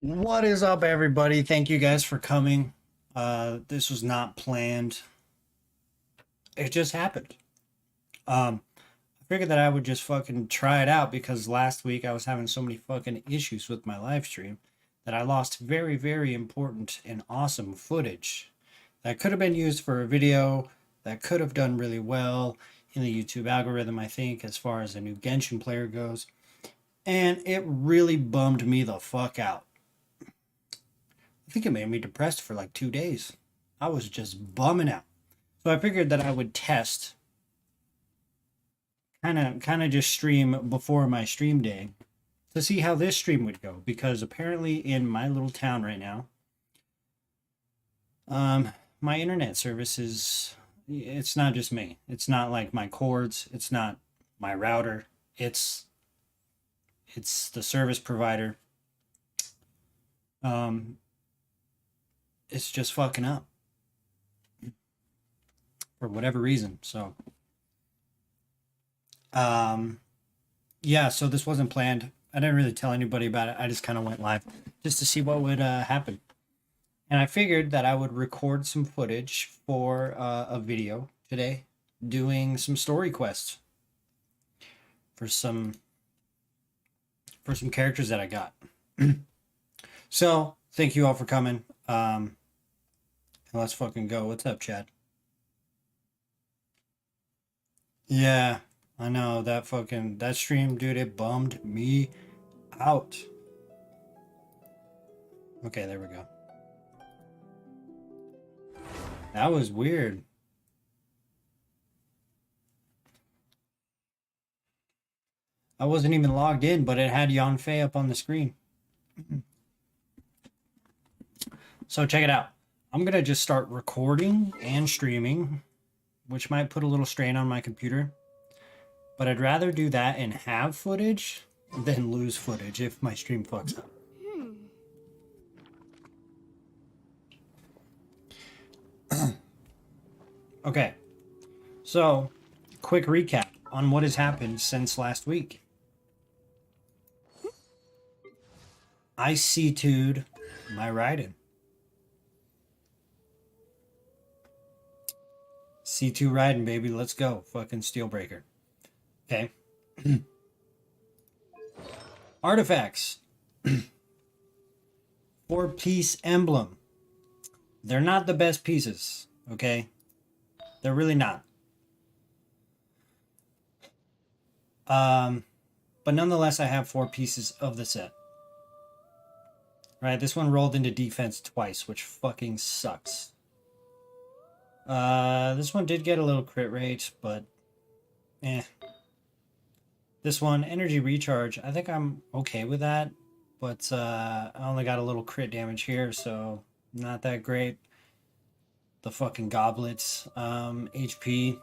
What is up, everybody? Thank you guys for coming. This was not planned. It just happened. I figured that I would just fucking try it out because last week I was having so many fucking issues with my live stream that I lost very, very important and awesome footage that could have been used for a video that could have done really well in the YouTube algorithm, I think, as far as a new Genshin player goes. And it really bummed me the fuck out. I think it made me depressed for like 2 days. I was just bumming out. So I figured that I would test, kind of just stream before my stream day to see how this stream would go. Because apparently in my little town right now, my internet service is, it's not just me. It's not like my cords. It's not my router. It's the service provider. It's just fucking up for whatever reason. So, yeah, so this wasn't planned. I didn't really tell anybody about it. I just kind of went live just to see what would happen. And I figured that I would record some footage for a video today doing some story quests for some characters that I got. So, thank you all for coming. Let's fucking go. What's up, Chad? Yeah, I know that stream, dude, it bummed me out. Okay, there we go. That was weird. I wasn't even logged in, but it had Yanfei up on the screen. So check it out. I'm going to just start recording and streaming, which might put a little strain on my computer. But I'd rather do that and have footage than lose footage if my stream fucks up. Okay, so quick recap on what has happened since last week. I C2'd my Rownin. C2 Rownin, baby, let's go. Fucking Steelbreaker. Okay. Artifacts. 4-piece emblem. They're not the best pieces, okay? They're really not. But nonetheless, I have 4 pieces of the set. Right, this one rolled into defense twice, which fucking sucks. This one did get a little crit rate, but eh. This one, energy recharge, I think I'm okay with that, but I only got a little crit damage here, so not that great. The fucking goblets, HP.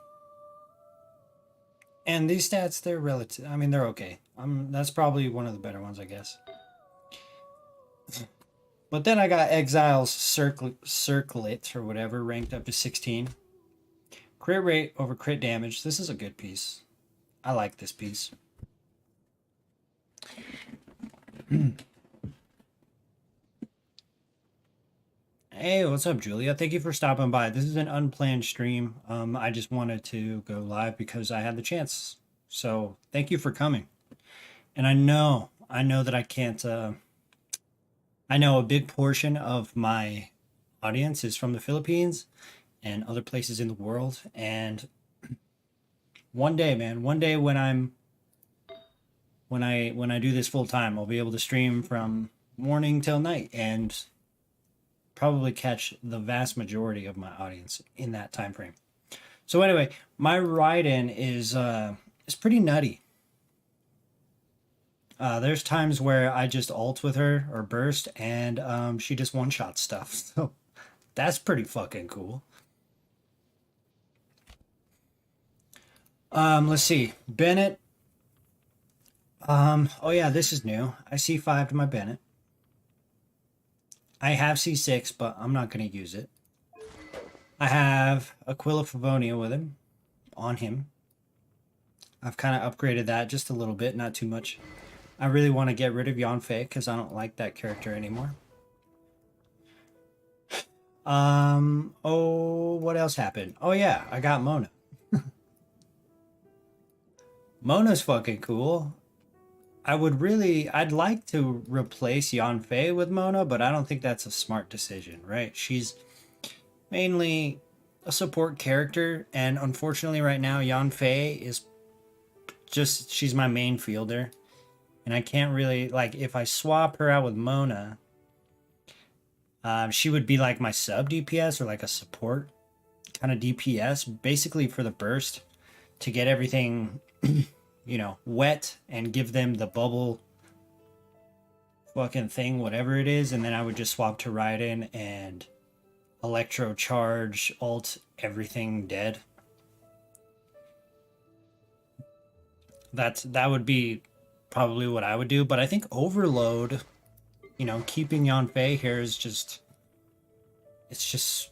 And these stats, they're relative. I mean, they're okay. That's probably one of the better ones, I guess. But then I got Exile's Circlet or whatever, ranked up to 16. Crit rate over crit damage. This is a good piece. I like this piece. Hey, what's up, Julia? Thank you for stopping by. This is an unplanned stream. I just wanted to go live because I had the chance. So thank you for coming. And I know that I can't. I know a big portion of my audience is from the Philippines and other places in the world. And one day, man, one day when I do this full time, I'll be able to stream from morning till night and probably catch the vast majority of my audience in that time frame. So anyway, my ride-in is pretty nutty. There's times where I just ult with her or burst and she just one-shot stuff. So that's pretty fucking cool. Let's see. Bennett. Oh yeah, this is new. I C5 to my Bennett. I have C6, but I'm not going to use it. I have Aquila Favonia with him, on him. I've kind of upgraded that just a little bit, not too much. I really want to get rid of Yanfei because I don't like that character anymore. Oh, what else happened? Oh yeah, I got Mona. Mona's fucking cool. I'd like to replace Yanfei with Mona, but I don't think that's a smart decision, right? She's mainly a support character, and unfortunately right now Yanfei is just, she's my main fielder. And I can't really, like, if I swap her out with Mona, she would be like my sub DPS or like a support kind of DPS, basically for the burst to get everything, you know, wet and give them the bubble fucking thing, whatever it is. And then I would just swap to Raiden and electro charge, ult, everything dead. That would be probably what I would do. But I think Overload, you know, keeping Yanfei here is just, it's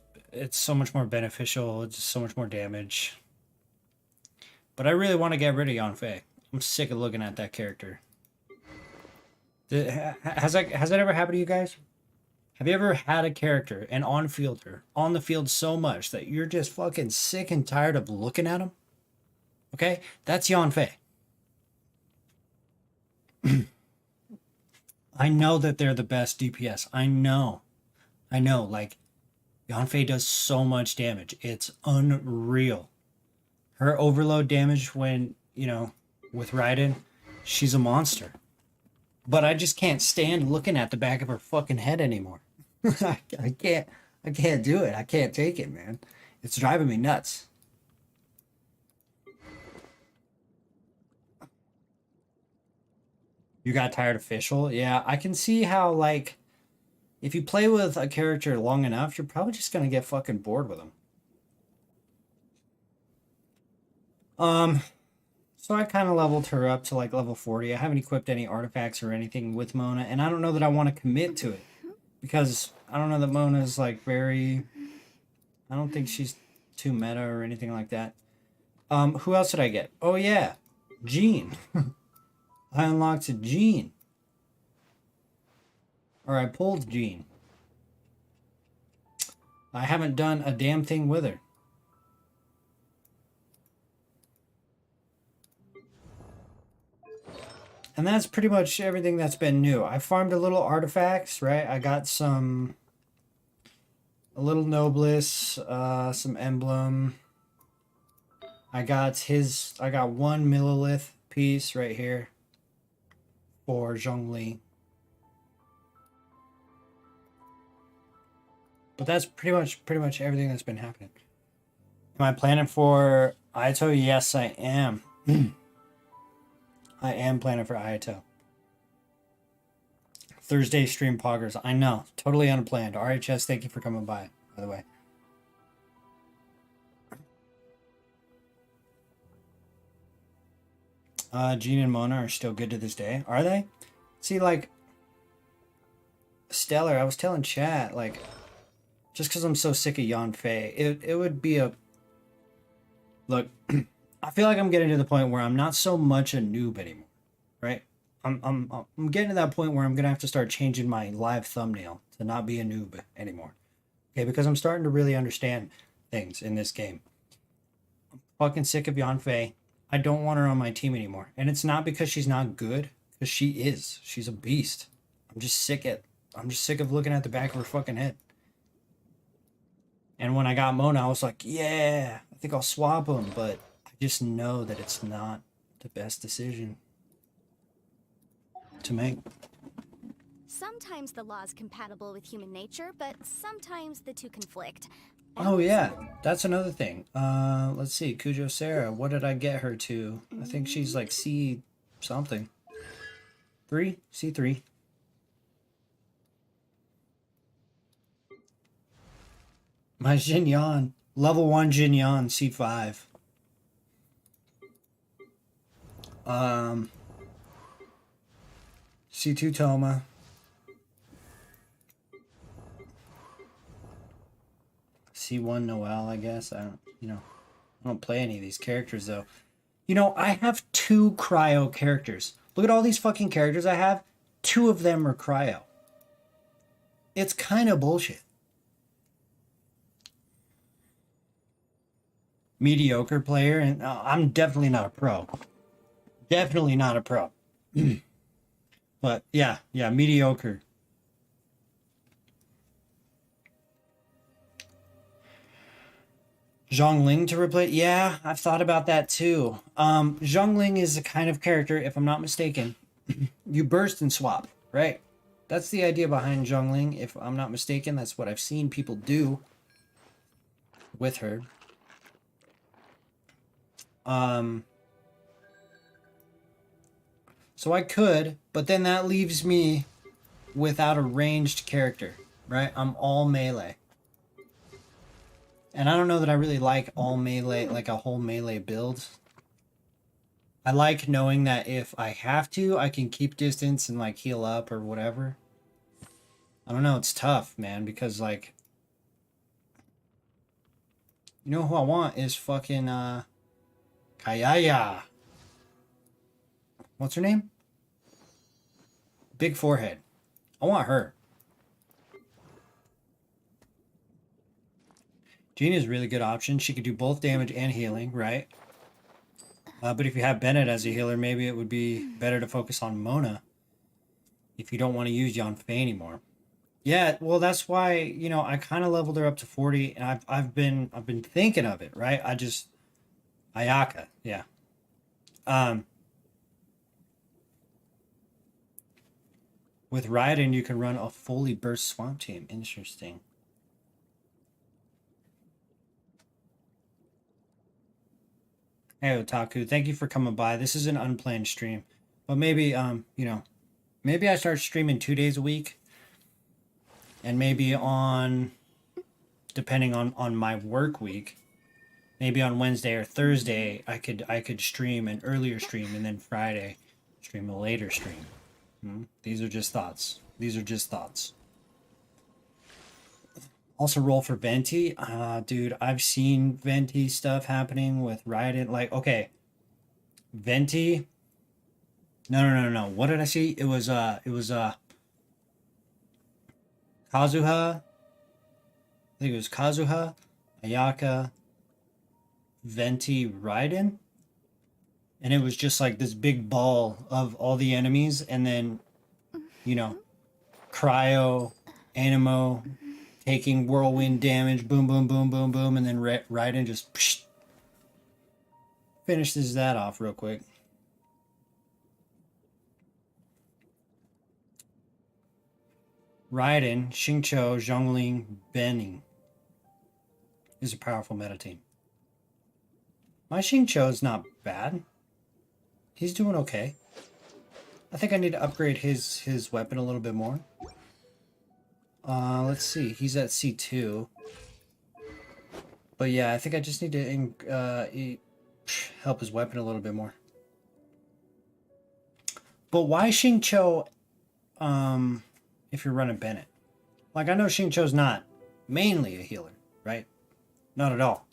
so much more beneficial. It's just so much more damage. But I really want to get rid of Yanfei. I'm sick of looking at that character. Has that ever happened to you guys? Have you ever had a character, an on-fielder, on the field so much that you're just fucking sick and tired of looking at him? Okay? That's Yanfei. I know that they're the best DPS. I know. Like, Yanfei does so much damage. It's unreal. Her overload damage when, you know, with Raiden, she's a monster. But I just can't stand looking at the back of her fucking head anymore. I can't do it. I can't take it, man. It's driving me nuts. You got tired of Fischl? Yeah, I can see how, like, if you play with a character long enough, you're probably just gonna get fucking bored with them. So I kind of leveled her up to like level 40. I haven't equipped any artifacts or anything with Mona, and I don't know that I want to commit to it because I don't know that Mona's like very. I don't think she's too meta or anything like that. Who else did I get? Oh yeah, Jean. I unlocked a Jean. Or I pulled Jean. I haven't done a damn thing with her. And that's pretty much everything that's been new. I farmed a little artifacts, right? I got a little Nobliss, some Emblem. I got one Millilith piece right here for Zhongli. But that's pretty much everything that's been happening. Am I planning for Aito? Yes, I am. I am planning for Ayato. Thursday stream poggers. I know. Totally unplanned. RHS, thank you for coming by the way. Jean and Mona are still good to this day. Are they? See, like, Stellar, I was telling chat, like, just because I'm so sick of Yanfei, it would be a... Look... I feel like I'm getting to the point where I'm not so much a noob anymore, right? I'm getting to that point where I'm gonna have to start changing my live thumbnail to not be a noob anymore. Okay, because I'm starting to really understand things in this game. I'm fucking sick of Yanfei. I don't want her on my team anymore. And it's not because she's not good, because she is. She's a beast. I'm just sick of looking at the back of her fucking head. And when I got Mona, I was like, yeah, I think I'll swap them, but just know that it's not the best decision to make. Sometimes the law is compatible with human nature, but sometimes the two conflict. Oh yeah, that's another thing. Let's see, Kujo Sarah, what did I get her to? I think she's like C something. C3. My Jinyan, level 1 Jinyan, C5. C2 Toma. C1 Noel, I guess. I don't play any of these characters though. You know, I have 2 cryo characters. Look at all these fucking characters I have. 2 of them are cryo. It's kind of bullshit. Mediocre player, and I'm definitely not a pro. Definitely not a pro. But yeah, mediocre. Zhongling to replace. Yeah, I've thought about that too. Zhongling is a kind of character, if I'm not mistaken, you burst and swap, right? That's the idea behind Zhongling. If I'm not mistaken, that's what I've seen people do with her. So I could, but then that leaves me without a ranged character, right? I'm all melee. And I don't know that I really like all melee, like a whole melee build. I like knowing that if I have to, I can keep distance and like heal up or whatever. I don't know, it's tough, man, because like, you know who I want is fucking Kayaya. What's her name? Big forehead. I want her. Jean is a really good option. She could do both damage and healing, right? But if you have Bennett as a healer, maybe it would be better to focus on Mona if you don't want to use Yanfei anymore. Yeah, well, that's why, you know, I kind of leveled her up to 40, and I've been thinking of it, right? Ayaka, yeah. With Raiden, you can run a fully burst swamp team. Interesting. Hey, Otaku, thank you for coming by. This is an unplanned stream, but maybe, you know, maybe I start streaming 2 days a week, and maybe on, depending on my work week, maybe on Wednesday or Thursday, I could stream an earlier stream, and then Friday stream a later stream. These are just thoughts. These are just thoughts. Also roll for Venti. Dude, I've seen Venti stuff happening with Raiden. Like, okay. Venti. No. What did I see? It was Kazuha. I think it was Kazuha, Ayaka, Venti, Raiden. And it was just like this big ball of all the enemies, and then, you know, Cryo, Animo, taking whirlwind damage, boom, boom, boom, boom, boom, and then Raiden just finishes that off real quick. Raiden, Xingqiu, Zhongling, Benning is a powerful meta team. My Xingqiu is not bad. He's doing okay. I think I need to upgrade his weapon a little bit more. Let's see. He's at C2. But yeah, I think I just need to help his weapon a little bit more. But why Xingqiu if you're running Bennett? Like, I know Xingqiu's not mainly a healer, right? Not at all.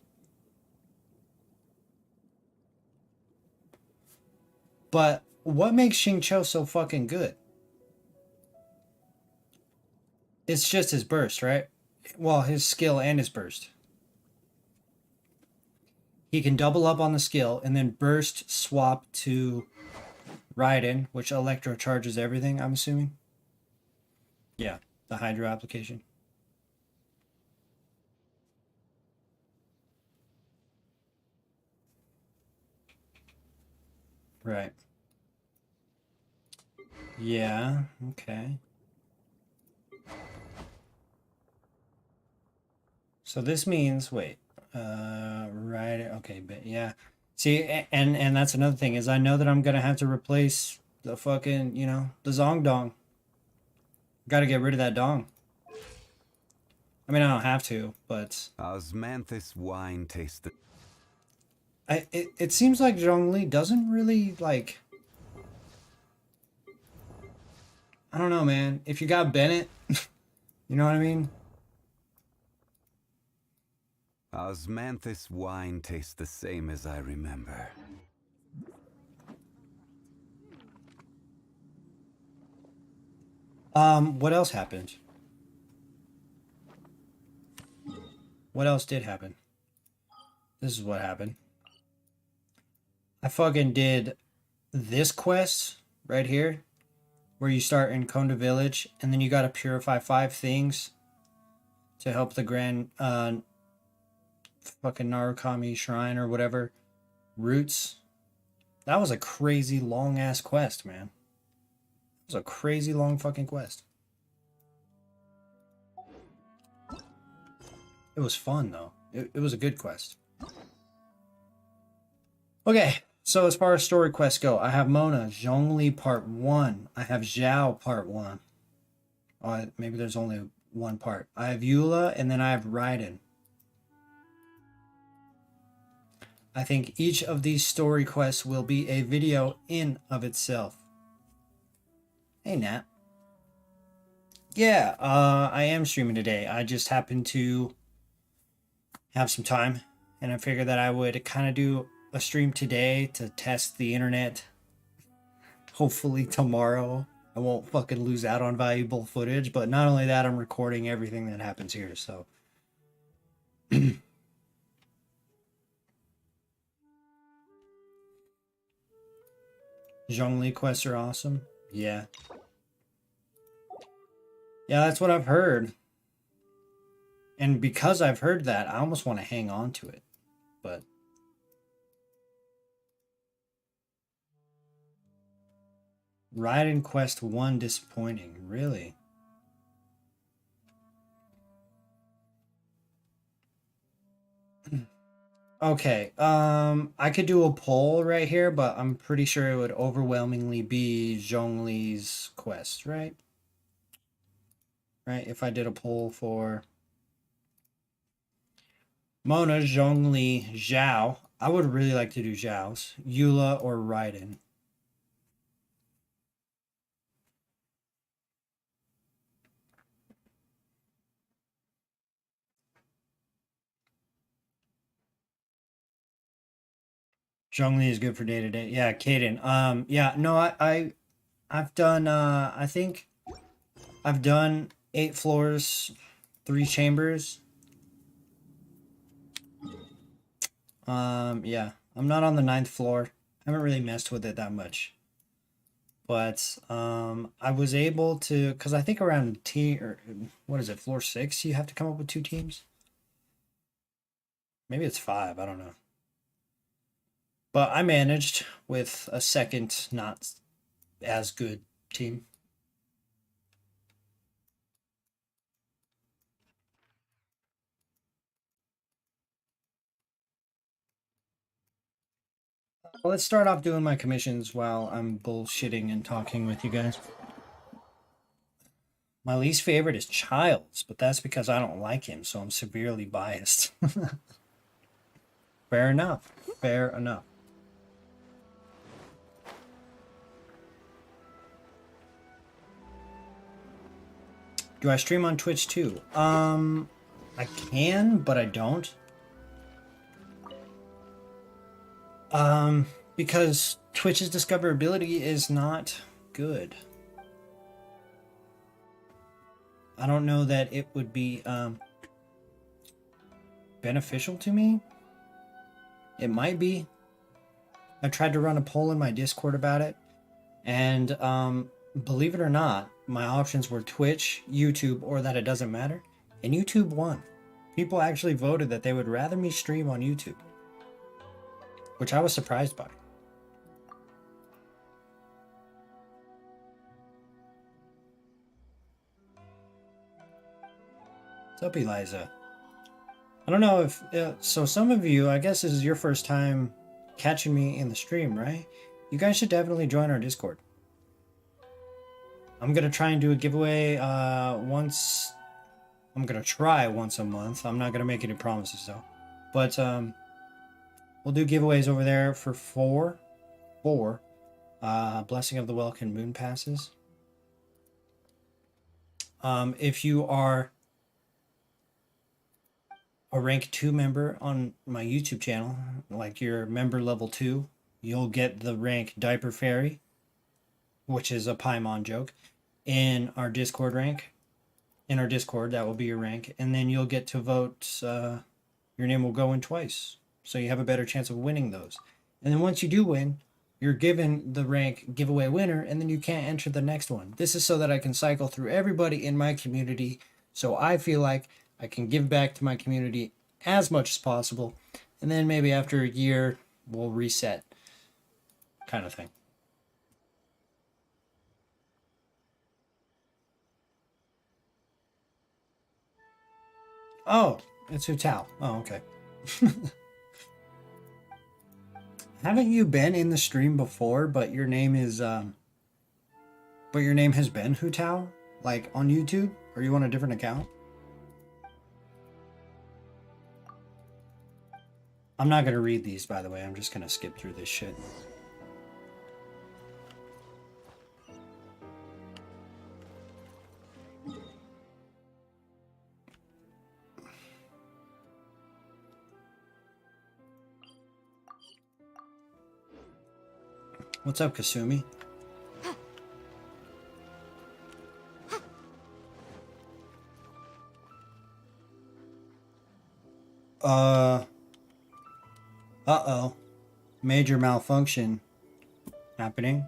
But what makes Xingqiu so fucking good? It's just his burst, right? Well, his skill and his burst. He can double up on the skill and then burst swap to Raiden, which electro charges everything, I'm assuming. Yeah, the Hydro application. Right. Yeah, okay. So this means, wait, right, okay, but yeah. See, and that's another thing, is I know that I'm gonna have to replace the fucking, you know, the Zong Dong. Gotta get rid of that Dong. I mean, I don't have to, but... Osmanthus wine tasted... It seems like Zhongli doesn't really, like... I don't know, man. If you got Bennett, you know what I mean? Osmanthus wine tastes the same as I remember. What else happened? What else did happen? This is what happened. I fucking did this quest right here, where you start in Konda Village, and then you gotta purify 5 things to help the grand fucking Narukami shrine or whatever roots. That was a crazy long ass quest, man. It was a crazy long fucking quest. It was fun though. It was a good quest. Okay, so as far as story quests go, I have Mona, Zhongli Part 1. I have Zhao Part 1. Oh, maybe there's only one part. I have Eula, and then I have Raiden. I think each of these story quests will be a video in of itself. Hey, Nat. Yeah, I am streaming today. I just happened to have some time, and I figured that I would kind of do a stream today to test the internet. Hopefully tomorrow I won't fucking lose out on valuable footage, but not only that, I'm recording everything that happens here, so. Zhongli quests are awesome. Yeah. Yeah, that's what I've heard. And because I've heard that, I almost want to hang on to it. But Raiden Quest 1 disappointing, really? Okay, I could do a poll right here, but I'm pretty sure it would overwhelmingly be Zhongli's quest, right? Right, if I did a poll for Mona, Zhongli, Zhao, I would really like to do Zhao's, Eula, or Raiden. Zhongli is good for day to day. Yeah, Kaden. Yeah, no, I've done I think I've done 8 floors, 3 chambers. Yeah, I'm not on the 9th floor. I haven't really messed with it that much. But I was able to, because I think around or what is it, floor 6, you have to come up with 2 teams. Maybe it's 5, I don't know. But I managed with a second, not as good team. Well, let's start off doing my commissions while I'm bullshitting and talking with you guys. My least favorite is Childs, but that's because I don't like him, so I'm severely biased. Fair enough. Fair enough. Do I stream on Twitch too? I can, but I don't. Because Twitch's discoverability is not good. I don't know that it would be beneficial to me. It might be. I tried to run a poll in my Discord about it, and believe it or not, my options were Twitch, YouTube, or that it doesn't matter, and YouTube won. People actually voted that they would rather me stream on YouTube, which I was surprised by. What's up, Eliza? I don't know if... so some of you, I guess this is your first time catching me in the stream, right? You guys should definitely join our Discord. I'm going to try and do a giveaway once... I'm going to try once a month. I'm not going to make any promises, though. But we'll do giveaways over there for four Blessing of the Welkin Moon Passes. If you are a rank 2 member on my YouTube channel, like you're member level 2, you'll get the rank Diaper Fairy, which is a Paimon joke. in our Discord rank. In our Discord, that will be your rank. And then you'll get to vote. Your name will go in twice. So you have a better chance of winning those. And then once you do win, you're given the rank giveaway winner, and then you can't enter the next one. This is so that I can cycle through everybody in my community, so I feel like I can give back to my community as much as possible, and then maybe after a year, we'll reset, kind of thing. Oh, it's Hu Tao. Oh, okay. Haven't you been in the stream before, but your name is, but your name has been Hu Tao? Like, on YouTube? Or are you on a different account? I'm not gonna read these, by the way. I'm just gonna skip through this shit. What's up, Kasumi? Uh-oh. Major malfunction happening.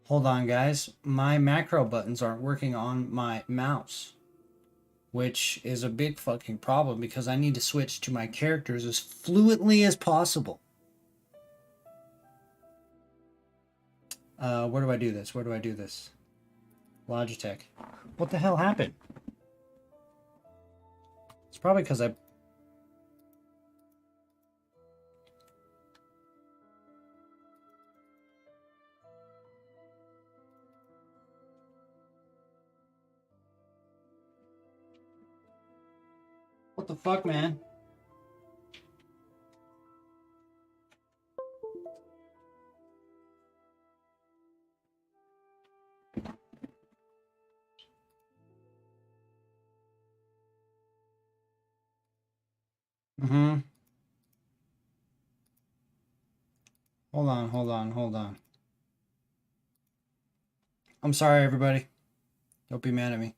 Hold on, guys. My macro buttons aren't working on my mouse, which is a big fucking problem because I need to switch to my characters as fluently as possible. Where do I do this? Where do I do this? Logitech. What the hell happened? It's probably because I... What the fuck, man? Mm-hmm. Hold on. I'm sorry, everybody. Don't be mad at me.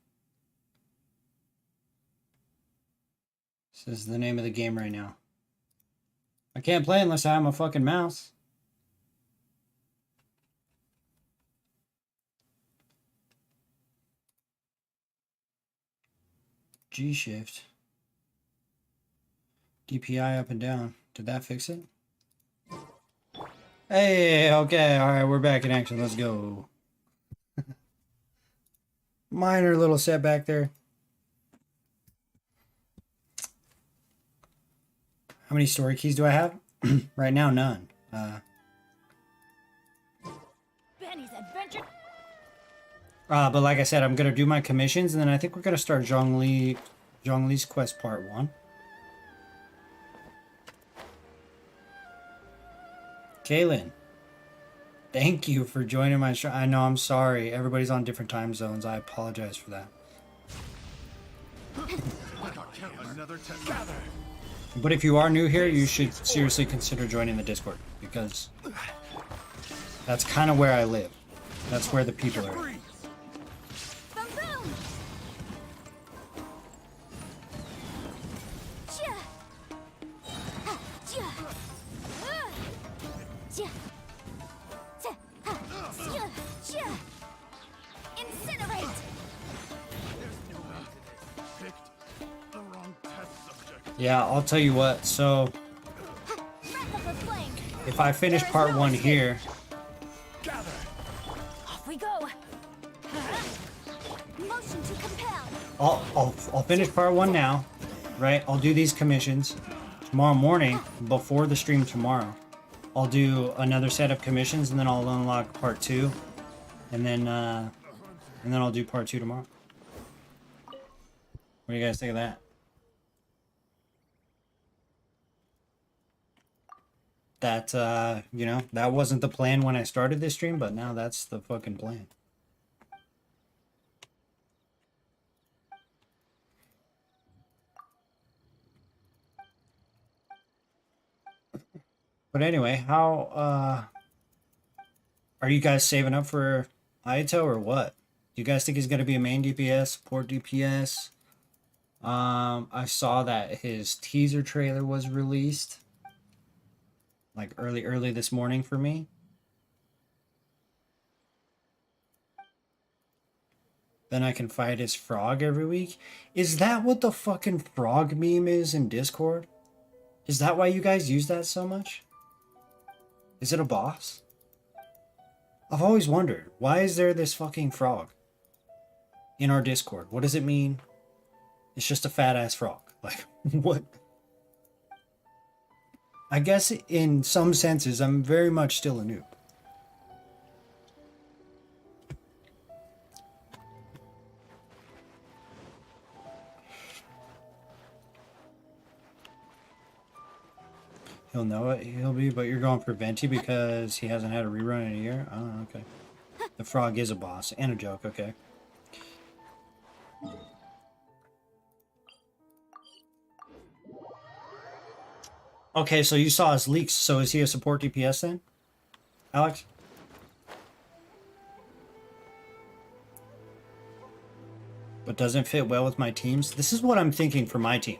This is the name of the game right now. I can't play unless I have my fucking mouse. G shift. DPI up and down. Did that fix it? Hey, okay, alright, we're back in action. Let's go. Minor little setback there. How many story keys do I have? Right now, none. Benny's adventure. But like I said, I'm gonna do my commissions, and then I think we're gonna start Zhongli's quest part 1. Kaylin, thank you for joining my show. I know, I'm sorry. Everybody's on different time zones. I apologize for that. But if you are new here, you should seriously consider joining the Discord, because that's kind of where I live. That's where the people are. Boom, boom. Chia. Ha, chia. Chia. Chia. Ha, chia. Chia. Incinerate. Yeah, I'll tell you what. So, if I finish part 1 here, Off we go. Motion to compel. I'll finish part 1 now, right? I'll do these commissions tomorrow morning before the stream tomorrow. I'll do another set of commissions, and then I'll unlock part 2, and then I'll do part 2 tomorrow. What do you guys think of that? That, you know, that wasn't the plan when I started this stream, but now that's the fucking plan. But anyway, how Are you guys saving up for Aito or what? Do you guys think he's gonna be a main DPS, support DPS? I saw that his teaser trailer was released like early this morning for me. Then I can fight his frog every week. Is that what the fucking frog meme is in Discord? Is that why you guys use that so much? Is it a boss? I've always wondered, why is there this fucking frog in our Discord? What does it mean? It's just a fat ass frog. Like, what? I guess in some senses, I'm very much still a noob. He'll know it, he'll be, but you're going for Venti because he hasn't had a rerun in a year? Oh, okay. The frog is a boss and a joke, okay. Okay, so you saw his leaks, so is he a support DPS then? Alex? But doesn't fit well with my teams? This is what I'm thinking for my team.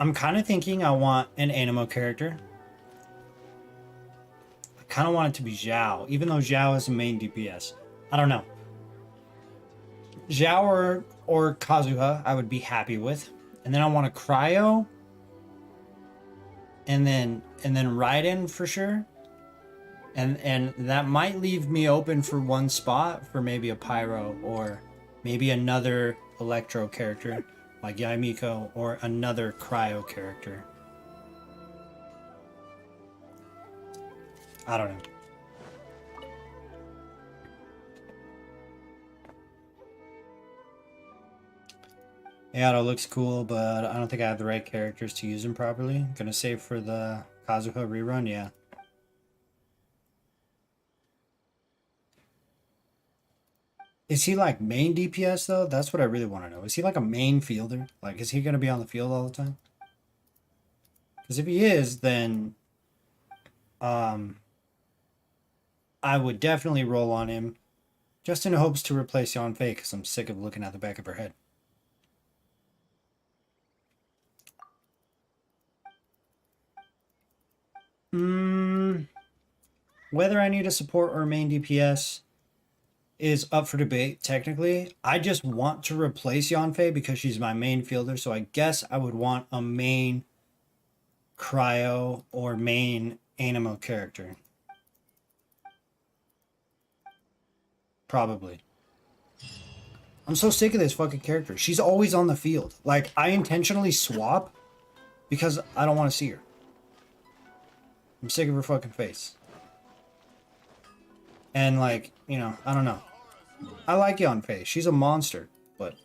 I'm kind of thinking I want an Animo character. I kind of want it to be Zhao, even though Zhao is a main DPS. I don't know. Zhao or Kazuha, I would be happy with. And then I want a Cryo. And then Raiden for sure. And that might leave me open for one spot for maybe a Pyro or maybe another Electro character. Like Yaimiko, or another Cryo character. I don't know. Yato looks cool, but I don't think I have the right characters to use him properly. Gonna save for the Kazuha rerun, yeah. Is he like main DPS though? That's what I really want to know. Is he like a main fielder? Like, is he going to be on the field all the time? Because if he is, then I would definitely roll on him just in hopes to replace Yanfei because I'm sick of looking at the back of her head. Whether I need a support or a main DPS is up for debate, technically. I just want to replace Yanfei because she's my main fielder, so I guess I would want a main Cryo or main Animo character. Probably. I'm so sick of this fucking character. She's always on the field. Like, I intentionally swap because I don't want to see her. I'm sick of her fucking face. And like, you know, I don't know. I like Yanfei. She's a monster, but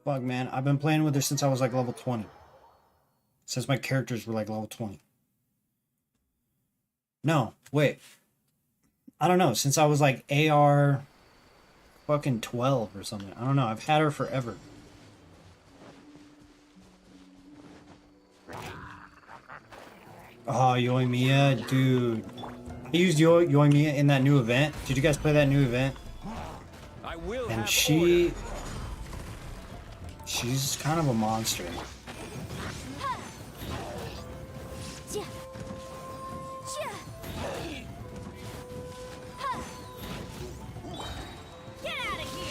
fuck, man, I've been playing with her since I was like level 20. Since my characters were like level 20. No, wait. I don't know. Since I was like AR fucking 12 or something. I don't know. I've had her forever. Oh, Yoimiya, dude. I used Yoimiya in that new event. Did you guys play that new event? And she's kind of a monster. Get out of here!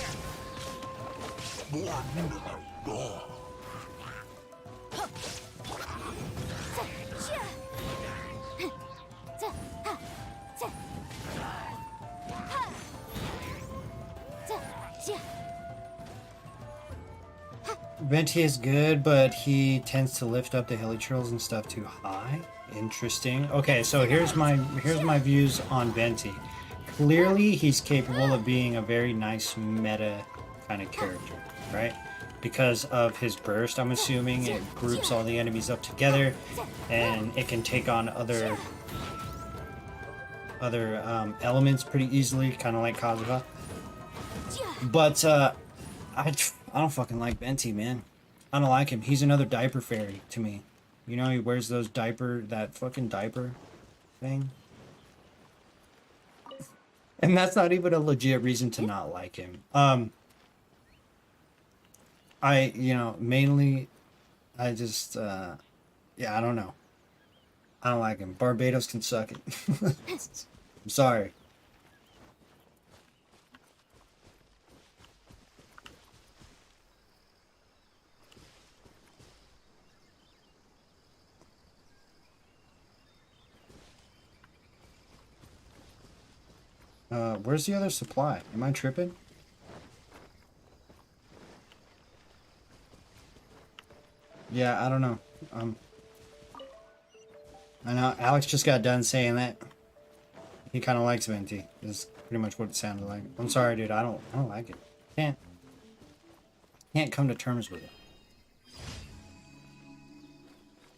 Venti is good, but he tends to lift up the hilly trails and stuff too high. Interesting. Okay, so here's my views on Venti. Clearly, he's capable of being a very nice meta kind of character, right? Because of his burst, I'm assuming it groups all the enemies up together, and it can take on other elements pretty easily, kind of like Kazuha. But I don't fucking like Venti, man. I don't like him. He's another diaper fairy to me. You know, he wears that fucking diaper thing. And that's not even a legit reason to not like him. Mainly, I just, yeah, I don't know. I don't like him. Barbados can suck it. I'm sorry. Where's the other supply? Am I tripping? Yeah, I don't know. I know Alex just got done saying that he kind of likes Venti. Is pretty much what it sounded like. I'm sorry, dude. I don't like it. Can't come to terms with it.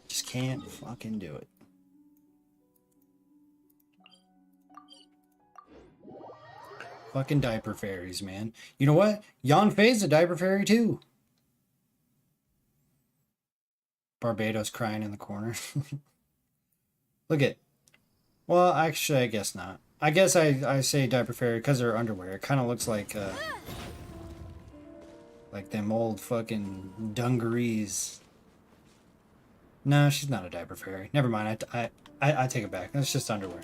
Just can't fucking do it. Fucking diaper fairies, man. You know what? Yon Fei's a diaper fairy too. Barbados crying in the corner. Look at. Well, actually, I guess not. I guess I say diaper fairy because they're underwear. It kind of looks like them old fucking dungarees. No, she's not a diaper fairy. Never mind. I take it back. That's just underwear.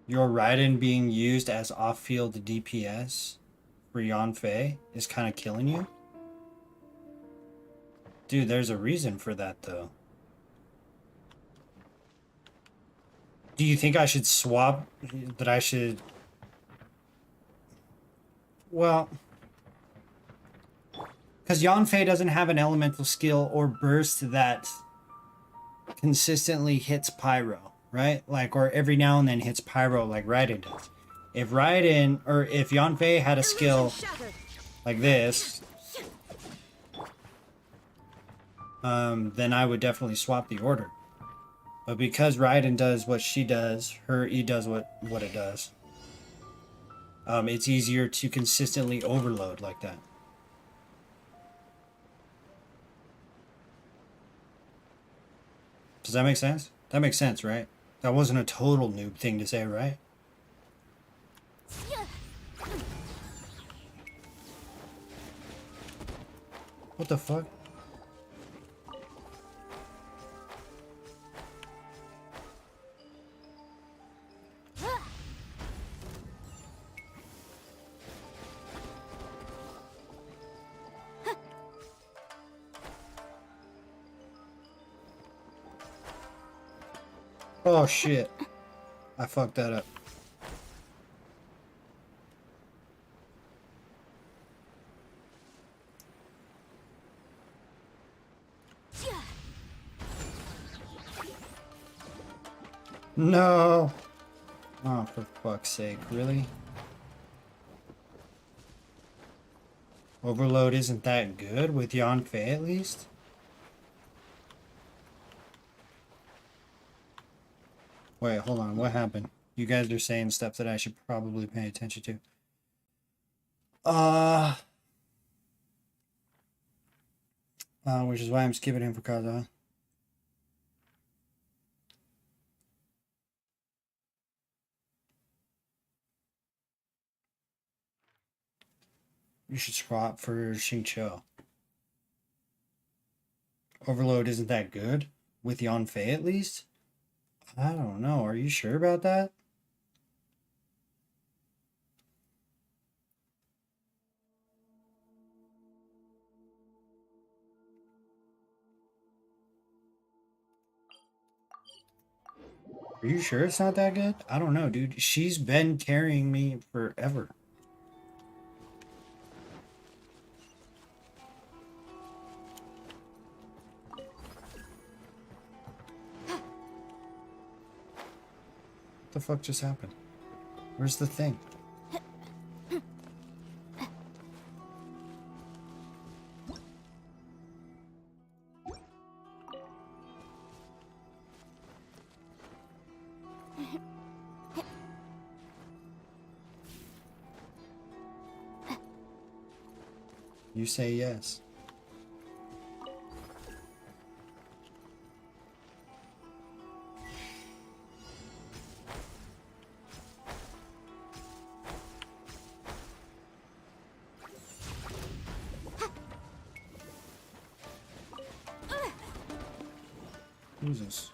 Your Raiden being used as off-field DPS for Yan Fei is kind of killing you? Dude, there's a reason for that, though. Do you think I should swap? That I should... Well... Because Yan Fei doesn't have an elemental skill or burst that consistently hits Pyro, right? Like, or every now and then hits Pyro like Raiden does. If Raiden, or if Yan Fei had a skill like this, then I would definitely swap the order. But because Raiden does what she does, her E does what it does, it's easier to consistently overload like that. Does that make sense? That makes sense, right? That wasn't a total noob thing to say, right? What the fuck? Oh shit. I fucked that up. No. Oh, for fuck's sake, really? Overload isn't that good with Yan Fei at least? Wait, hold on. What happened? You guys are saying stuff that I should probably pay attention to. Which is why I'm skipping him for Kaza. You should swap for Xingqiu. Overload isn't that good? With Yan Fei at least? I don't know. Are you sure about that? Are you sure it's not that good? I don't know, dude. She's been carrying me forever. What the fuck just happened? Where's the thing? You say yes. Who's this?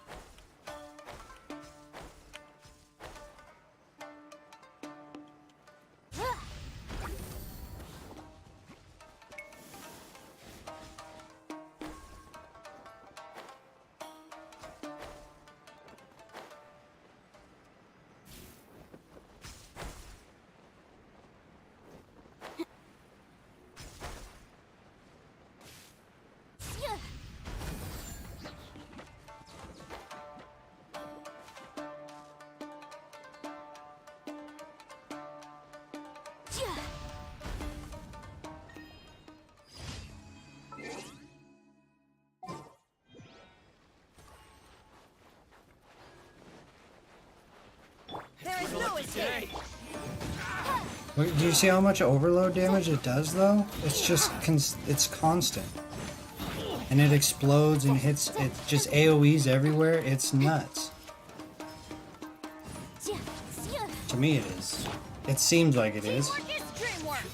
There is no escape. Look, do you see how much overload damage it does though? It's just it's constant. And it explodes and hits, it just AoEs everywhere. It's nuts. To me it is. It seems like it is. Teamwork is dreamwork.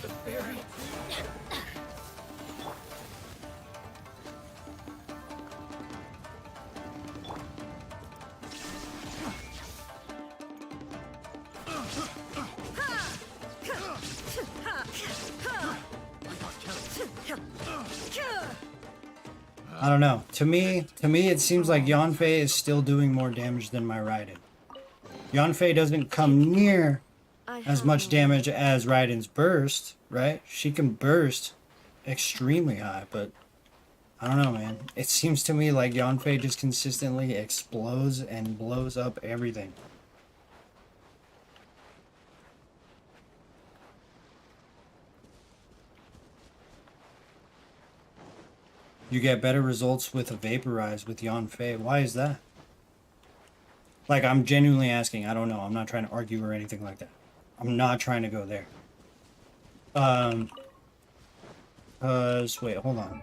I don't know. To me it seems like Yanfei is still doing more damage than my Raiden. Yanfei doesn't come near as much damage as Raiden's burst, right? She can burst extremely high, but I don't know, man. It seems to me like Yanfei just consistently explodes and blows up everything. You get better results with a Vaporize with Yanfei. Why is that? Like, I'm genuinely asking. I don't know. I'm not trying to argue or anything like that. I'm not trying to go there. Wait, hold on.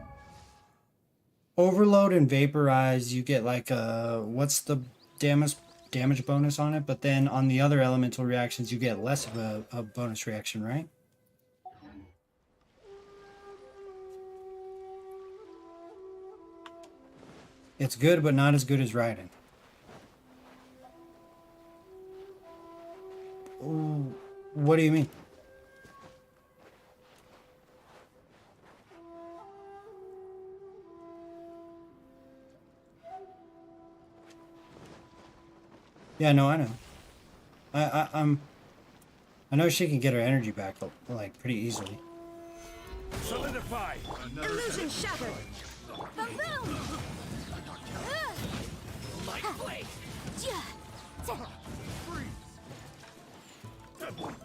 Overload and Vaporize, you get like what's the damage bonus on it? But then on the other elemental reactions, you get less of a bonus reaction, right? It's good, but not as good as Raiden. Ooh, what do you mean? Yeah, no, I know. I know she can get her energy back like pretty easily. Solidify. Illusion shattered. Boom! Light blade.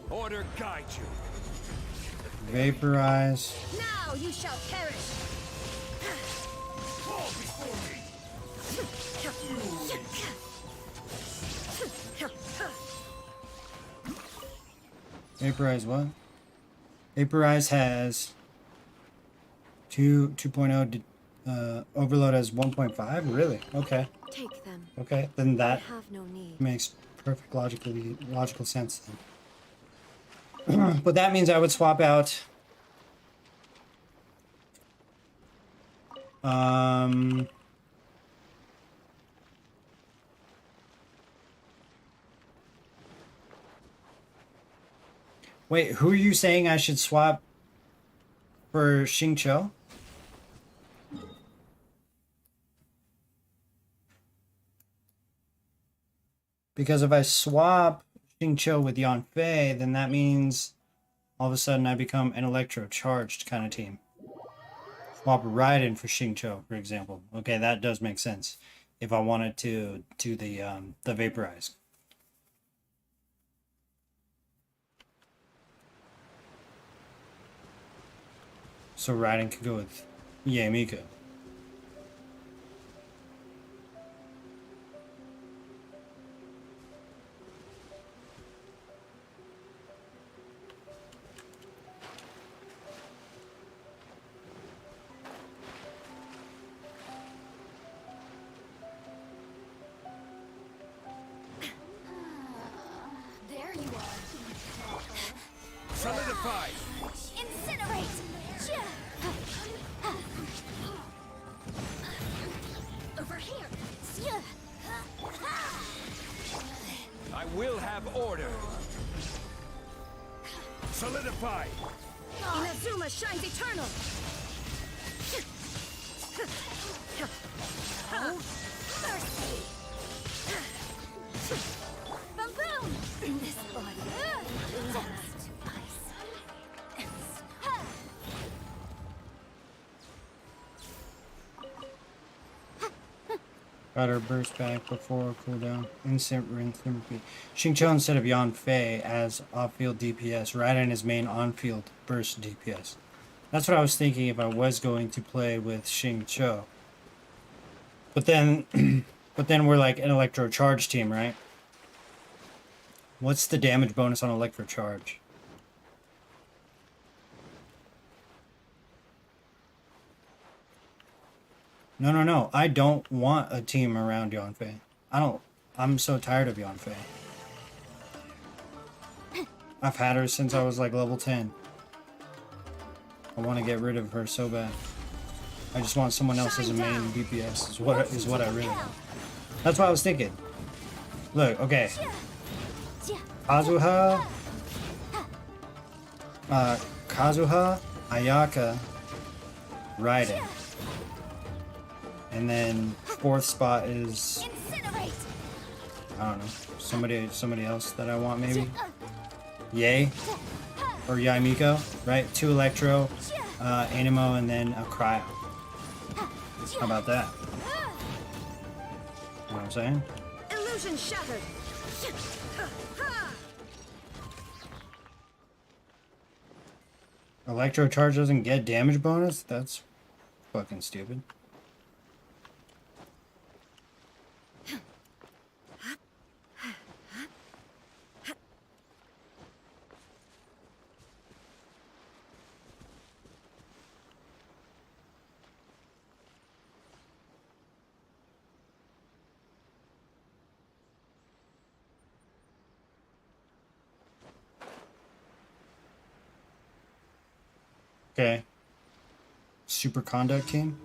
Order guide you. Vaporize. Now you shall perish. Fall before me. Vaporize what? Vaporize has 2.0. Overload has 1.5. Really? Okay. Take them. Okay. Then I that have no need. makes perfect logical sense. Then. But that means I would swap out. Wait, who are you saying I should swap for Xingqiu? Because if I swap Xingqiu with Yanfei, then that means all of a sudden I become an electro-charged kind of team. Swap Raiden for Xingqiu, for example. Okay, that does make sense. If I wanted to do the Vaporize. So Raiden could go with Yamiko. Solidify! Inazuma shines eternal! Thirsty! Boom boom! This body just ice. Got her burst back before cooldown. Instant rinse and repeat. Xingqiu instead of Yanfei as off-field DPS. Raiden is main on-field burst DPS. That's what I was thinking if I was going to play with Xingqiu. But then, but then we're like an Electro Charge team, right? What's the damage bonus on Electro Charge? No, no, no. I don't want a team around Yanfei. I'm so tired of Yanfei. I've had her since I was like level 10. I want to get rid of her so bad. I just want someone else as a main DPS is what I really want. That's what I was thinking. Look, okay. Kazuha, Ayaka, Raiden. And then fourth spot is I don't know, somebody else that I want maybe. Yay or Yaimiko, right? 2 Electro, Animo, and then a Cryo. How about that? You know what I'm saying? Illusion shattered! Electro Charge doesn't get damage bonus? That's fucking stupid. Okay. Super Conduct Team?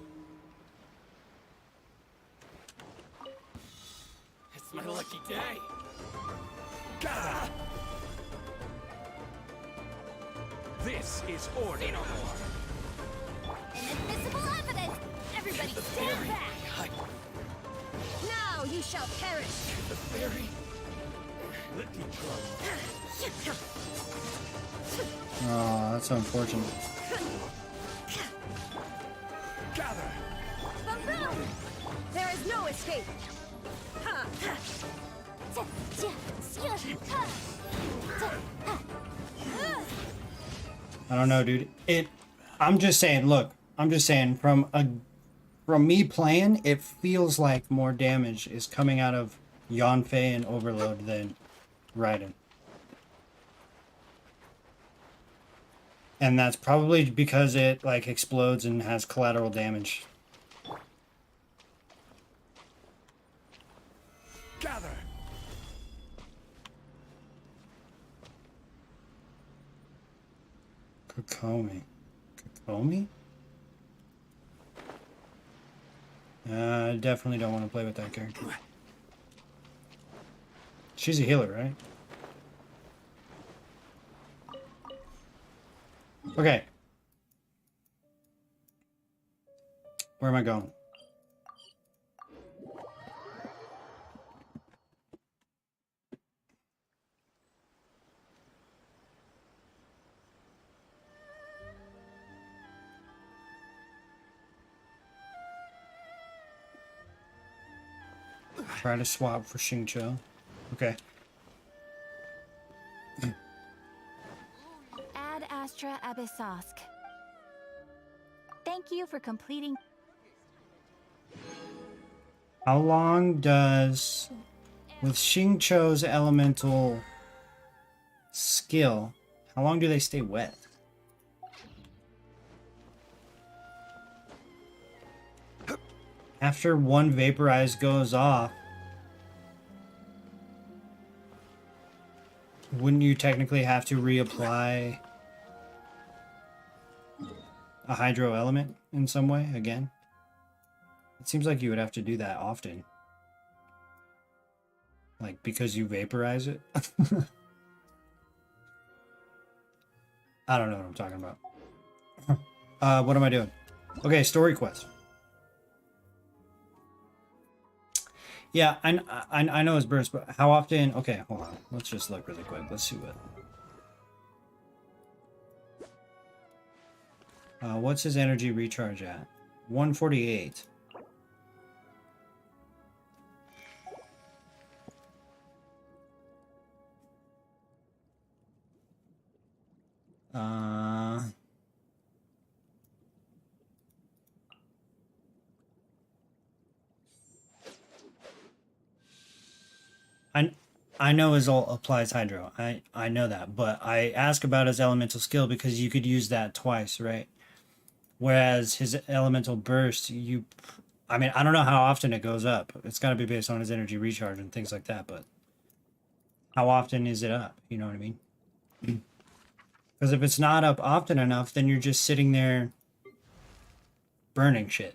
It's my lucky day. Gah! This is order. Invisible evidence! Everybody stand back! Now you shall perish! The fairy. Let me go. Oh, that's so unfortunate. Gather. Boom! There is no escape! I don't know, dude. I'm just saying, look, I'm just saying from me playing, it feels like more damage is coming out of Yanfei and Overload than Raiden. And that's probably because it like explodes and has collateral damage. Gather. Kokomi. Kokomi? I definitely don't want to play with that character. She's a healer, right? Okay. Where am I going? Try to swap for Xingqiu. Okay. Ad Astra Abyssosk. Thank you for completing. How long does, with Xingqiu's elemental skill, how long do they stay wet? After one vaporize goes off, wouldn't you technically have to reapply a hydro element in some way again? It seems like you would have to do that often. Like, because you vaporize it? I don't know what I'm talking about. What am I doing? Okay, story quest. Yeah, I know his burst, but how often? Okay, hold on. Let's just look really quick. Let's see what. What's his energy recharge at? 148. I know his ult applies hydro. I know that, but I ask about his elemental skill because you could use that twice, right? Whereas his elemental burst, I mean, I don't know how often it goes up. It's got to be based on his energy recharge and things like that, but how often is it up? You know what I mean? Because if it's not up often enough, then you're just sitting there burning shit.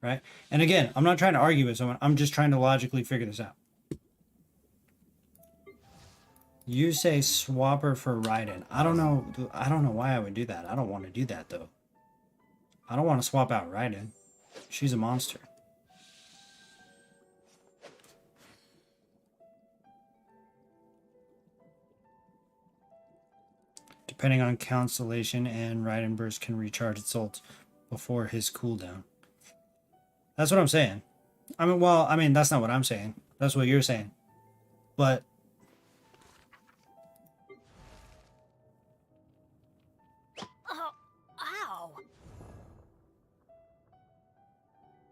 Right? And again, I'm not trying to argue with someone. I'm just trying to logically figure this out. You say swapper for Raiden. I don't know why I would do that. I don't want to do that though. I don't want to swap out Raiden. She's a monster. Depending on constellation, and Raiden burst can recharge its ult before his cooldown. That's what I'm saying. I mean, that's not what I'm saying. That's what you're saying. But Ow!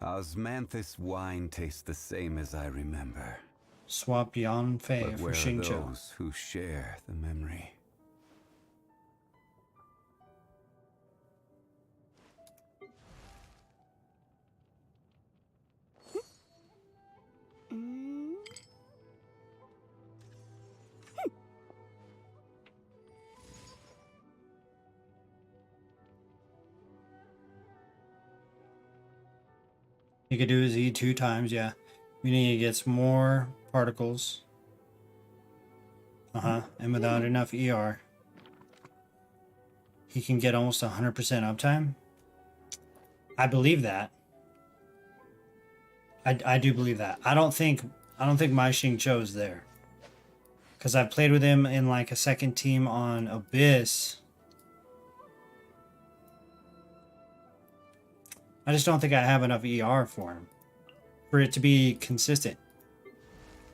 Osmanthus wine tastes the same as I remember. swap Yan Fei But for where are Xingqiu. those who share the memory? He could do his E 2 times, yeah. Meaning he gets more particles. And without enough ER, he can get almost 100% uptime. I believe that. I do believe that. I don't think my Xingqiu is there. Because I've played with him in like a second team on Abyss. I just don't think I have enough ER for him. For it to be consistent.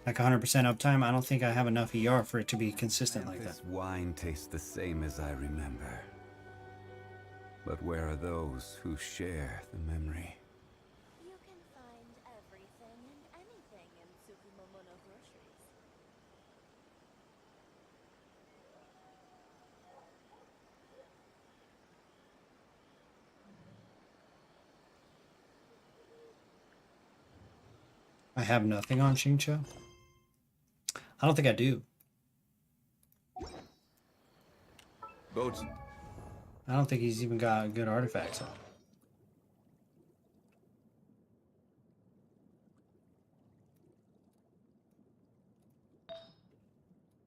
Like 100% uptime, I don't think I have enough ER for it to be consistent like that. This wine tastes the same as I remember. But where are those who share the memory? You can find everything and anything in Tsukumomono groceries. I have nothing on Xingqiu. I don't think I do. Boats. I don't think he's even got good artifacts on.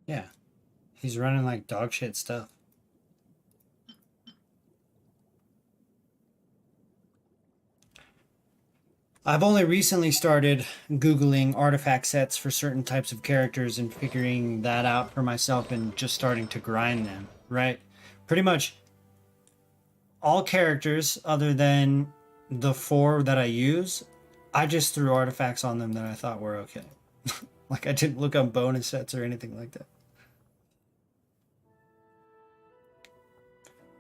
Yeah. He's running like dog shit stuff. I've only recently started Googling artifact sets for certain types of characters and figuring that out for myself and just starting to grind them, right? Pretty much all characters other than the 4 that I use, I just threw artifacts on them that I thought were okay. Like I didn't look up bonus sets or anything like that.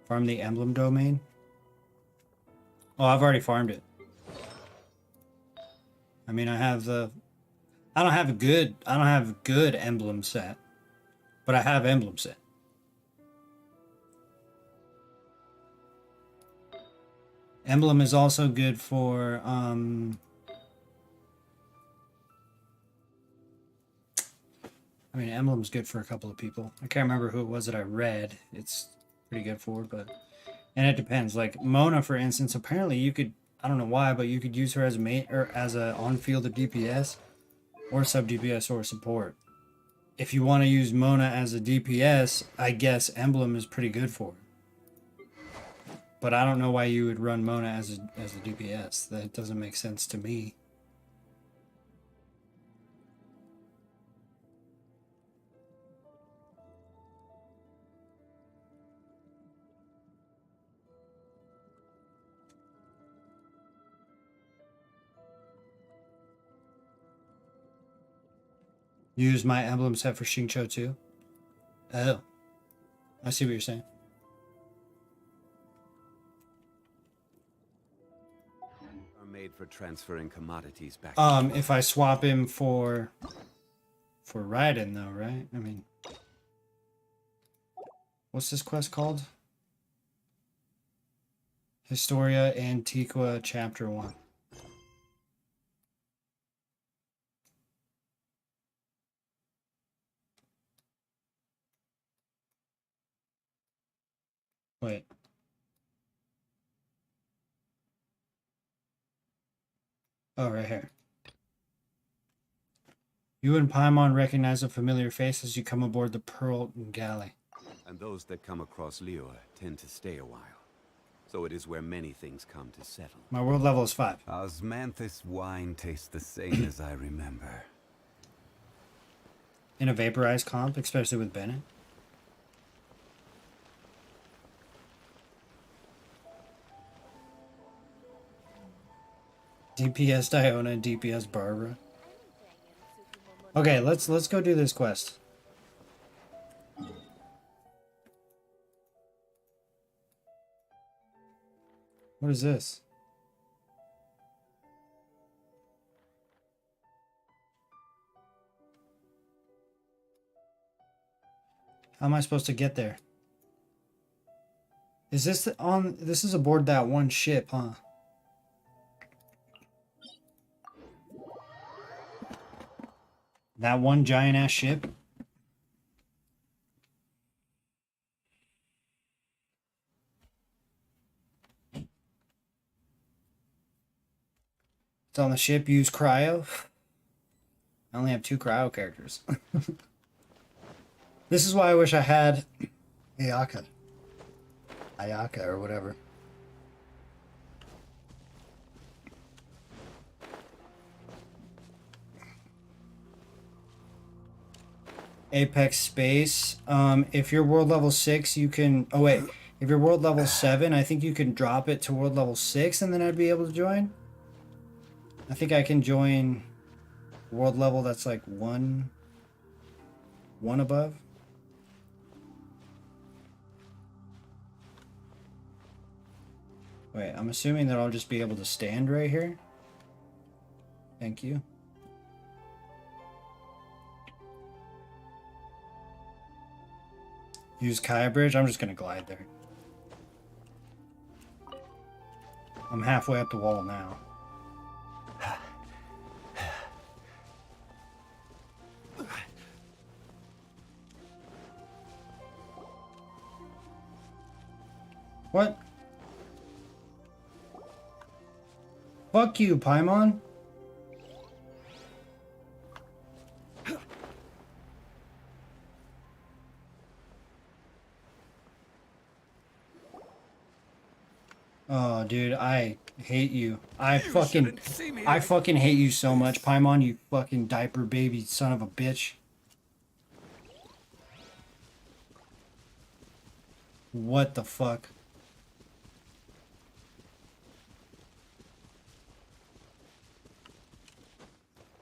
Farm the emblem domain. Oh, I've already farmed it. I mean, I don't have a good emblem set, but I have emblem set. Emblem is also good for, I mean, emblem's good for a couple of people. I can't remember who it was that I read. It's pretty good for, but, and it depends. Like Mona, for instance, apparently you could, I don't know why, but you could use her as a mate or as a on-field DPS, or sub DPS or support. If you want to use Mona as a DPS, I guess Emblem is pretty good for it. But I don't know why you would run Mona as a DPS. That doesn't make sense to me. Use my emblem set for Xingqiu too? Oh. I see what you're saying. Are made for transferring commodities back. If I swap him for Raiden though, right? I mean, what's this quest called? Historia Antiqua Chapter 1. Wait. Oh, right here. You and Paimon recognize a familiar face as you come aboard the Pearl Galley. And those that come across Lior tend to stay a while. So it is where many things come to settle. My world level is 5. Osmanthus wine tastes the same as I remember. In a vaporized comp, especially with Bennett. DPS Diona and DPS Barbara. Okay, let's go do this quest. What is this? How am I supposed to get there? Is this this is aboard that one ship, huh? That one giant ass ship? It's on the ship, use cryo. I only have 2 cryo characters. This is why I wish I had Ayaka or whatever. Apex Space. If you're world level 6, you can... Oh, wait. If you're world level 7, I think you can drop it to world level 6, and then I'd be able to join. I think I can join world level that's like one above. Wait, I'm assuming that I'll just be able to stand right here. Thank you. Use Kaya Bridge. I'm just gonna glide there. I'm halfway up the wall now. What? Fuck you, Paimon. Oh, dude, I hate you. I fucking hate you so much, Paimon, you fucking diaper baby son of a bitch. What the fuck?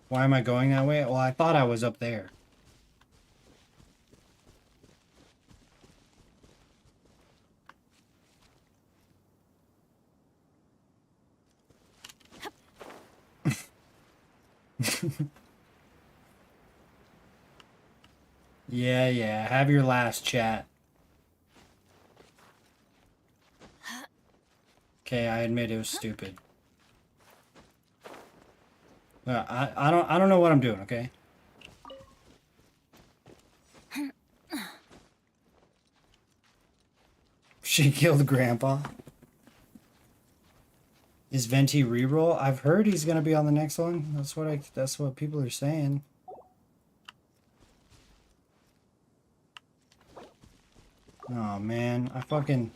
Why am I going that way? Well, I thought I was up there. Yeah, have your last chat. Okay, I admit it was stupid. I don't know what I'm doing, okay? She killed Grandpa. Is Venti reroll? I've heard he's gonna be on the next one. That's what people are saying. Oh man, I fucking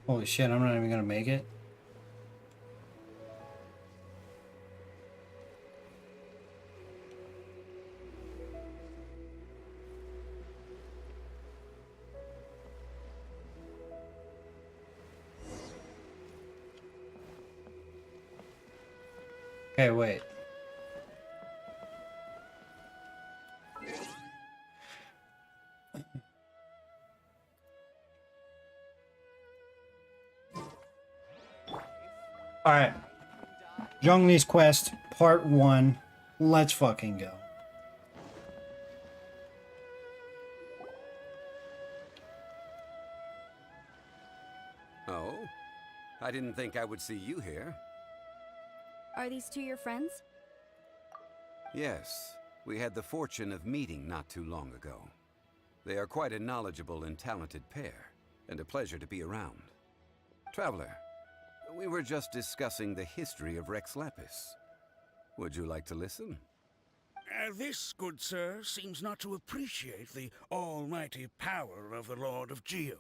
holy shit, I'm not even gonna make it. Okay, wait. Alright. Zhongli's Quest, Part 1. Let's fucking go. Oh? I didn't think I would see you here. Are these two your friends? Yes, we had the fortune of meeting not too long ago. They are quite a knowledgeable and talented pair, and a pleasure to be around. Traveler, we were just discussing the history of Rex Lapis. Would you like to listen? This, good sir, seems not to appreciate the almighty power of the Lord of Geo.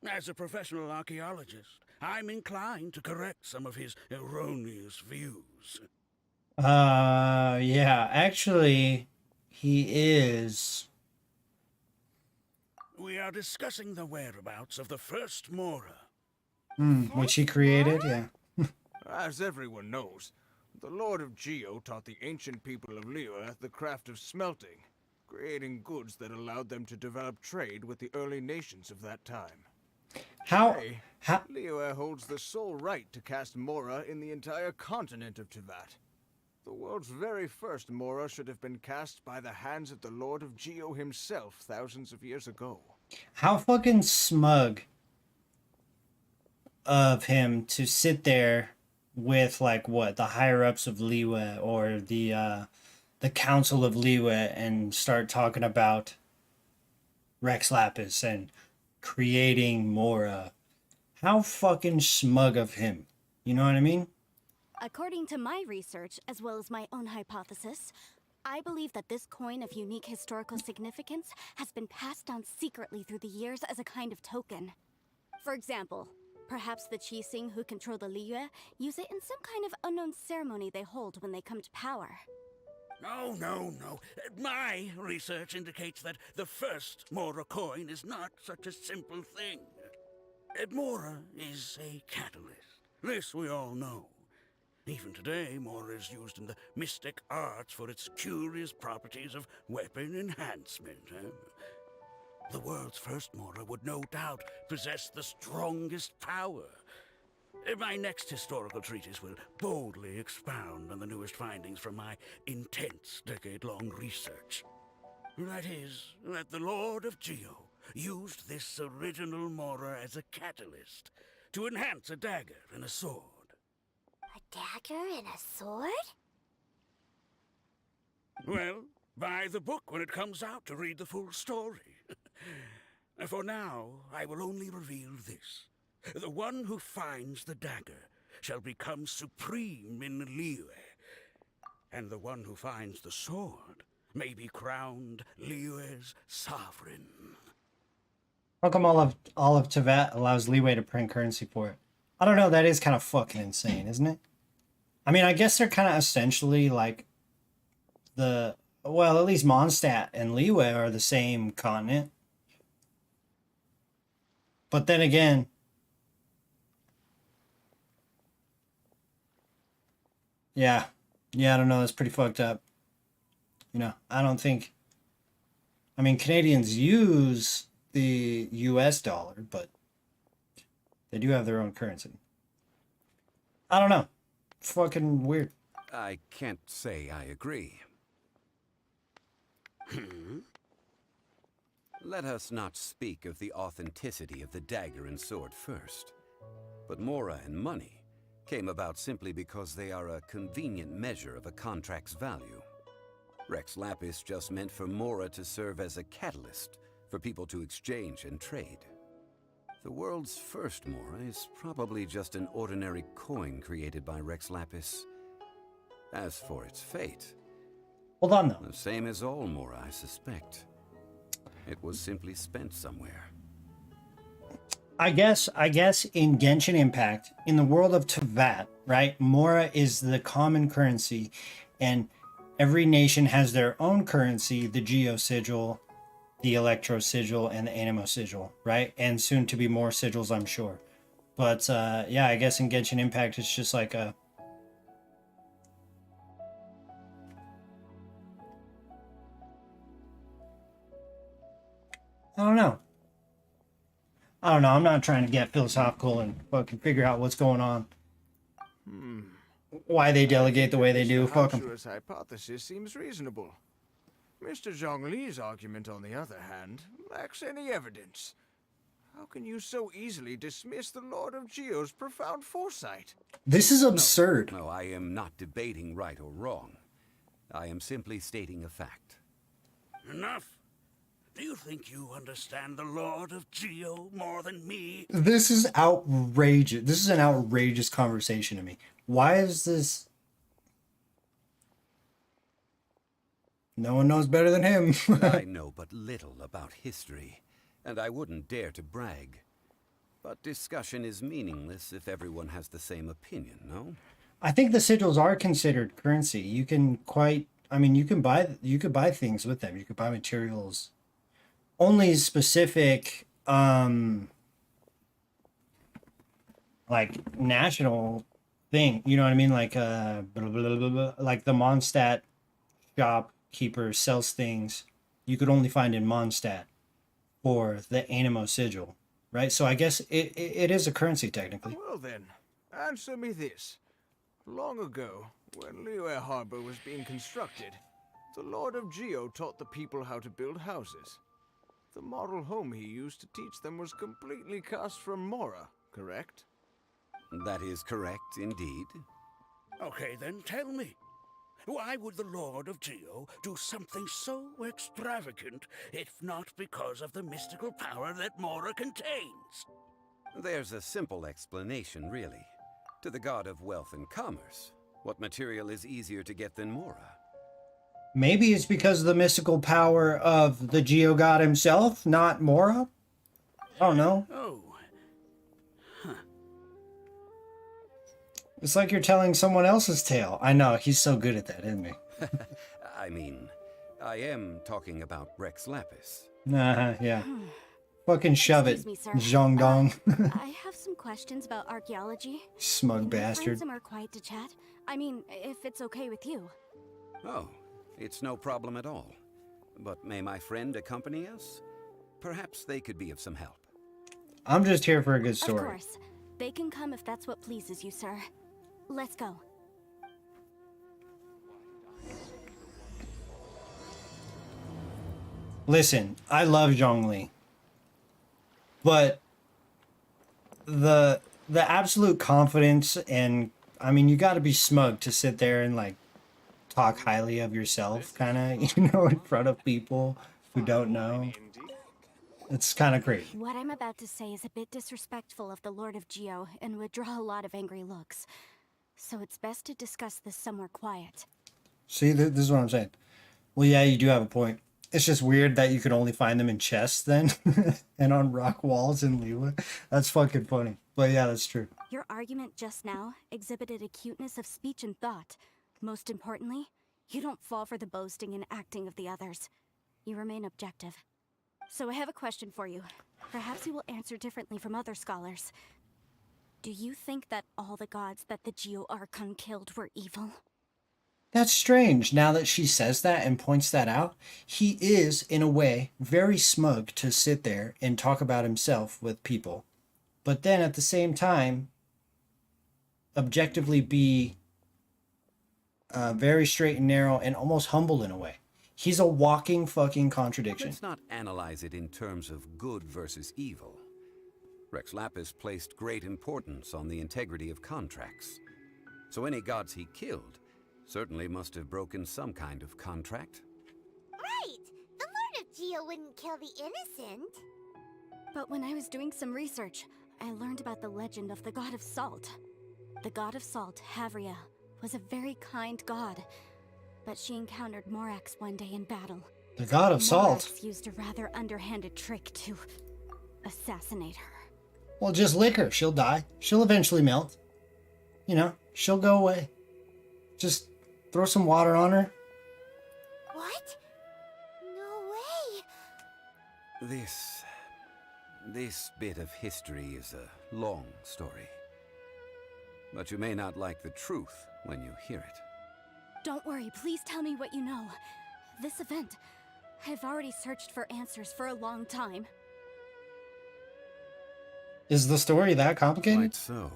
As a professional archaeologist, I'm inclined to correct some of his erroneous views. Yeah, actually, he is. We are discussing the whereabouts of the first Mora. Which he created, yeah. As everyone knows, the Lord of Geo taught the ancient people of Liyue the craft of smelting, creating goods that allowed them to develop trade with the early nations of that time. How? Today, Liyue holds the sole right to cast Mora in the entire continent of Teyvat. The world's very first Mora should have been cast by the hands of the Lord of Geo himself thousands of years ago. How fucking smug of him to sit there with, like, what, the higher-ups of Liyue or the Council of Liyue and start talking about Rex Lapis and creating Mora. How fucking smug of him. You know what I mean? According to my research, as well as my own hypothesis, I believe that this coin of unique historical significance has been passed down secretly through the years as a kind of token. For example, perhaps the Qixing who control the Liyue use it in some kind of unknown ceremony they hold when they come to power. No, no, no. My research indicates that the first Mora coin is not such a simple thing. Mora is a catalyst. This we all know. Even today, Mora is used in the mystic arts for its curious properties of weapon enhancement. The world's first Mora would no doubt possess the strongest power. My next historical treatise will boldly expound on the newest findings from my intense decade-long research. That is, that the Lord of Geo used this original Mora as a catalyst to enhance a dagger and a sword. A dagger and a sword? Well, buy the book when it comes out to read the full story. For now, I will only reveal this. The one who finds the dagger shall become supreme in Liyue, and the one who finds the sword may be crowned Liyue's sovereign. How come all of Teyvat allows leeway to print currency for it? I don't know, that is kind of fucking insane, isn't it? I mean, I guess they're kind of essentially like the... Well, at least Mondstadt and Liyue are the same continent. But then again... Yeah, I don't know, that's pretty fucked up. You know, I don't think... I mean, Canadians use the US dollar, but they do have their own currency. I don't know. Fucking weird. I can't say I agree. Let us not speak of the authenticity of the dagger and sword first. But Mora and money came about simply because they are a convenient measure of a contract's value. Rex Lapis just meant for Mora to serve as a catalyst for people to exchange and trade. The world's first Mora is probably just an ordinary coin created by Rex Lapis. As for its fate, Hold on though. the same as all Mora, I suspect. It was simply spent somewhere. I guess in Genshin Impact, in the world of Teyvat, right? Mora is the common currency, and every nation has their own currency, the Geo Sigil, the Electro Sigil, and the Animo Sigil, right? And soon to be more sigils, I'm sure. But yeah, I guess in Genshin Impact, it's just like a... I don't know. I'm not trying to get philosophical and fucking figure out what's going on. Why they delegate the way they do. Fuck 'em. Mr. hypothesis seems reasonable. Mr. Zhongli's argument, on the other hand, lacks any evidence. How can you so easily dismiss the Lord of Geo's profound foresight? This is absurd. No, I am not debating right or wrong. I am simply stating a fact. Enough. Do you think you understand the Lord of Geo more than me? This is outrageous. This is an outrageous conversation to me. Why is this? No one knows better than him. I know but little about history, and I wouldn't dare to brag. But discussion is meaningless if everyone has the same opinion, no? I think the sigils are considered currency. You can you could buy things with them. You could buy materials. Only specific like national thing, you know what I mean? Like blah, blah, blah, blah, like the Mondstadt shopkeeper sells things you could only find in Mondstadt for the Animo Sigil, right? So I guess it is a currency technically. Well then, answer me this. Long ago, when Liyue Harbor was being constructed, the Lord of Geo taught the people how to build houses. The model home he used to teach them was completely cast from Mora, correct? That is correct, indeed. Okay, then tell me. Why would the Lord of Geo do something so extravagant, if not because of the mystical power that Mora contains? There's a simple explanation, really. To the god of wealth and commerce, what material is easier to get than Mora? Maybe it's because of the mystical power of the Geo God himself, not Mora. I don't know. Oh. It's like you're telling someone else's tale. I know, he's so good at that, isn't he? I mean, I am talking about Rex Lapis. Yeah. Fucking shove it, Excuse me, sir. Zhongdong. I have some questions about archaeology. Smug Can we find bastard. somewhere quiet to chat? I mean, if it's okay with you. Oh, it's no problem at all. But may my friend accompany us? Perhaps they could be of some help. I'm just here for a good story. Of course. They can come if that's what pleases you, sir. Let's go. Listen, I love Zhongli. But the absolute confidence and I mean you gotta be smug to sit there and like talk highly of yourself kinda, in front of people who don't know. It's kinda great. What I'm about to say is a bit disrespectful of the Lord of Geo and would draw a lot of angry looks. So it's best to discuss this somewhere quiet. See, this is what I'm saying. Well, yeah, you do have a point. It's just weird that you could only find them in chests then, and on rock walls in Liyue. That's fucking funny. But yeah, that's true. Your argument just now exhibited acuteness of speech and thought. Most importantly, you don't fall for the boasting and acting of the others. You remain objective. So I have a question for you. Perhaps you will answer differently from other scholars. Do you think that all the gods that the Geo Archon killed were evil? That's strange. Now that she says that and points that out, he is, in a way, very smug to sit there and talk about himself with people. But then at the same time, objectively be very straight and narrow and almost humble in a way. He's a walking fucking contradiction. Let's not analyze it in terms of good versus evil. Rex Lapis placed great importance on the integrity of contracts. So any gods he killed certainly must have broken some kind of contract. Right! The Lord of Geo wouldn't kill the innocent. But when I was doing some research, I learned about the legend of the god of salt. The god of salt, Havria, was a very kind god, but she encountered Morax one day in battle. The god of salt. Morax used a rather underhanded trick to assassinate her. Well, just lick her. She'll die. She'll eventually melt. You know, she'll go away. Just throw some water on her. What? No way! This bit of history is a long story. But you may not like the truth when you hear it. Don't worry, please tell me what you know. This event, I've already searched for answers for a long time. Is the story that complicated? Quite so.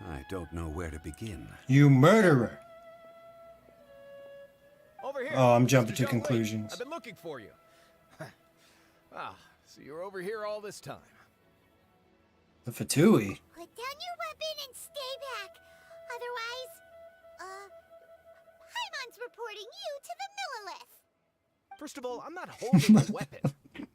I don't know where to begin. You murderer. Over here. Oh, I'm jumping Mr. to Zhongli. conclusions. I've been looking for you. So you're over here all this time. The Fatui. Put down your weapon and stay back. Otherwise, Paimon's reporting you to the Millilith. First of all, I'm not holding a weapon.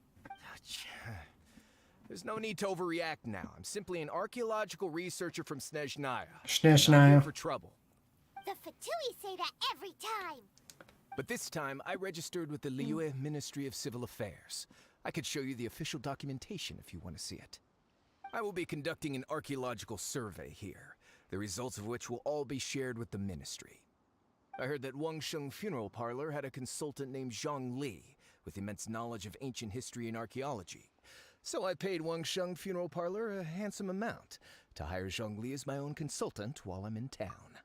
There's no need to overreact now. I'm simply an archaeological researcher from Snezhnaya. Not here Snezhnaya. for trouble. The Fatui say that every time. But this time, I registered with the Liyue Ministry of Civil Affairs. I could show you the official documentation if you want to see it. I will be conducting an archaeological survey here, the results of which will all be shared with the ministry. I heard that Wangsheng Funeral Parlor had a consultant named Zhang Li, with immense knowledge of ancient history and archaeology. So I paid Wangsheng Funeral Parlor a handsome amount to hire Zhang Li as my own consultant while I'm in town.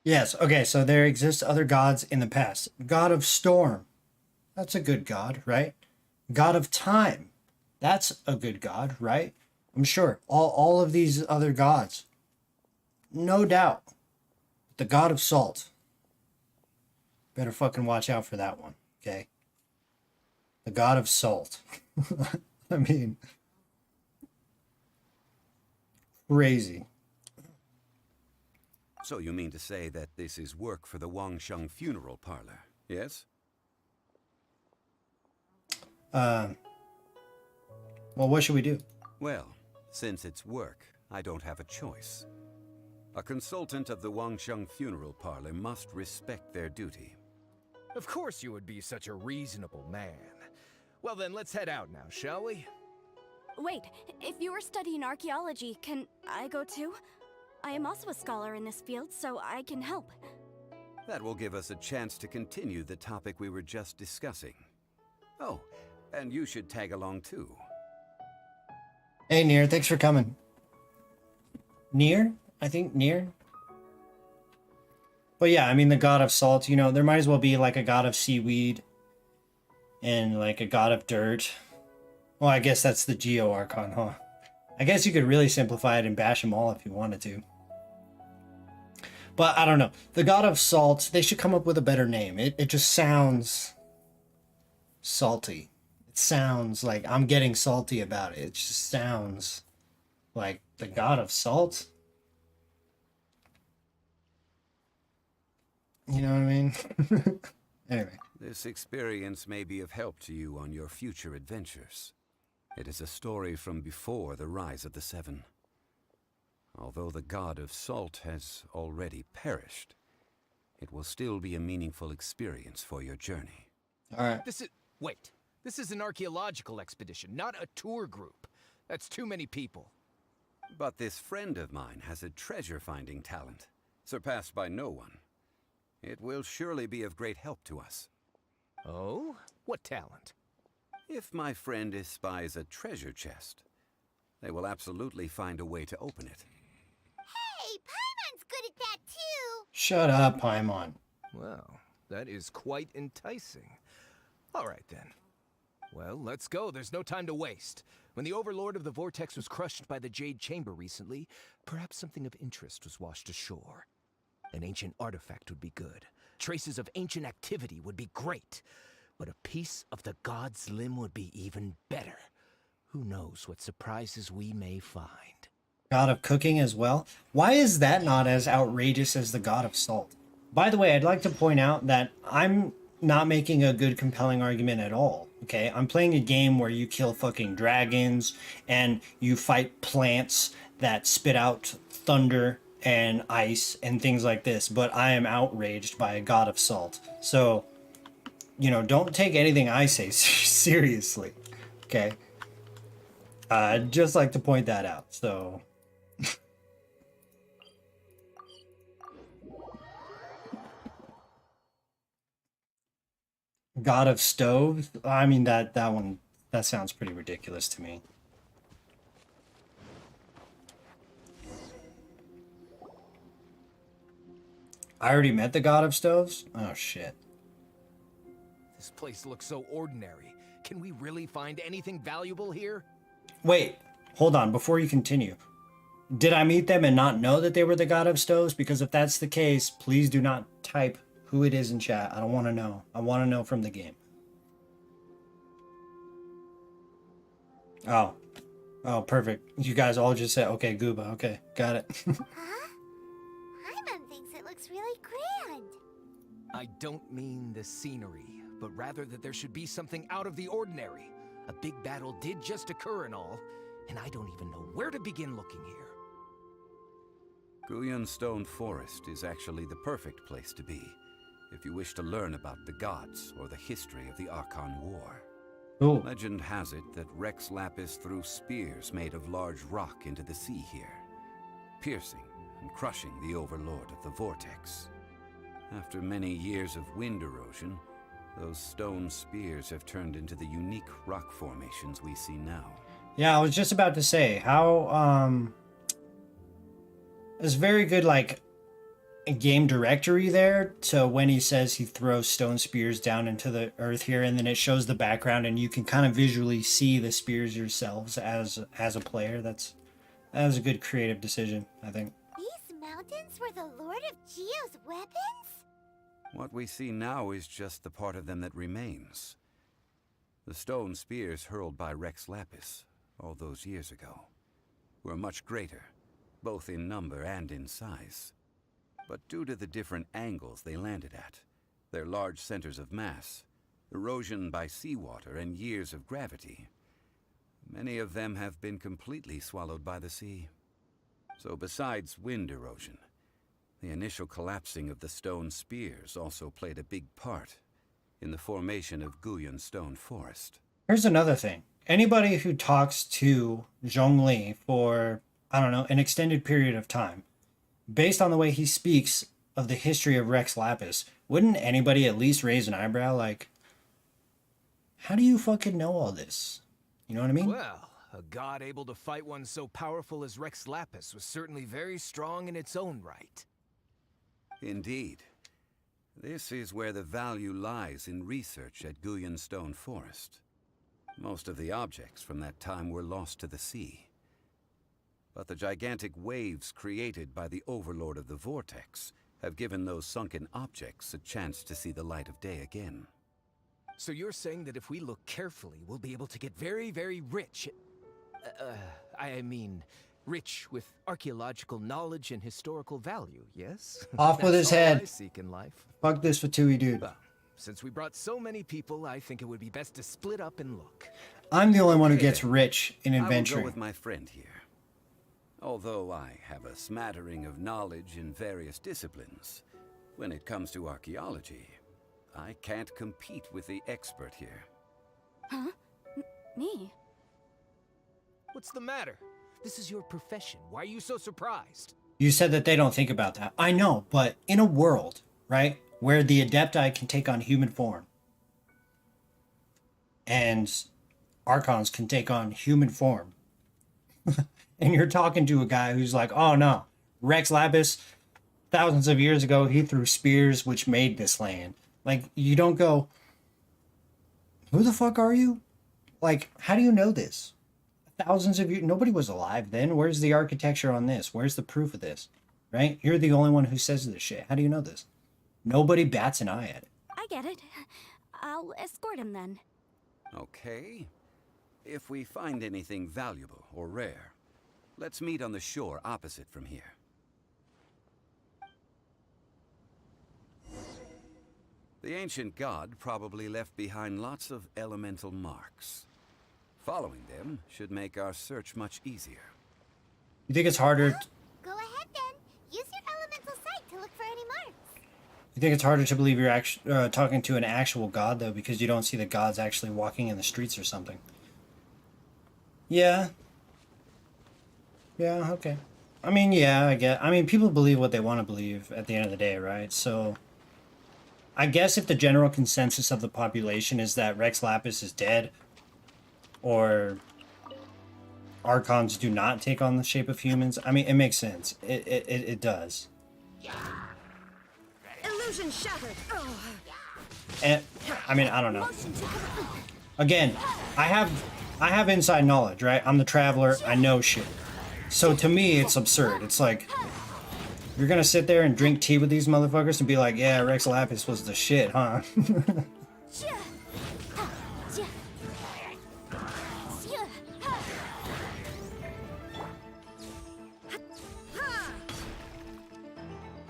Yes, okay, so there exist other gods in the past. God of storm. That's a good god, right? God of time. That's a good god, right? I'm sure. All of these other gods. No doubt. The god of salt. Better fucking watch out for that one, okay? The god of salt. I mean, crazy. So you mean to say that this is work for the Wangsheng Funeral Parlor, yes? Well, what should we do? Well, since it's work, I don't have a choice. A consultant of the Wangsheng Funeral Parlor must respect their duty. Of course you would be such a reasonable man. Well then, let's head out now, shall we? Wait, if you were studying archaeology, can I go too? I am also a scholar in this field, so I can help. That will give us a chance to continue the topic we were just discussing. Oh, and you should tag along too. Hey, Nier, thanks for coming. Nier? I think Nier? But yeah, I mean, the god of salt, you know, there might as well be like a god of seaweed and like a god of dirt. Well, I guess that's the Geo Archon, huh? I guess you could really simplify it and bash them all if you wanted to. But I don't know. The god of salt, they should come up with a better name. It just sounds salty. It sounds like I'm getting salty about it. It just sounds like the god of salt. You know what I mean? Anyway. This experience may be of help to you on your future adventures. It is a story from before the rise of the Seven. Although the god of salt has already perished, it will still be a meaningful experience for your journey. All right. Wait. This is an archaeological expedition, not a tour group. That's too many people. But this friend of mine has a treasure-finding talent, surpassed by no one. It will surely be of great help to us. Oh? What talent? If my friend espies a treasure chest, they will absolutely find a way to open it. Hey, Paimon's good at that too. Shut up, Paimon. Well, that is quite enticing. All right, then. Well, let's go. There's no time to waste. When the Overlord of the Vortex was crushed by the Jade Chamber recently, perhaps something of interest was washed ashore. An ancient artifact would be good. Traces of ancient activity would be great, but a piece of the god's limb would be even better. Who knows what surprises we may find. God of cooking as well. Why is that not as outrageous as the God of salt? By the way, I'd like to point out that I'm not making a good compelling argument at all. Okay, I'm playing a game where you kill fucking dragons and you fight plants that spit out thunder and ice and things like this, but I am outraged by a God of salt. So, you know, don't take anything I say seriously. Okay. I'd just like to point that out. So God of Stove. I mean that one, that sounds pretty ridiculous to me. I already met the God of Stoves? Oh shit. This place looks so ordinary. Can we really find anything valuable here? Wait, hold on, before you continue. Did I meet them and not know that they were the God of Stoves? Because if that's the case, please do not type who it is in chat. I don't want to know. I want to know from the game. Oh. Oh, perfect. You guys all just said, okay, Gooba. Okay, got it. Huh? Paimon thinks it looks really grand. I don't mean the scenery, but rather that there should be something out of the ordinary. A big battle did just occur and all, and I don't even know where to begin looking here. Guyan Stone Forest is actually the perfect place to be, if you wish to learn about the gods or the history of the Archon War. Cool. Legend has it that Rex Lapis threw spears made of large rock into the sea here, piercing and crushing the overlord of the vortex. After many years of wind erosion, those stone spears have turned into the unique rock formations we see now. Yeah, I was just about to say, how, it's very good, like, game directory there to when he says he throws stone spears down into the earth here, and then it shows the background and you can kind of visually see the spears yourselves as a player. That was a good creative decision, I think. These mountains were the Lord of Geo's weapons? What we see now is just the part of them that remains. The stone spears hurled by Rex Lapis all those years ago were much greater, both in number and in size. But due to the different angles they landed at, their large centers of mass, erosion by seawater, and years of gravity, many of them have been completely swallowed by the sea. So besides wind erosion, the initial collapsing of the stone spears also played a big part in the formation of Guyan Stone Forest. Here's another thing. Anybody who talks to Zhongli for, I don't know, an extended period of time, based on the way he speaks of the history of Rex Lapis, wouldn't anybody at least raise an eyebrow like, how do you fucking know all this? You know what I mean? Well, a god able to fight one so powerful as Rex Lapis was certainly very strong in its own right. Indeed. This is where the value lies in research at Guyan Stone Forest. Most of the objects from that time were lost to the sea. But the gigantic waves created by the overlord of the vortex have given those sunken objects a chance to see the light of day again. So you're saying that if we look carefully, we'll be able to get very, very rich. I mean, rich with archaeological knowledge and historical value, yes? Off with his That's all head. I seek in life. Fuck this Fatui dude. Well, since we brought so many people, I think it would be best to split up and look. I'm the only one who gets rich in I will adventuring. go with my friend here. Although I have a smattering of knowledge in various disciplines, when it comes to archaeology, I can't compete with the expert here. Huh? Me? What's the matter? This is your profession. Why are you so surprised? You said that they don't think about that. I know, but in a world, right, where the Adepti can take on human form, and Archons can take on human form, and you're talking to a guy who's like, oh no, Rex Lapis, thousands of years ago, he threw spears which made this land. Like, you don't go, who the fuck are you? Like, how do you know this? Thousands of years, nobody was alive then. Where's the architecture on this? Where's the proof of this? Right? You're the only one who says this shit. How do you know this? Nobody bats an eye at it. I get it. I'll escort him then. Okay. If we find anything valuable or rare, let's meet on the shore opposite from here. The ancient god probably left behind lots of elemental marks. Following them should make our search much easier. You think it's harder? Go ahead then. Use your elemental sight to look for any marks. You think it's harder to believe you're actually talking to an actual god though, because you don't see the gods actually walking in the streets or something? Yeah. Yeah. Okay. I mean, yeah. I mean, people believe what they want to believe at the end of the day, right? So. I guess if the general consensus of the population is that Rex Lapis is dead, or Archons do not take on the shape of humans, I mean, it makes sense. It does. Illusion shattered. And I mean, I don't know. Again, I have inside knowledge, right? I'm the traveler. I know shit. So to me, it's absurd. It's like, you're gonna sit there and drink tea with these motherfuckers and be like, yeah, Rex Lapis was the shit, huh?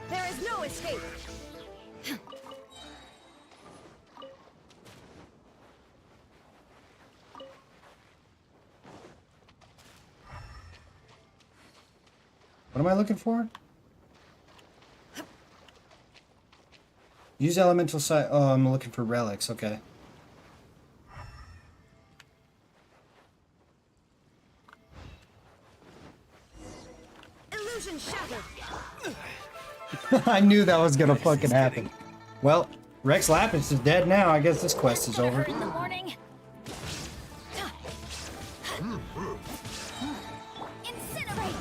There is no escape. What am I looking for? Use elemental sight. Oh, I'm looking for relics. Okay. Illusion shattered. I knew that was gonna fucking happen. Well, Rex Lapis is dead now. I guess this quest is over. In the morning. Incinerate.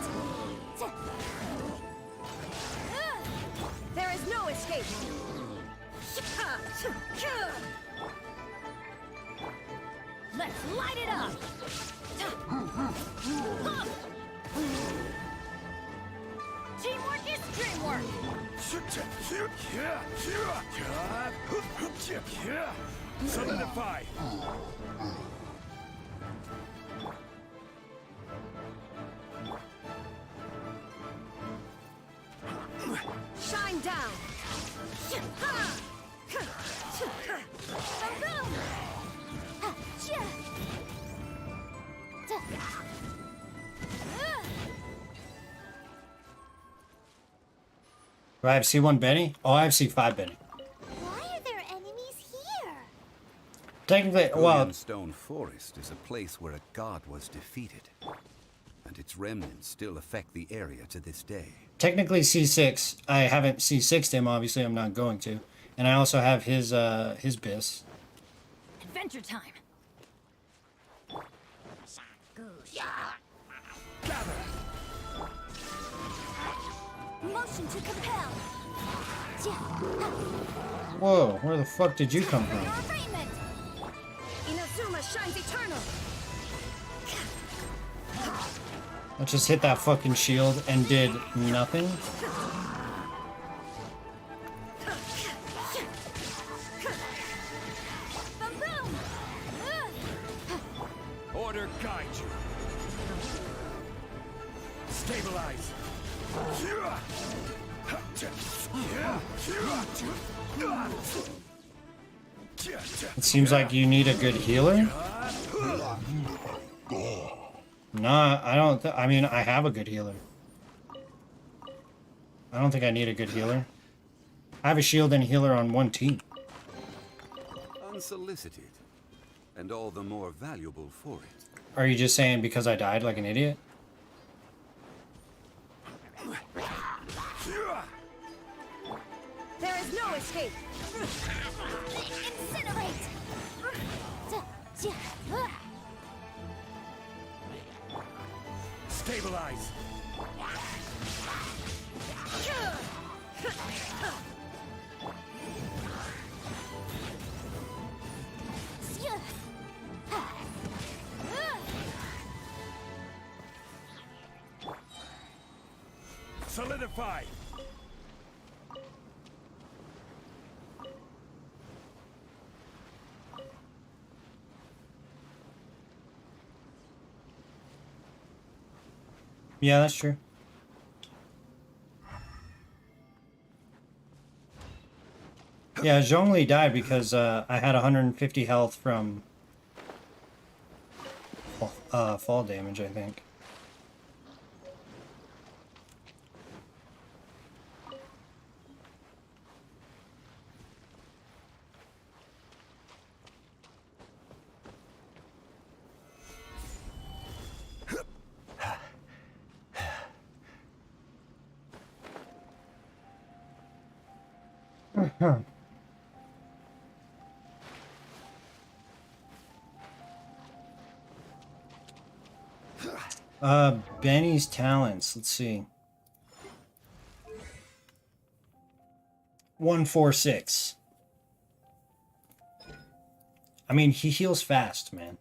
There is no escape. Let's light it up. Teamwork is dreamwork. Solidify. Shine down. Do I have C1 Benny? Oh, I have C5 Benny. Why are there enemies here? Technically, well, Stone Forest is a place where a god was defeated, and its remnants still affect the area to this day. technically C6. I haven't C6'd him. Obviously, I'm not going to. And I also have his bis. Adventure time. Motion to compel. Whoa, where the fuck did you come from? Arraignment. Inazuma shines eternal. I just hit that fucking shield and did nothing. Order guide you. Stabilize. It seems like you need a good healer. Nah, I don't. I mean, I have a good healer. I don't think I need a good healer. I have a shield and healer on one team. Unsolicited, and all the more valuable for it. Are you just saying because I died like an idiot? There is no escape. Incinerate. Stabilize. Solidify. Yeah, that's true. Yeah, Zhongli died because I had 150 health from fall damage, I think. Benny's talents. Let's see. 146. I mean, he heals fast, man.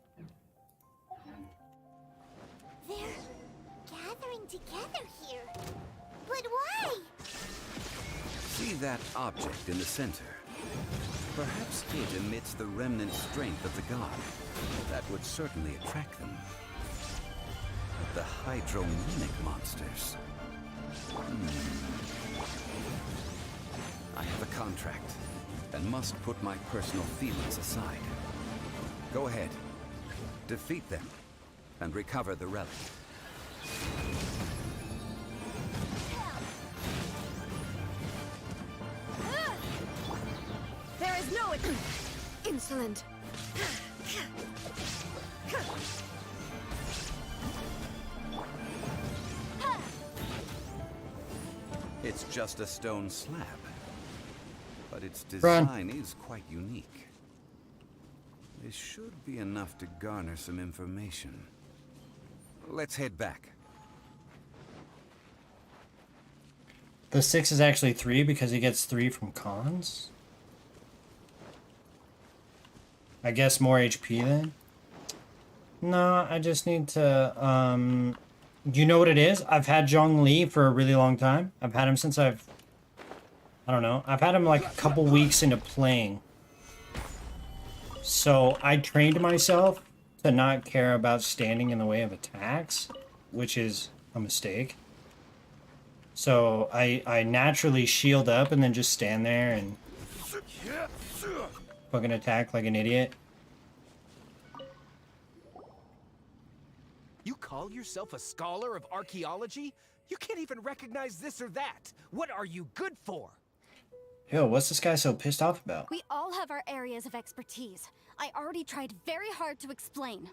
They're gathering together here. But why? See that object in the center? Perhaps it emits the remnant strength of the god. That would certainly attract them. The hydromimic monsters. I have a contract, and must put my personal feelings aside. Go ahead. Defeat them, and recover the relic. There is no insolent. It's just a stone slab, but its Run. design is quite unique. This should be enough to garner some information. Let's head back. The 6 is actually 3 because he gets 3 from cons. I guess more HP then? No, I just need to, you know what it is? I've had Zhongli for a really long time. I've had him since I don't know. I've had him like a couple weeks into playing. So I trained myself to not care about standing in the way of attacks, which is a mistake. So I naturally shield up and then just stand there and fucking attack like an idiot. You call yourself a scholar of archaeology? You can't even recognize this or that. What are you good for? Yo, what's this guy so pissed off about? We all have our areas of expertise. I already tried very hard to explain.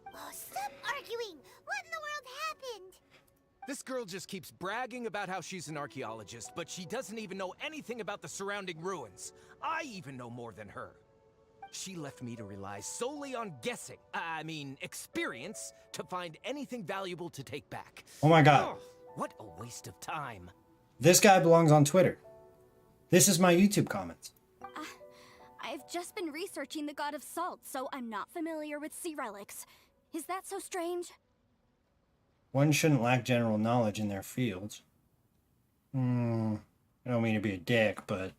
Oh, stop arguing! What in the world happened? This girl just keeps bragging about how she's an archaeologist, but she doesn't even know anything about the surrounding ruins. I even know more than her. She left me to rely solely on guessing, experience, to find anything valuable to take back. Oh my god. Ugh, what a waste of time. This guy belongs on Twitter. This is my YouTube comments. I've just been researching the god of salt, so I'm not familiar with sea relics. Is that so strange? One shouldn't lack general knowledge in their fields. I don't mean to be a dick, but...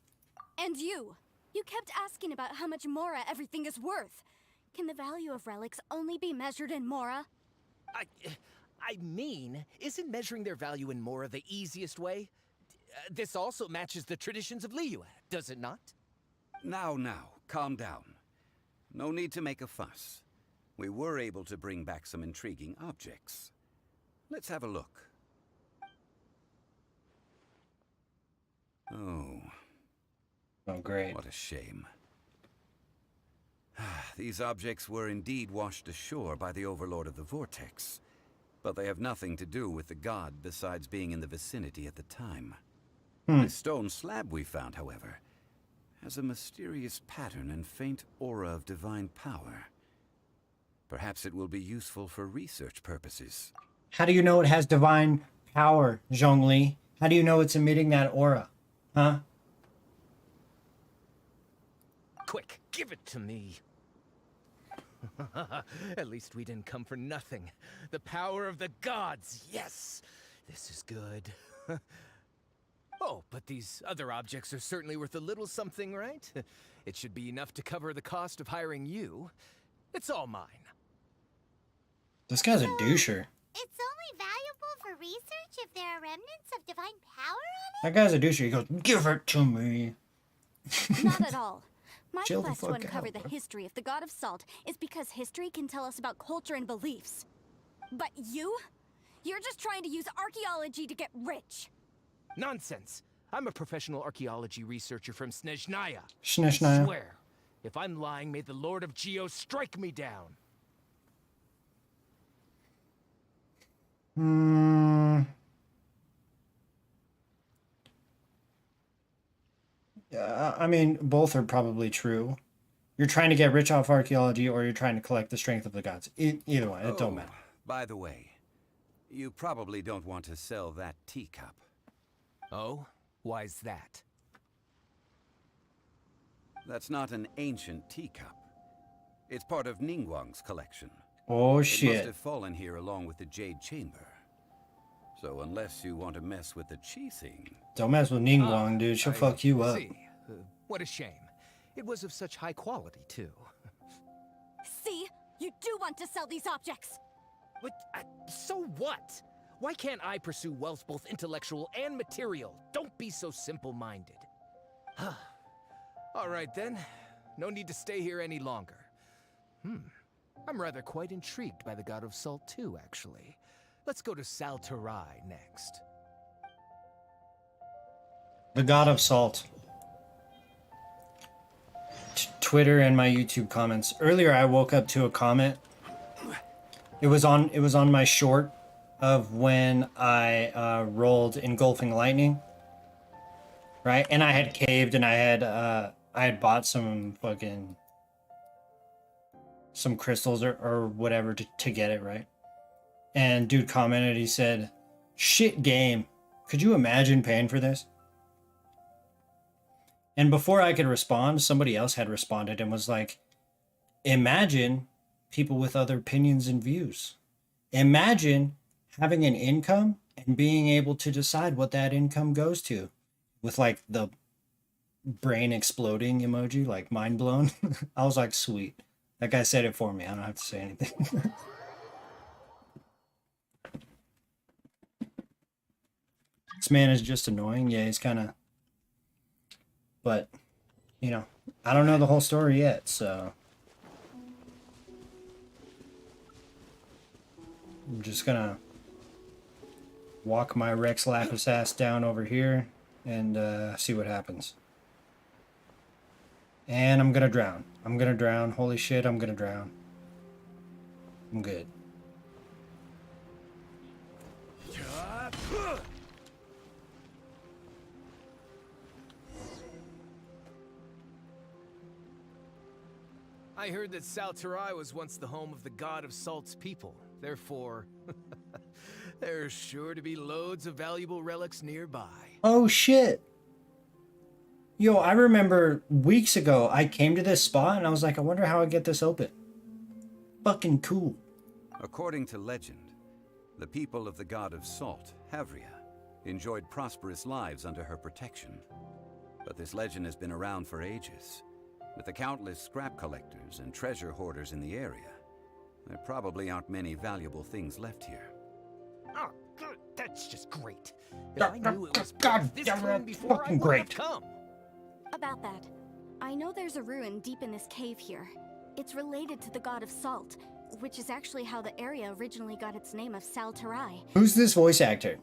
And you! You kept asking about how much Mora everything is worth. Can the value of relics only be measured in Mora? Isn't measuring their value in Mora the easiest way? This also matches the traditions of Liyue, does it not? Now, calm down. No need to make a fuss. We were able to bring back some intriguing objects. Let's have a look. Oh, great. what a shame. These objects were indeed washed ashore by the Overlord of the Vortex, but they have nothing to do with the god besides being in the vicinity at the time. The stone slab we found, however, has a mysterious pattern and faint aura of divine power. Perhaps it will be useful for research purposes. How do you know it has divine power, Zhongli? How do you know it's emitting that aura? Huh? Quick, give it to me. At least we didn't come for nothing. The power of the gods, yes! This is good. Oh, but these other objects are certainly worth a little something, right? It should be enough to cover the cost of hiring you. It's all mine. This guy's a doucher. It's only valuable for research if there are remnants of divine power on That guy's a douche. He goes, "Give it to me." Not at all. My Chill the quest to fuck uncover out, the bro. history of the God of Salt is because history can tell us about culture and beliefs. But you're just trying to use archaeology to get rich. Nonsense! I'm a professional archaeology researcher from Snezhnaya. Snezhnaya. I swear, if I'm lying, may the Lord of Geo strike me down. Yeah, I mean, both are probably true. You're trying to get rich off archaeology, or you're trying to collect the strength of the gods. Either way, it don't matter. By the way, you probably don't want to sell that teacup. Oh? Why's that? That's not an ancient teacup. It's part of Ningguang's collection. Oh It must shit. have fallen here along with the Jade Chamber. So unless you want to mess with the Qixing... Don't mess with Ningguang, dude. She'll I fuck you up. See. What a shame. It was of such high quality, too. See? You do want to sell these objects. But, so what? Why can't I pursue wealth both intellectual and material? Don't be so simple-minded. All right, then. No need to stay here any longer. I'm rather quite intrigued by the God of Salt, too, actually. Let's go to Saltarai next. The God of Salt. Twitter and my YouTube comments. Earlier, I woke up to a comment. It was on my short of when I rolled Engulfing Lightning, right? And I had caved, and I had bought some crystals or whatever to get it, right? And dude commented, he said, "Shit game. Could you imagine paying for this?" And before I could respond, somebody else had responded and was like, "Imagine people with other opinions and views. Imagine having an income and being able to decide what that income goes to," with like the brain exploding emoji, like mind blown. I was like, sweet. That guy said it for me. I don't have to say anything. This man is just annoying. Yeah, he's kind of... But, you know, I don't know the whole story yet, so... I'm just gonna walk my Rex Lapis ass down over here and see what happens. And I'm gonna drown. I'm gonna drown. Holy shit, I'm gonna drown. I'm good. I heard that Saltarai was once the home of the God of Salt's people. Therefore, there's sure to be loads of valuable relics nearby. Oh shit. Yo, I remember weeks ago I came to this spot and I was like, I wonder how I get this open. Fucking cool. According to legend, the people of the God of Salt, Havria, enjoyed prosperous lives under her protection. But this legend has been around for ages. With the countless scrap collectors and treasure hoarders in the area, there probably aren't many valuable things left here. Oh, good. That's just great. If I knew it was God this damn clean it, before, I fucking would have great. come. About that, I know there's a ruin deep in this cave here. It's related to the God of Salt, which is actually how the area originally got its name of Saltarai. Who's this voice actor?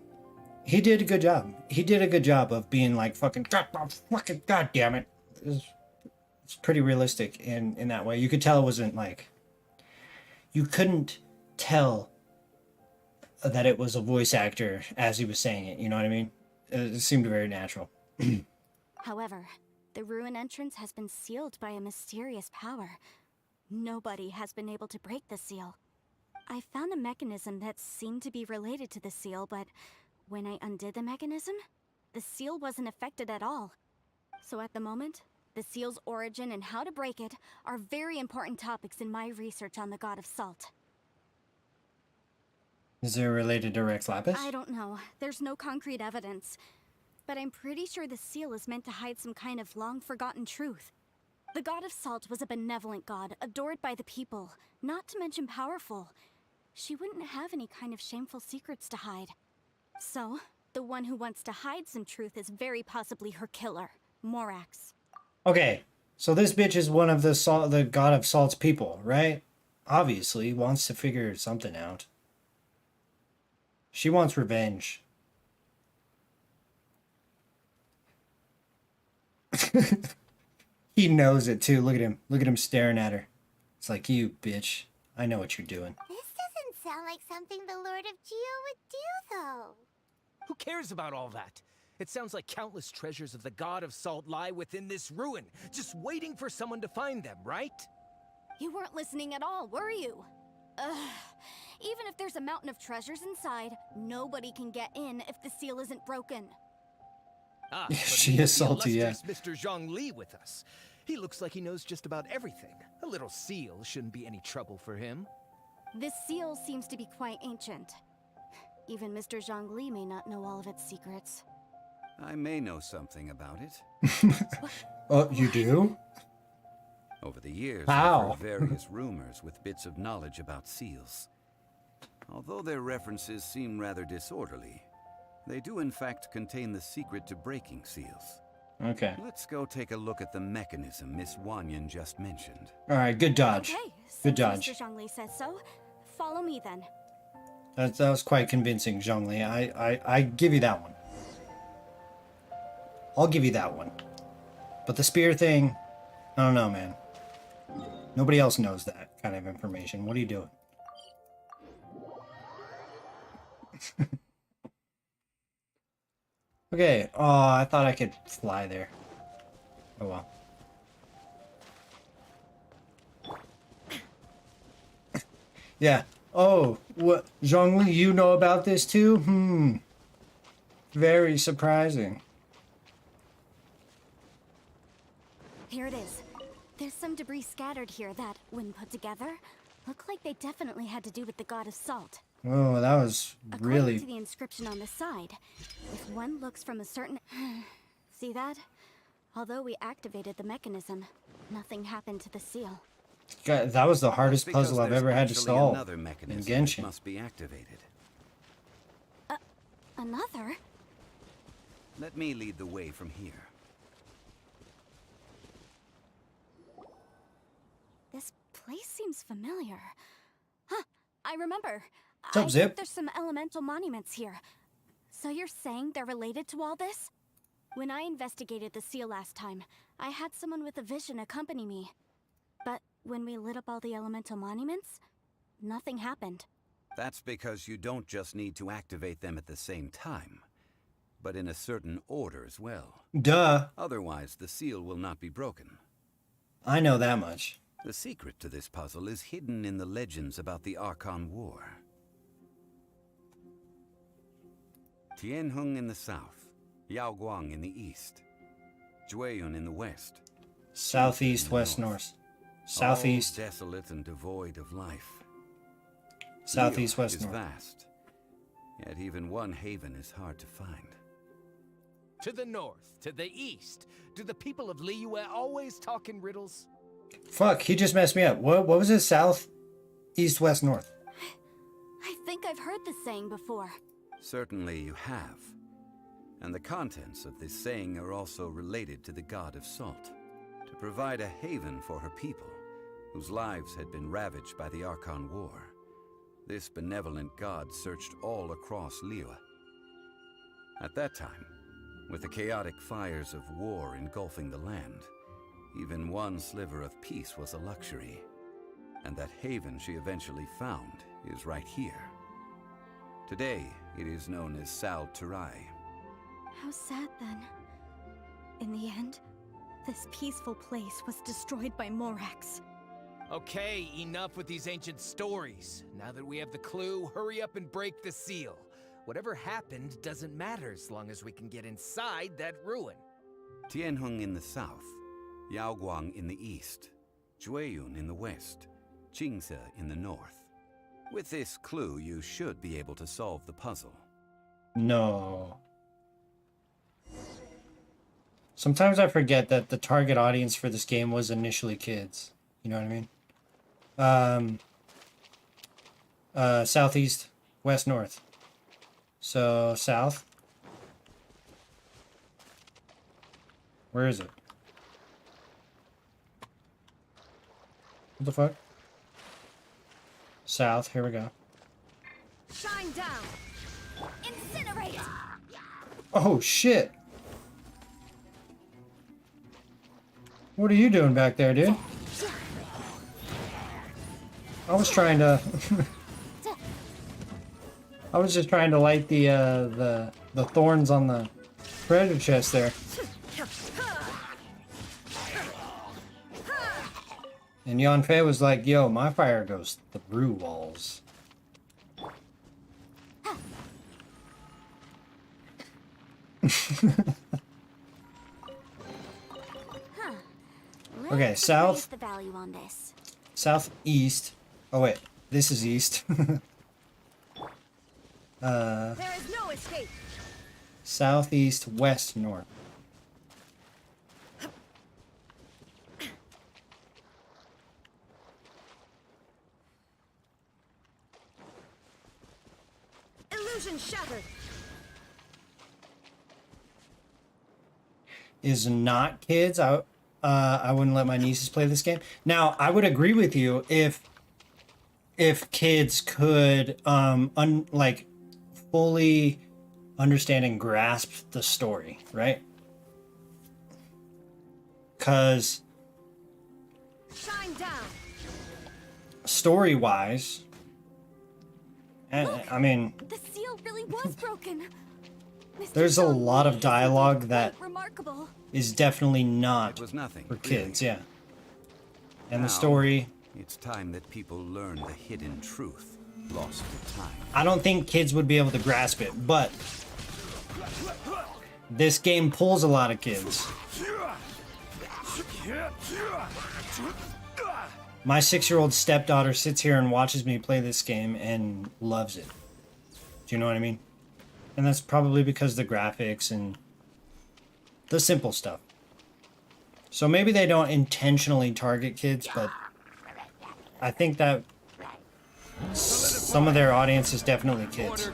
He did a good job. He did a good job of being like fucking God damn it. It's pretty realistic in that way. You could tell it wasn't like... You couldn't tell that it was a voice actor as he was saying it, you know what I mean? It seemed very natural. However, the ruin entrance has been sealed by a mysterious power. Nobody has been able to break the seal. I found a mechanism that seemed to be related to the seal, but when I undid the mechanism, the seal wasn't affected at all. So at the moment, the seal's origin and how to break it are very important topics in my research on the God of Salt. Is it related to Rex Lapis? I don't know. There's no concrete evidence. But I'm pretty sure the seal is meant to hide some kind of long-forgotten truth. The God of Salt was a benevolent god, adored by the people, not to mention powerful. she wouldn't have any kind of shameful secrets to hide. So, the one who wants to hide some truth is very possibly her killer, Morax. Okay, so this bitch is one of the God of Salt's people, right? Obviously, wants to figure something out. She wants revenge. He knows it too. Look at him. Look at him staring at her. It's like, you bitch. I know what you're doing. This doesn't sound like something the Lord of Geo would do, though. Who cares about all that? It sounds like countless treasures of the God of Salt lie within this ruin, just waiting for someone to find them, right? You weren't listening at all, were you? Ugh. Even if there's a mountain of treasures inside, nobody can get in if the seal isn't broken. Ah, She but we is have the salty, yeah. illustrious Mr. Zhongli with us. He looks like he knows just about everything. A little seal shouldn't be any trouble for him. This seal seems to be quite ancient. Even Mr. Zhongli may not know all of its secrets. I may know something about it. Oh, you do? Over the years, How? I've heard various rumors with bits of knowledge about seals. Although their references seem rather disorderly, they do in fact contain the secret to breaking seals. Okay. Let's go take a look at the mechanism Miss Wanyan just mentioned. All right, good dodge. Okay, Good since dodge. Mr. Zhongli says so, follow me then. That was quite convincing, Zhongli. I give you that one. I'll give you that one. But the spear thing, I don't know, man. Nobody else knows that kind of information. What are you doing? Okay. Oh, I thought I could fly there. Oh well. Yeah. Oh, what? Zhongli, you know about this too? Very surprising. Here it is. There's some debris scattered here that, when put together, look like they definitely had to do with the God of Salt. Oh, that was According really... to the inscription on the side, if one looks from a certain... See that? Although we activated the mechanism, nothing happened to the seal. God, that was the hardest That's because puzzle I've there's ever had to actually solve another in mechanism that Genshin. must be activated. Another? Let me lead the way from here. This place seems familiar. Huh, I remember. What's up, I Zip? think there's some elemental monuments here. So you're saying they're related to all this? When I investigated the seal last time, I had someone with a vision accompany me. But when we lit up all the elemental monuments, nothing happened. That's because you don't just need to activate them at the same time, but in a certain order as well. Duh. Otherwise, the seal will not be broken. I know that much. The secret to this puzzle is hidden in the legends about the Archon War. Tianheng in the south, Yaoguang in the east, Jueyun in the west. Southeast, west, north. Southeast, All desolate and devoid of life. southeast, Liyue west, is north. vast, yet even one haven is hard to find. To the north, to the east. Do the people of Liyue always talk in riddles? Fuck, he just messed me up. What was it? South, east, west, north. I think I've heard this saying before. Certainly you have. And the contents of this saying are also related to the God of Salt. To provide a haven for her people, whose lives had been ravaged by the Archon War, this benevolent god searched all across Liyue. At that time, with the chaotic fires of war engulfing the land, even one sliver of peace was a luxury. And that haven she eventually found is right here. Today, it is known as Sal Turai. How sad then. In the end, this peaceful place was destroyed by Morax. Okay, enough with these ancient stories. Now that we have the clue, hurry up and break the seal. Whatever happened doesn't matter as long as we can get inside that ruin. Tianheng in the south, Yaoguang in the east, Jueyun in the west, Qingse in the north. With this clue, you should be able to solve the puzzle. No. Sometimes I forget that the target audience for this game was initially kids. You know what I mean? Southeast, west, north. So, south. Where is it? What the fuck? South, here we go. Shine down. Incinerate. Oh, shit. What are you doing back there, dude? I was trying to... I was just trying to light the thorns on the treasure chest there. And Yanfei was like, yo, my fire goes through walls. Okay, south. The value on this. Southeast. Oh wait, this is east. There is no escape. Southeast, west, north. Illusion shattered. Is not kids. I wouldn't let my nieces play this game. Now, I would agree with you if kids could like fully understand and grasp the story, right? Cuz Shine down. story-wise, I mean, The seal really was broken. Mr. there's a Song lot of is dialogue quite that remarkable. is definitely not It was nothing. for really. kids, yeah. And the Now, story, It's time that people learn the hidden truth, lost to time. I don't think kids would be able to grasp it, but this game pulls a lot of kids. My 6-year-old stepdaughter sits here and watches me play this game and loves it. Do you know what I mean? And that's probably because the graphics and the simple stuff. So maybe they don't intentionally target kids, but I think that some of their audience is definitely kids.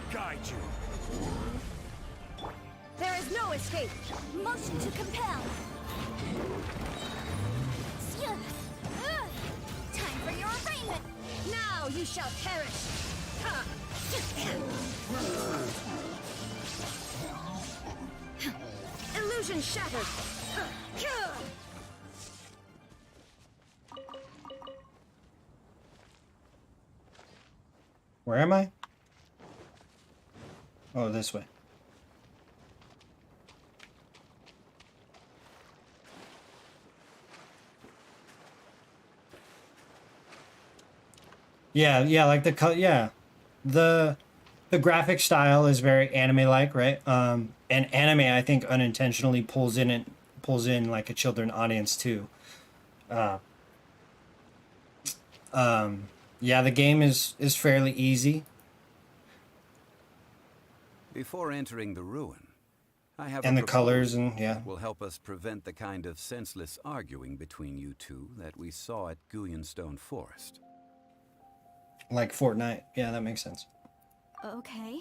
There is no escape. Motion to compel. Time for your arraignment. Now you shall perish. Illusion shattered. Where am I? Oh, this way. Yeah, like the color, yeah. The graphic style is very anime-like, right? And anime, I think, unintentionally pulls in like a children audience too. Yeah, the game is fairly easy. Before entering the ruin, I have And a the colors proposal and, yeah. that will help us prevent the kind of senseless arguing between you two that we saw at Gullianstone Forest. Like Fortnite. Yeah, that makes sense. Okay.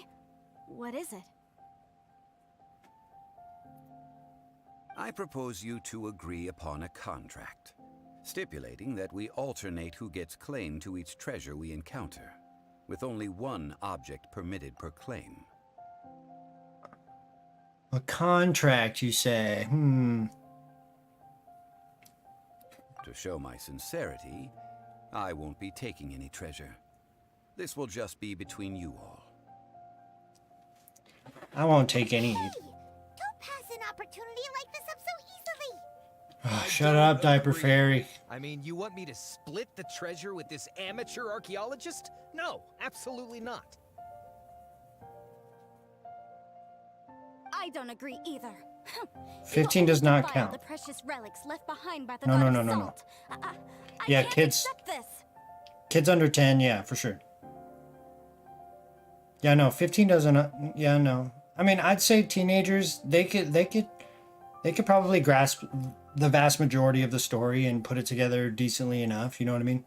What is it? I propose you two agree upon a contract, stipulating that we alternate who gets claim to each treasure we encounter, with only one object permitted per claim. A contract, you say? To show my sincerity, I won't be taking any treasure. This will just be between you all. I won't take any. Don't pass an opportunity like this up so easily. Oh, shut up, Diaper Fairy. I mean, you want me to split the treasure with this amateur archaeologist? No, absolutely not. I don't agree either. 15 does not Defile count. The precious relics left behind by the No, god no, of no, no, no. salt. I Yeah, can't kids- accept this. Kids under 10, yeah, for sure. Yeah, no, 15 doesn't. Yeah, no. I mean, I'd say teenagers, they could probably grasp the vast majority of the story and put it together decently enough. You know what I mean?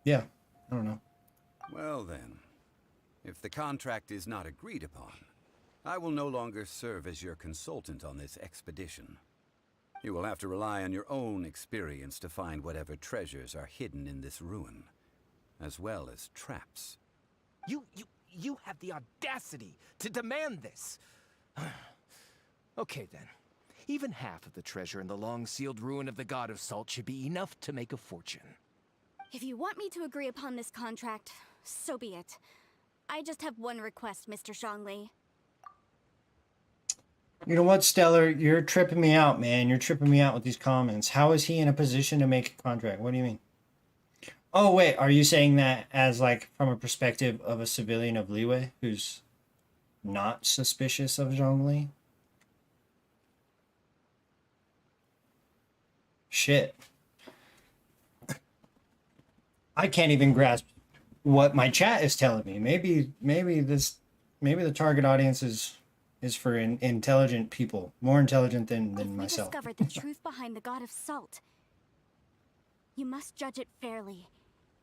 Yeah, I don't know. Well then, if the contract is not agreed upon, I will no longer serve as your consultant on this expedition. You will have to rely on your own experience to find whatever treasures are hidden in this ruin, as well as traps. You have the audacity to demand this. Okay then. Even half of the treasure in the long-sealed ruin of the God of Salt should be enough to make a fortune. If you want me to agree upon this contract, so be it. I just have one request, Mr. Zhongli. You know what, Stellar? You're tripping me out, man. You're tripping me out with these comments. How is he in a position to make a contract? What do you mean? Oh, wait. Are you saying that as, like, from a perspective of a civilian of Liyue who's not suspicious of Zhongli? Shit. I can't even grasp what my chat is telling me. Maybe the target audience is for intelligent people, more intelligent than If we myself. discovered the truth behind the God of Salt, you must judge it fairly,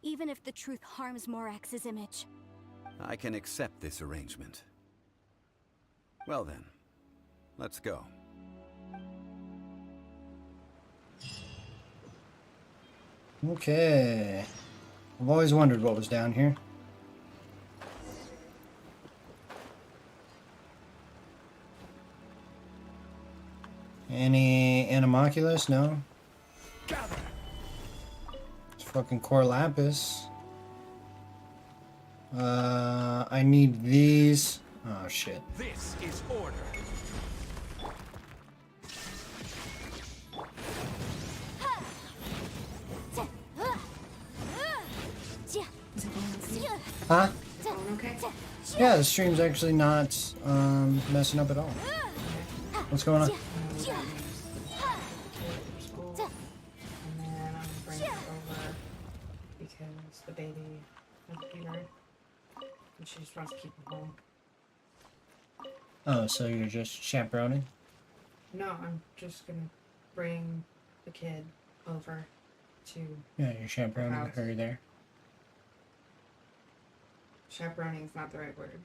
even if the truth harms Morax's image. I can accept this arrangement. Well then, let's go. Okay. I've always wondered what was down here. Any Animoculus? No. It's fucking Core Lapis. I need these. Oh shit. This is order. Huh? Okay. Yeah, the stream's actually not messing up at all. What's going on? School. And then I'm bringing it over because the baby has a fever and she just wants to keep him home. Oh, so you're just chaperoning? No, I'm just gonna bring the kid over to Yeah, you're chaperoning House. her there. chaperoning is not the right word.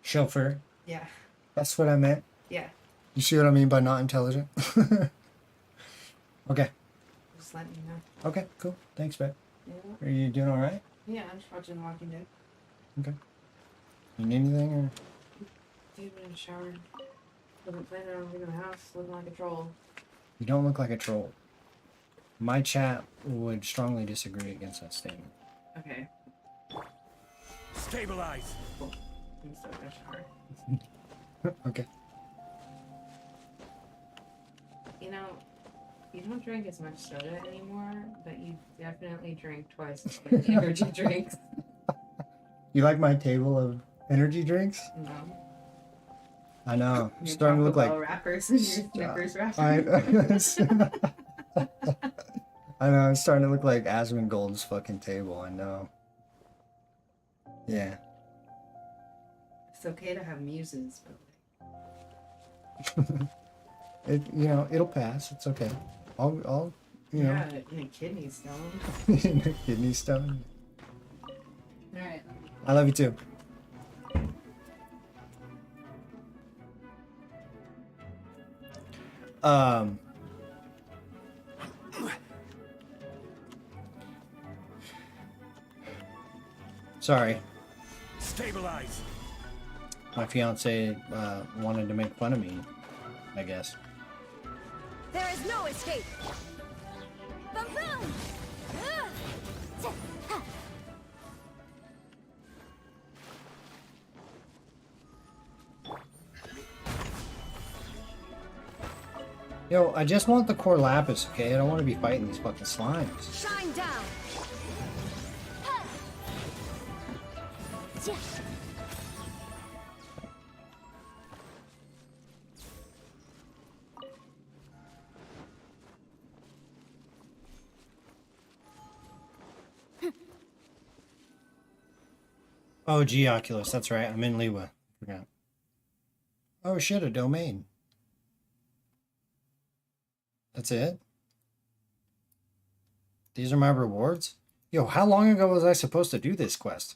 Chauffeur. Yeah. That's what I meant. Yeah. You see what I mean by not intelligent? Okay. Just letting you know. Okay, cool. Thanks, babe. Yeah. Are you doing alright? Yeah, I'm just watching The Walking Dead. Okay. You need anything or? Dude, been in the shower. Wasn't planning on leaving the house, looking like a troll. You don't look like a troll. My chat would strongly disagree against that statement. Okay. Stabilize. Cool. I'm still in the shower. Okay. You know, you don't drink as much soda anymore, but you definitely drink twice as many energy drinks. You like my table of energy drinks? No. I know. Your Starting to look Taco like Bell wrappers and your Snickers wrappers. I know, it's starting to look like Asmongold's fucking table, I know. Yeah. It's okay to have muses, but It, you know, it'll pass. It's okay. I'll you know, yeah, and a kidney stone. kidney stone. Alright. I love you too. Sorry. Stabilize. My fiance wanted to make fun of me, I guess. There is no escape. Boom boom. Yo, I just want the core lapis, okay? I don't want to be fighting these fucking slimes. Shine down. Oh, gee, Oculus, that's right. I'm in Liyue. Forgot. Oh shit, a domain. That's it? These are my rewards? Yo, how long ago was I supposed to do this quest?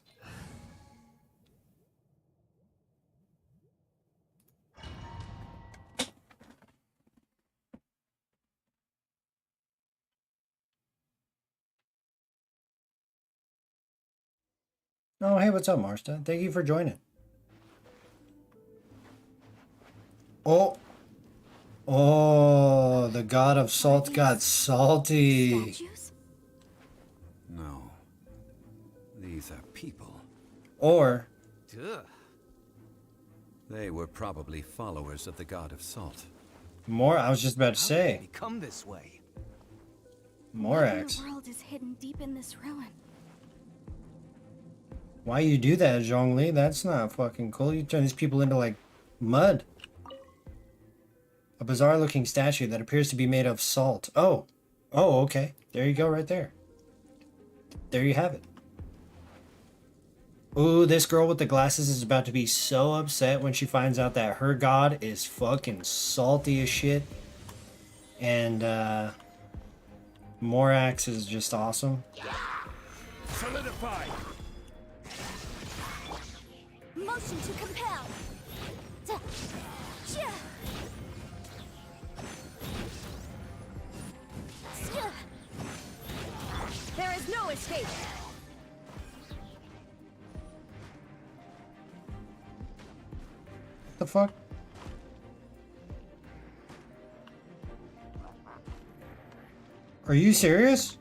Oh, hey, what's up, Marsta? Thank you for joining. Oh. Oh, the god of salt got salty. Statues? No. These are people. Or, Ugh. They were probably followers of the god of salt. more, I was just about to How did they say, become this way? What in Morax. the world is hidden deep in this ruin? Why you do that, Zhongli? That's not fucking cool. You turn these people into, like, mud. A bizarre-looking statue that appears to be made of salt. Oh. Oh, okay. There you go, right there. There you have it. Ooh, this girl with the glasses is about to be so upset when she finds out that her god is fucking salty as shit. And, Morax is just awesome. Solidify! Motion to compel. Duh. Yeah. Yeah. There is no escape. What the fuck? Are you serious?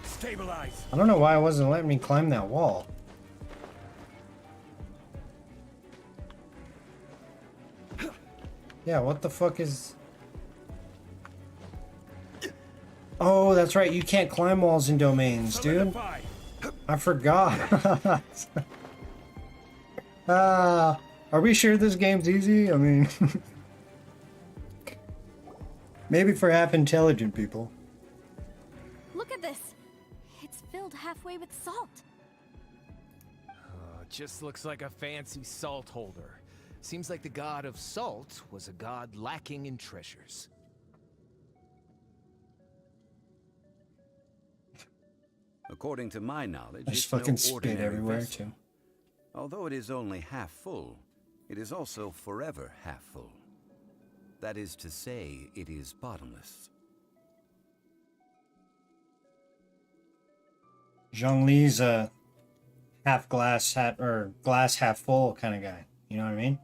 Stabilize! I don't know why it wasn't letting me climb that wall. Yeah, what the fuck is... Oh, that's right. You can't climb walls in domains, dude. Solidify! I forgot. Are we sure this game's easy? I mean... maybe for half intelligent people. Look at this. It's filled halfway with salt. Just looks like a fancy salt holder. Seems like the god of salt was a god lacking in treasures. According to my knowledge, There's it's fucking no spit ordinary everywhere, vessel. too. Although it is only half full, it is also forever half full. That is to say, it is bottomless. Zhongli's a half glass, or glass half full kind of guy. You know what I mean?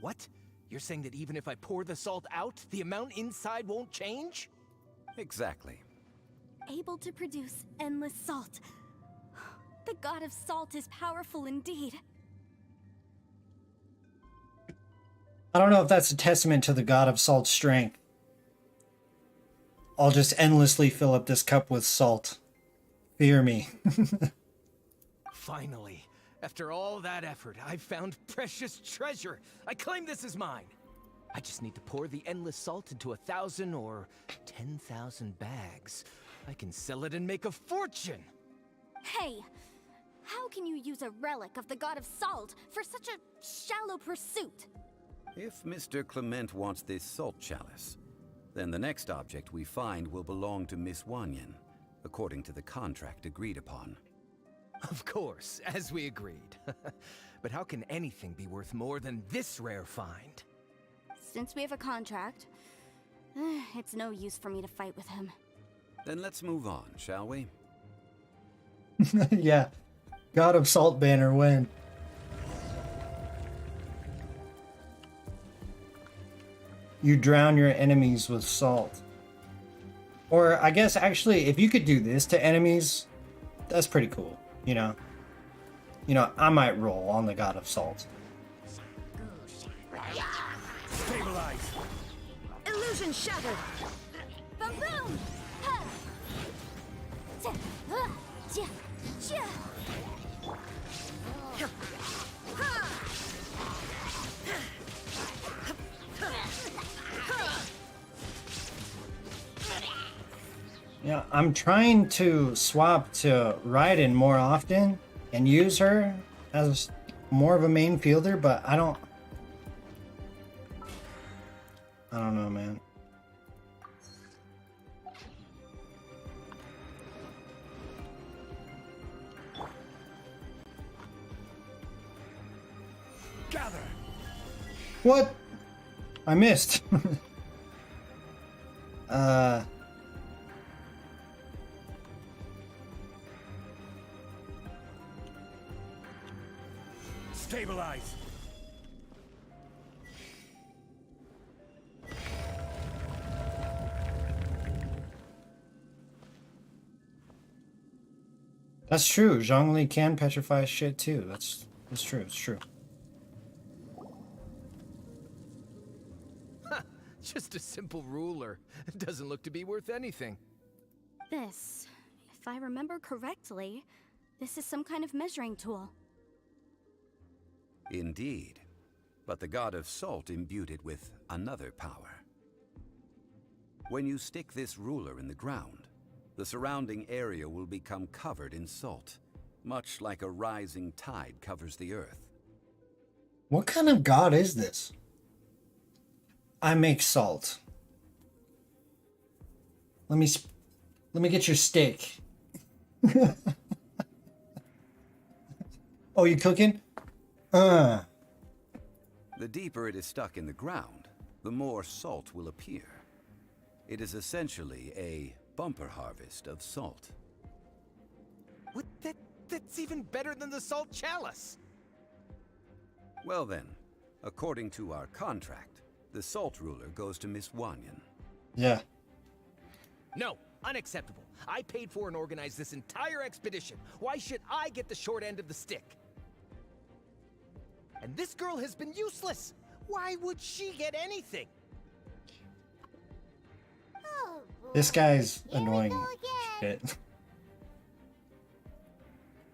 What? You're saying that even if I pour the salt out, the amount inside won't change? Exactly. Able to produce endless salt. The god of salt is powerful indeed. I don't know if that's a testament to the god of salt's strength. I'll just endlessly fill up this cup with salt. Fear me. Finally, after all that effort, I've found precious treasure. I claim this as mine. I just need to pour the endless salt into 1,000 or 10,000 bags. I can sell it and make a fortune. Hey, how can you use a relic of the god of salt for such a shallow pursuit? If Mr. Clement wants this salt chalice, then the next object we find will belong to Miss Wanyan, according to the contract agreed upon. Of course, as we agreed. But how can anything be worth more than this rare find? Since we have a contract, it's no use for me to fight with him. Then let's move on, shall we? Yeah. God of Salt banner win. You drown your enemies with salt. Or I guess actually if you could do this to enemies, that's pretty cool, you know. You know, I might roll on the God of Salt. Stabilize! Illusion shattered! Boom boom! Ha! Ta- ha! Ja! Ja! Ha! Yeah, I'm trying to swap to Raiden more often and use her as more of a main fielder, but I don't know, man. Gather. What? I missed. Stabilize. That's true. Zhongli can petrify shit too. That's true. It's true. Just a simple ruler. It doesn't look to be worth anything. This, if I remember correctly, this is some kind of measuring tool. Indeed. But the god of salt imbued it with another power. When you stick this ruler in the ground, the surrounding area will become covered in salt, much like a rising tide covers the earth. What kind of god is this? I make salt. Let me get your steak. Oh, you cooking? The deeper it is stuck in the ground, the more salt will appear. It is essentially a bumper harvest of salt. What? That's even better than the salt chalice. Well then, according to our contract, the salt ruler goes to Miss Wanyan. Yeah. No, unacceptable. I paid for and organized this entire expedition. Why should I get the short end of the stick? And this girl has been useless. Why would she get anything? Oh, boy. This guy's Here we annoying go again. shit.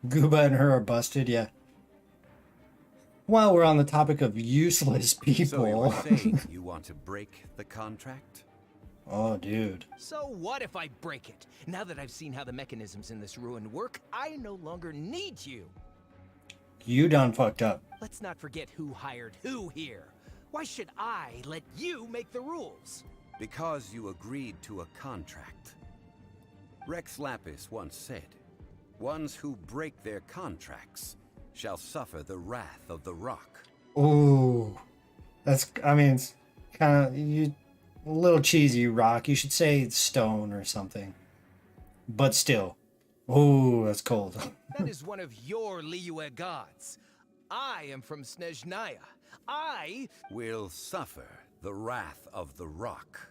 Gooba and her are busted, yeah. While we're on the topic of useless people. So you're saying you want to break the contract? Oh, dude. So what if I break it? Now that I've seen how the mechanisms in this ruin work, I no longer need you. You done fucked up. Let's not forget who hired who here. Why should I let you make the rules? Because you agreed to a contract. Rex Lapis once said, "Ones who break their contracts shall suffer the wrath of the rock." Ooh. That's, I mean, it's kind of, a little cheesy, rock. You should say stone or something. But still. Ooh, that's cold. That is one of your Liyue gods. I am from Snezhnaya. I Will suffer the wrath of the rock.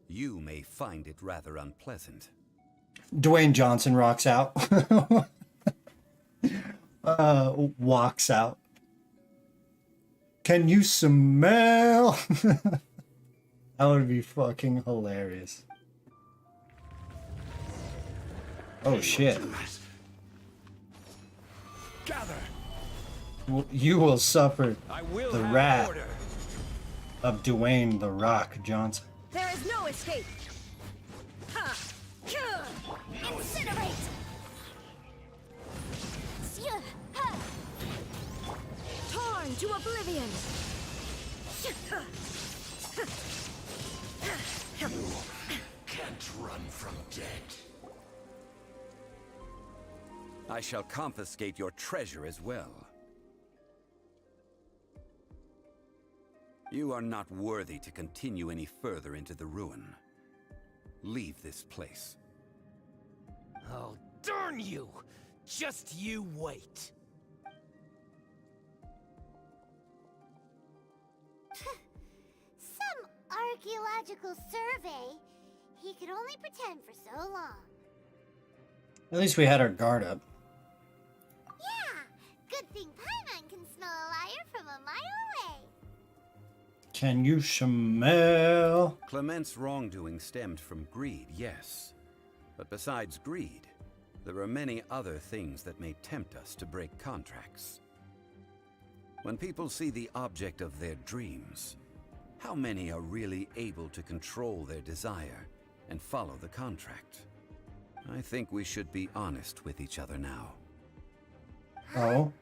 You may find it rather unpleasant. Dwayne Johnson rocks out. Walks out. Can you smell? That would be fucking hilarious. Oh shit. Gather. You will suffer I will the have wrath order. of Dwayne "The Rock" Johnson. There is no escape. Ha! Incinerate! Torn to oblivion! Can't run from death. I shall confiscate your treasure as well. You are not worthy to continue any further into the ruin. Leave this place. Oh, darn you! Just you wait. Some archaeological survey. He could only pretend for so long. At least we had our guard up. Yeah, good thing Paimon can smell a liar from a mile away. Can you smell? Clement's wrongdoing stemmed from greed, yes. But besides greed, there are many other things that may tempt us to break contracts. When people see the object of their dreams, how many are really able to control their desire and follow the contract? I think we should be honest with each other now. Oh,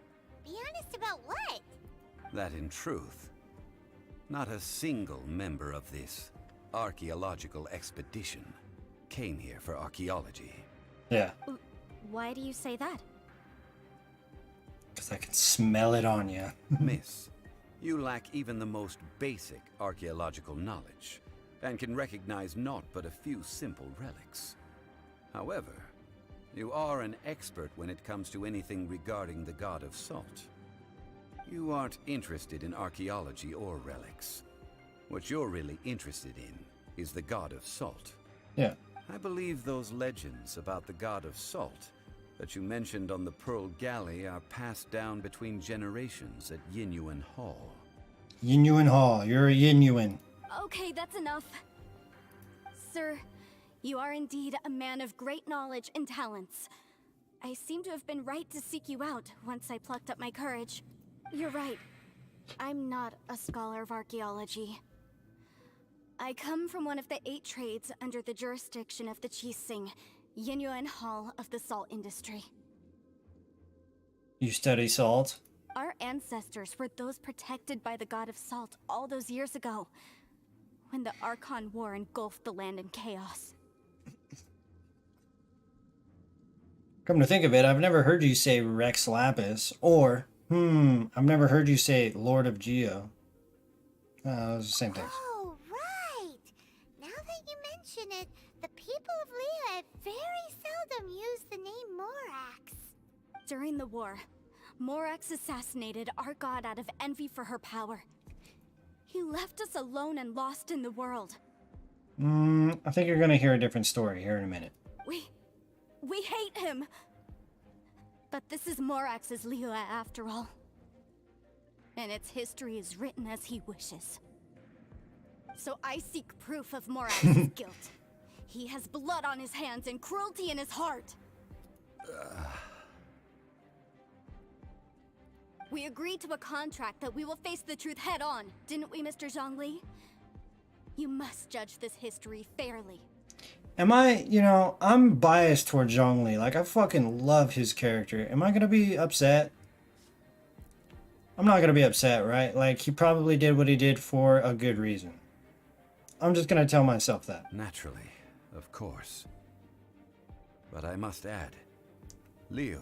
Be honest about that in truth, not a single member of this archaeological expedition came here for archaeology. Yeah, Why do you say that? because I can smell it on you. Miss, you lack even the most basic archaeological knowledge, and can recognize naught but a few simple relics. However, you are an expert when it comes to anything regarding the god of salt. You aren't interested in archaeology or relics. What you're really interested in is the god of salt. Yeah. I believe those legends about the god of salt that you mentioned on the Pearl Galley are passed down between generations at Yinyuan Hall. Yinyuan Hall. You're a Yinyuan. Okay, that's enough. Sir, you are indeed a man of great knowledge and talents. I seem to have been right to seek you out once I plucked up my courage. You're right. I'm not a scholar of archaeology. I come from one of the 8 trades under the jurisdiction of the Qixing, Yinyuan Hall of the salt industry. You study salt? Our ancestors were those protected by the god of salt all those years ago, when the Archon War engulfed the land in chaos. Come to think of it, I've never heard you say Rex Lapis, or, I've never heard you say Lord of Geo. Those are the same things. Oh, right. Now that you mention it, the people of Liyue very seldom use the name Morax. During the war, Morax assassinated our god out of envy for her power. He left us alone and lost in the world. I think you're gonna hear a different story here in a minute. We hate him! But this is Morax's Liyue after all. And its history is written as he wishes. So I seek proof of Morax's guilt. He has blood on his hands and cruelty in his heart. We agreed to a contract that we will face the truth head on, didn't we, Mr. Zhongli? You must judge this history fairly. Am I, I'm biased toward Zhongli. Like, I fucking love his character. Am I gonna be upset? I'm not gonna be upset, right? Like, he probably did what he did for a good reason. I'm just gonna tell myself that. Naturally, of course. But I must add, Liyue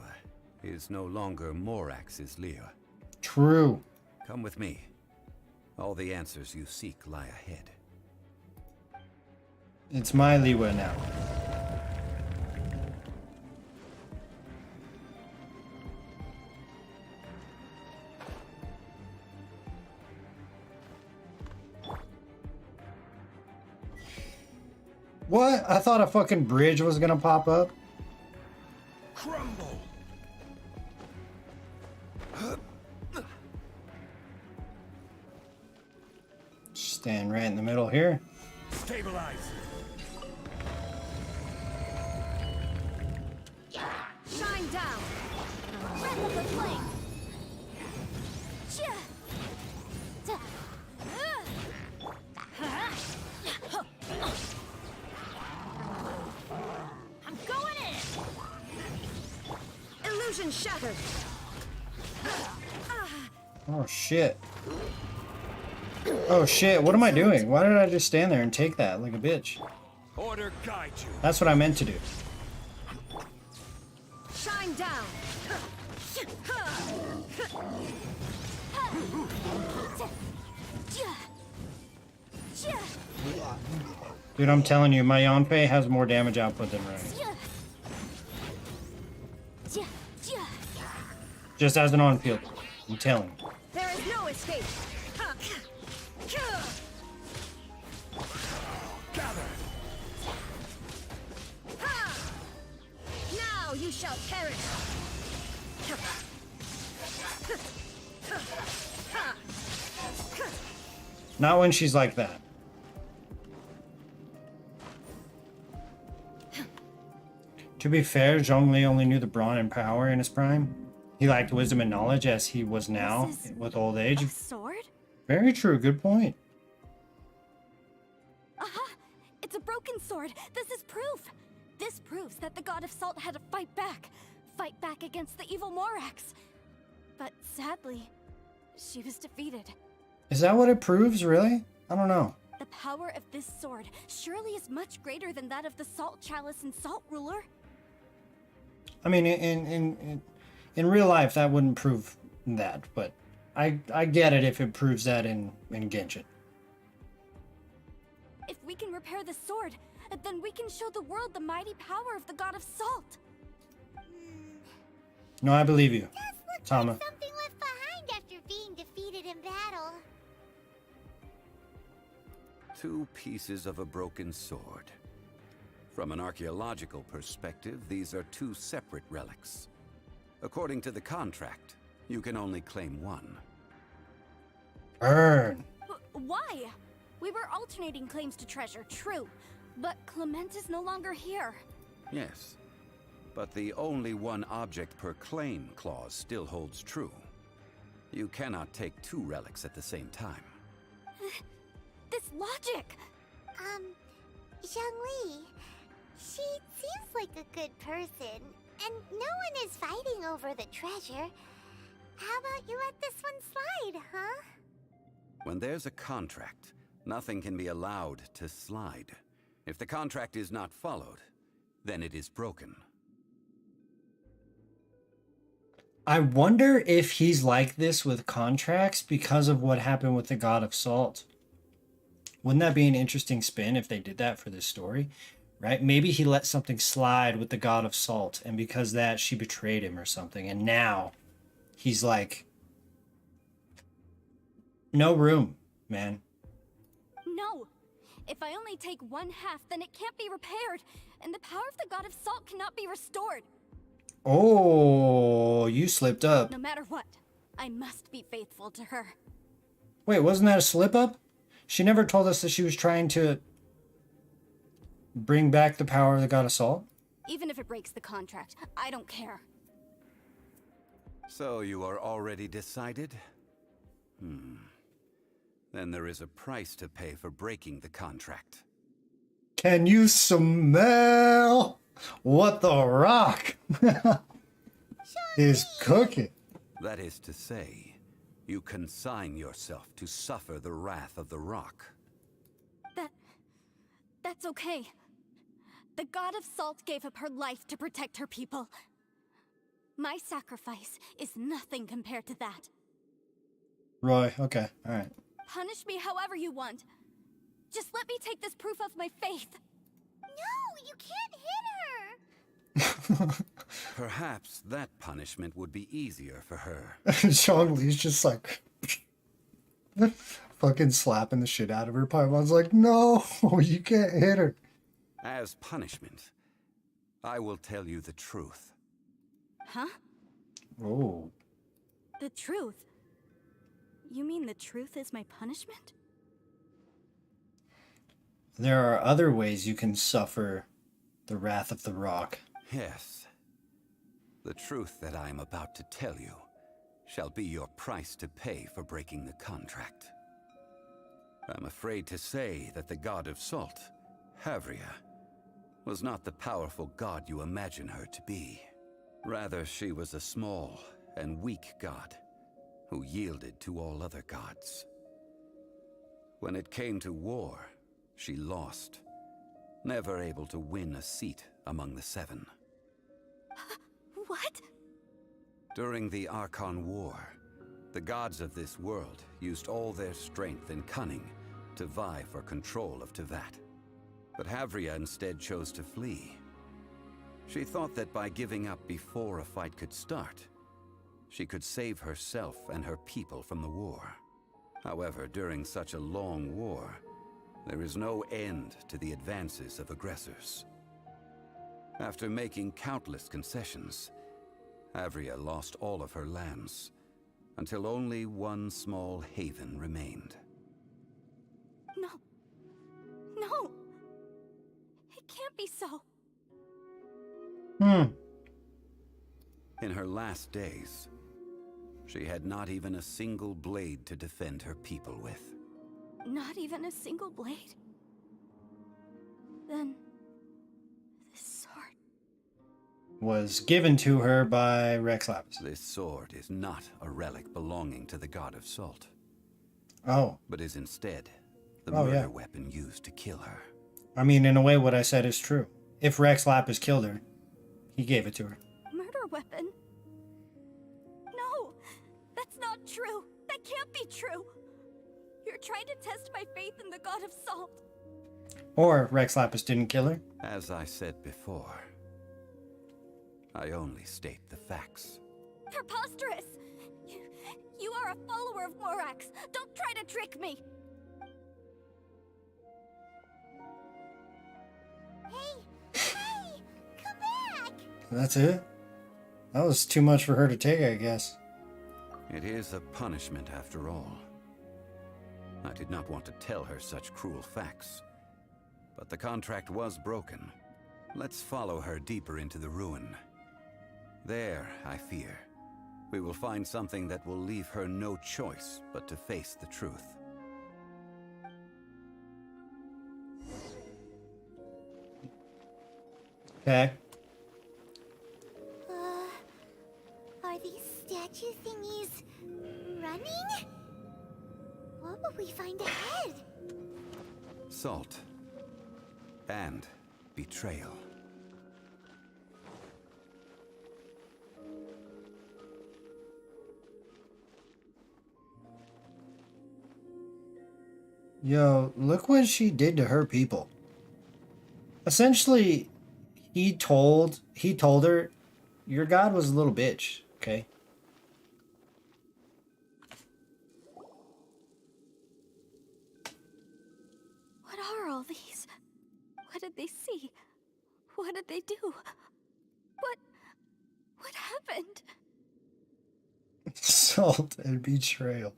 is no longer Morax's Liyue. True. Come with me. All the answers you seek lie ahead. It's my Liyue now. What? I thought a fucking bridge was gonna pop up. Crumble! Stand right in the middle here. Stabilize! Shine down! Breath of the flame! I'm going in! Illusion shattered! Oh shit. Oh shit, what am I doing? Why did I just stand there and take that like a bitch? Order guide you. That's what I meant to do. Shine down! Dude, I'm telling you, my Yanpei has more damage output than Ray. Just as an on-field. I'm telling you. There is no escape! Gather! Now you shall perish! Not when she's like that. To be fair, Zhongli only knew the brawn and power in his prime. He lacked wisdom and knowledge as he was now, This is with old age. A sword? Very true, good point. Aha! It's a broken sword! This is proof! This proves that the god of salt had to fight back against the evil Morax. But sadly, she was defeated. Is that what it proves, really? I don't know. The power of this sword surely is much greater than that of the Salt Chalice and Salt Ruler. I mean, in real life, that wouldn't prove that, but I get it if it proves that in Genshin. If we can repair the sword, then we can show the world the mighty power of the God of Salt. No, I believe you, Does look Tama. like something left behind after being defeated in battle. 2 pieces of a broken sword. From an archaeological perspective, these are 2 separate relics. According to the contract, you can only claim one. Burn. Why? We were alternating claims to treasure, true. But Clement is no longer here. Yes, but the only one object per claim clause still holds true. You cannot take 2 relics at the same time. This logic! Zhongli, she seems like a good person, and no one is fighting over the treasure. How about you let this one slide, huh? When there's a contract, nothing can be allowed to slide. If the contract is not followed, then it is broken. I wonder if he's like this with contracts because of what happened with the God of Salt. Wouldn't that be an interesting spin if they did that for this story? Right? Maybe he let something slide with the God of Salt, and because of that, she betrayed him or something. And now he's like, no room, man. No! If I only take 1/2, then it can't be repaired, and the power of the God of Salt cannot be restored. Oh, you slipped up. No matter what, I must be faithful to her. Wait, wasn't that a slip up? She never told us that she was trying to bring back the power of the God of Salt. Even if it breaks the contract, I don't care. So you are already decided? Then there is a price to pay for breaking the contract. Can you smell what the rock is cooking? That is to say, you consign yourself to suffer the wrath of the rock. That's okay. The God of Salt gave up her life to protect her people. My sacrifice is nothing compared to that. Roy, okay, alright. Punish me however you want. Just let me take this proof of my faith. No, you can't hit her! Perhaps that punishment would be easier for her. Zhongli's just like fucking slapping the shit out of her. Paimon's like, no, you can't hit her. As punishment, I will tell you the truth. Huh? Oh. The truth? You mean the truth is my punishment? There are other ways you can suffer the wrath of the rock. Yes. The truth that I am about to tell you shall be your price to pay for breaking the contract. I'm afraid to say that the God of Salt, Havria, was not the powerful god you imagine her to be. Rather, she was a small and weak god who yielded to all other gods. When it came to war, she lost, never able to win a seat among the 7. What? During the Archon War, the gods of this world used all their strength and cunning to vie for control of Teyvat. But Havria instead chose to flee. She thought that by giving up before a fight could start, she could save herself and her people from the war. However, during such a long war, there is no end to the advances of aggressors. After making countless concessions, Havria lost all of her lands, until only one small haven remained. No. No! It can't be so. In her last days, she had not even a single blade to defend her people with. Not even a single blade? Then... this sword... was given to her by Rex Lapis. This sword is not a relic belonging to the god of salt, Oh. but is instead the Oh, murder yeah. weapon used to kill her. I mean, in a way, what I said is true. If Rex Lapis killed her, he gave it to her. Murder weapon? No, that's not true. That can't be true. You're trying to test my faith in the god of salt. Or Rex Lapis didn't kill her. As I said before, I only state the facts. Preposterous! You are a follower of Morax. Don't try to trick me. Hey, come back! That's it? That was too much for her to take, I guess. It is a punishment after all. I did not want to tell her such cruel facts, but the contract was broken. Let's follow her deeper into the ruin. There, I fear, we will find something that will leave her no choice but to face the truth. Okay. Are these statue thingies running? What will we find ahead? Salt. And betrayal. Yo, look what she did to her people. Essentially, he told her, your god was a little bitch, okay? What are all these? What did they see? What did they do? What happened? Salt and betrayal.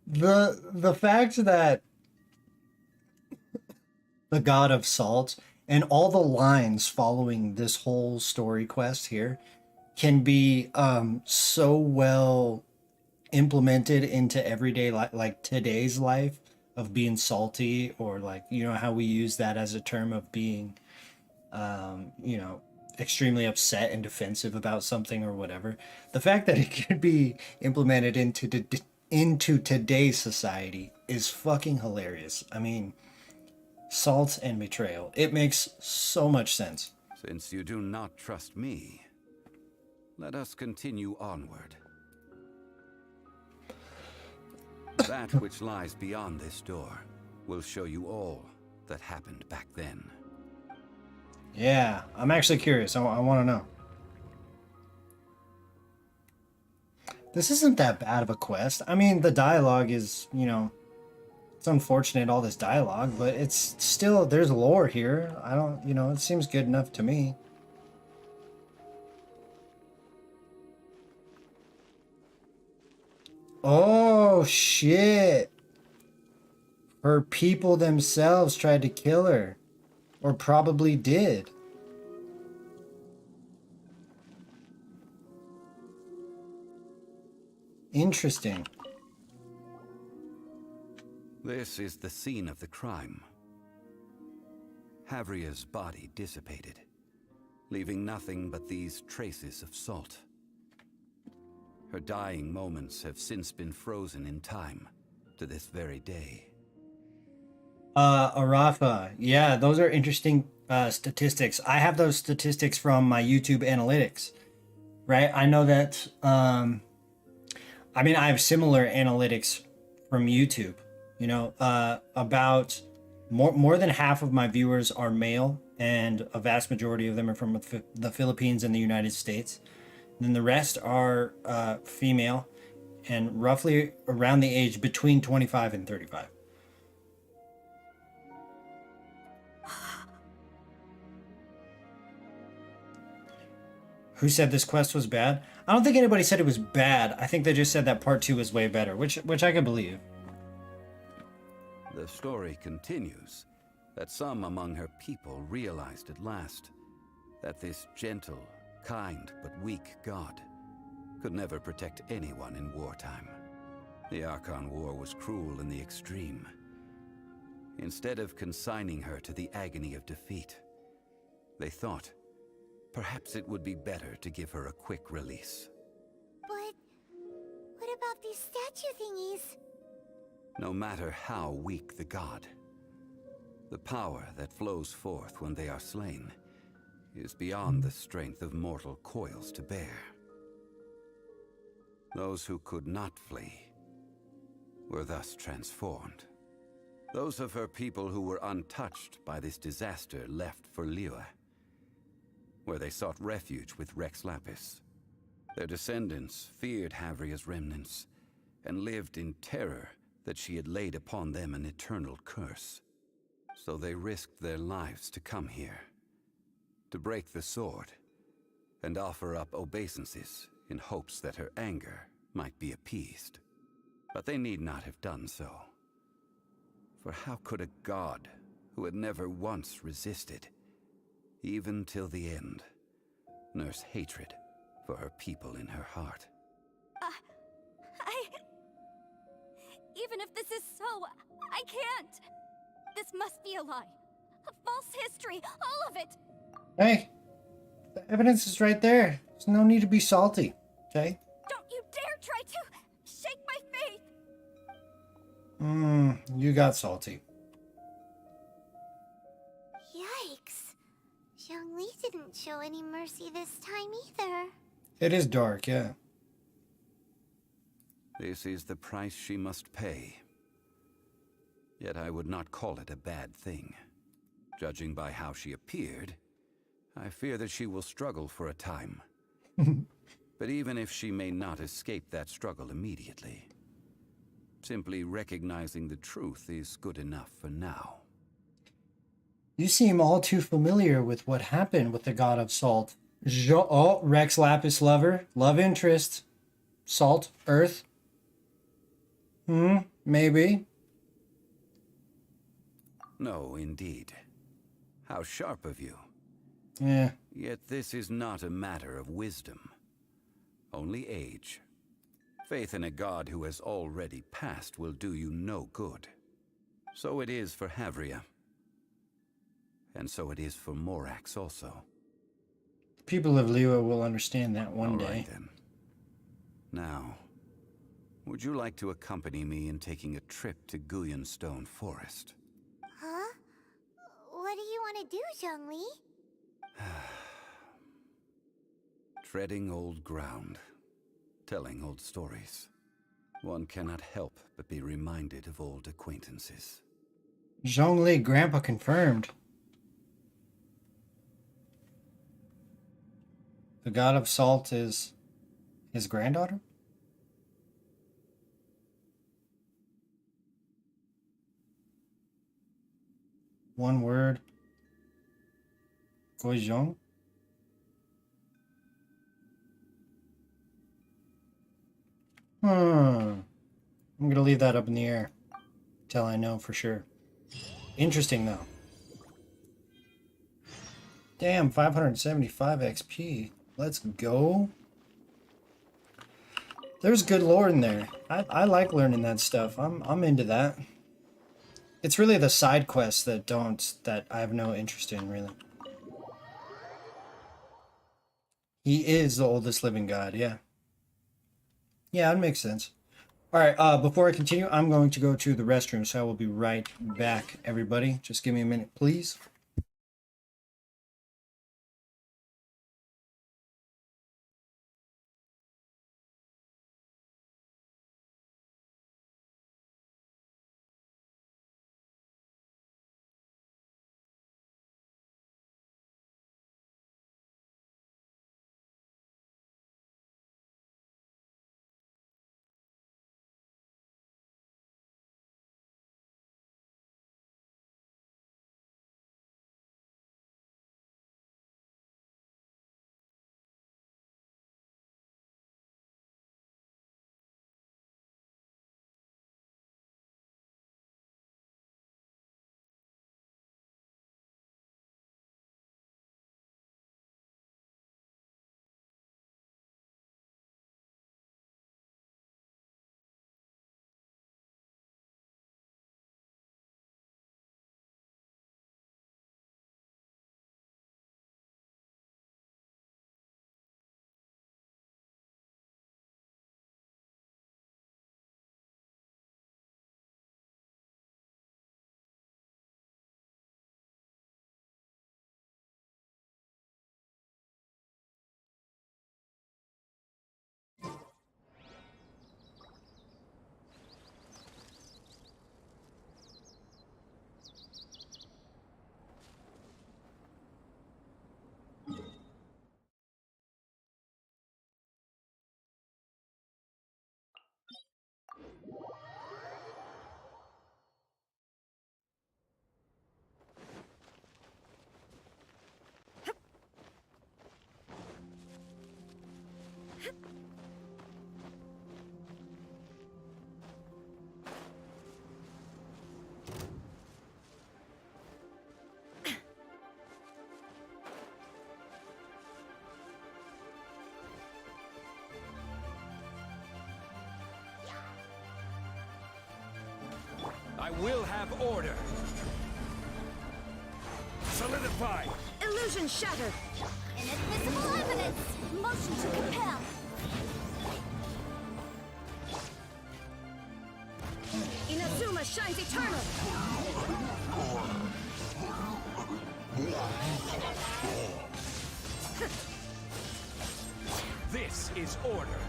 The fact that the god of salt and all the lines following this whole story quest here can be so well implemented into everyday life, like today's life, of being salty, or like, you know, how we use that as a term of being you know, extremely upset and defensive about something or whatever. The fact that it could be implemented into today's society is fucking hilarious. I mean, salt and betrayal. It makes so much sense. Since you do not trust me, let us continue onward. That which lies beyond this door will show you all that happened back then. Yeah, I'm actually curious. I want to know. This isn't that bad of a quest. I mean, the dialogue is, you know, it's unfortunate, all this dialogue, but it's still, there's lore here. I don't, you know, it seems good enough to me. Oh, shit. Her people themselves tried to kill her. Or probably did. Interesting. This is the scene of the crime. Havria's body dissipated, leaving nothing but these traces of salt. Her dying moments have since been frozen in time to this very day. Arafa. Yeah, those are interesting statistics. I have those statistics from my YouTube analytics, right? I know that, I mean, I have similar analytics from YouTube, you know, about more than half of my viewers are male, and a vast majority of them are from the Philippines and the United States. And then the rest are female, and roughly around the age between 25 and 35. Who said this quest was bad? I don't think anybody said it was bad. I think they just said that part 2 was way better, which I can believe. The story continues that some among her people realized at last that this gentle, kind, but weak god could never protect anyone in wartime. The Archon War was cruel in the extreme. Instead of consigning her to the agony of defeat, they thought perhaps it would be better to give her a quick release. But what about these statue thingies? No matter how weak the god, the power that flows forth when they are slain is beyond the strength of mortal coils to bear. Those who could not flee were thus transformed. Those of her people who were untouched by this disaster left for Liyue, where they sought refuge with Rex Lapis. Their descendants feared Havria's remnants and lived in terror that she had laid upon them an eternal curse. So they risked their lives to come here, to break the sword, and offer up obeisances in hopes that her anger might be appeased. But they need not have done so. For how could a god who had never once resisted, even till the end, nurse hatred for her people in her heart? Even if this is so, I can't. This must be a lie. A false history, all of it. Hey, the evidence is right there. There's no need to be salty, okay? Don't you dare try to shake my faith. You got salty. Yikes. Zhongli didn't show any mercy this time either. It is dark, yeah. This is the price she must pay. Yet I would not call it a bad thing. Judging by how she appeared, I fear that she will struggle for a time. But even if she may not escape that struggle immediately, simply recognizing the truth is good enough for now. You seem all too familiar with what happened with the god of salt. Oh, Rex Lapis lover, love interest, salt, earth. Maybe. No, indeed. How sharp of you. Yeah. Yet this is not a matter of wisdom, only age. Faith in a god who has already passed will do you no good. So it is for Havria. And so it is for Morax also. People of Liyue will understand that one All day. right, then. Now, would you like to accompany me in taking a trip to Gullion Forest? Huh? What do you want to do, Zhongli? Treading old ground, telling old stories. One cannot help but be reminded of old acquaintances. Zhongli, Grandpa confirmed. The god of salt is his granddaughter? One word. Guizhong? I'm gonna leave that up in the air till I know for sure. Interesting though. Damn, 575 XP. Let's go. There's good lore in there. I like learning that stuff. I'm into that. It's really the side quests that I have no interest in, really. He is the oldest living god, yeah. Yeah, it makes sense. Alright, before I continue, I'm going to go to the restroom, so I will be right back, everybody. Just give me a minute, please. will have order. Solidify! Illusion shattered. Inadmissible evidence. Motion to compel. Inazuma shines eternal. This is order.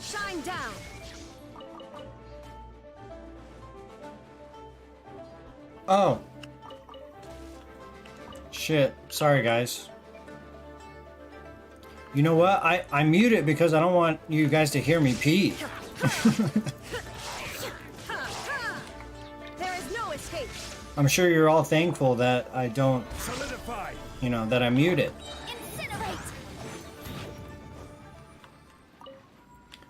Shine down. Oh. Shit. Sorry, guys. You know what? I mute it because I don't want you guys to hear me pee. There is no escape. I'm sure you're all thankful that I don't, Solidify! you know, that I mute it. Incinerate.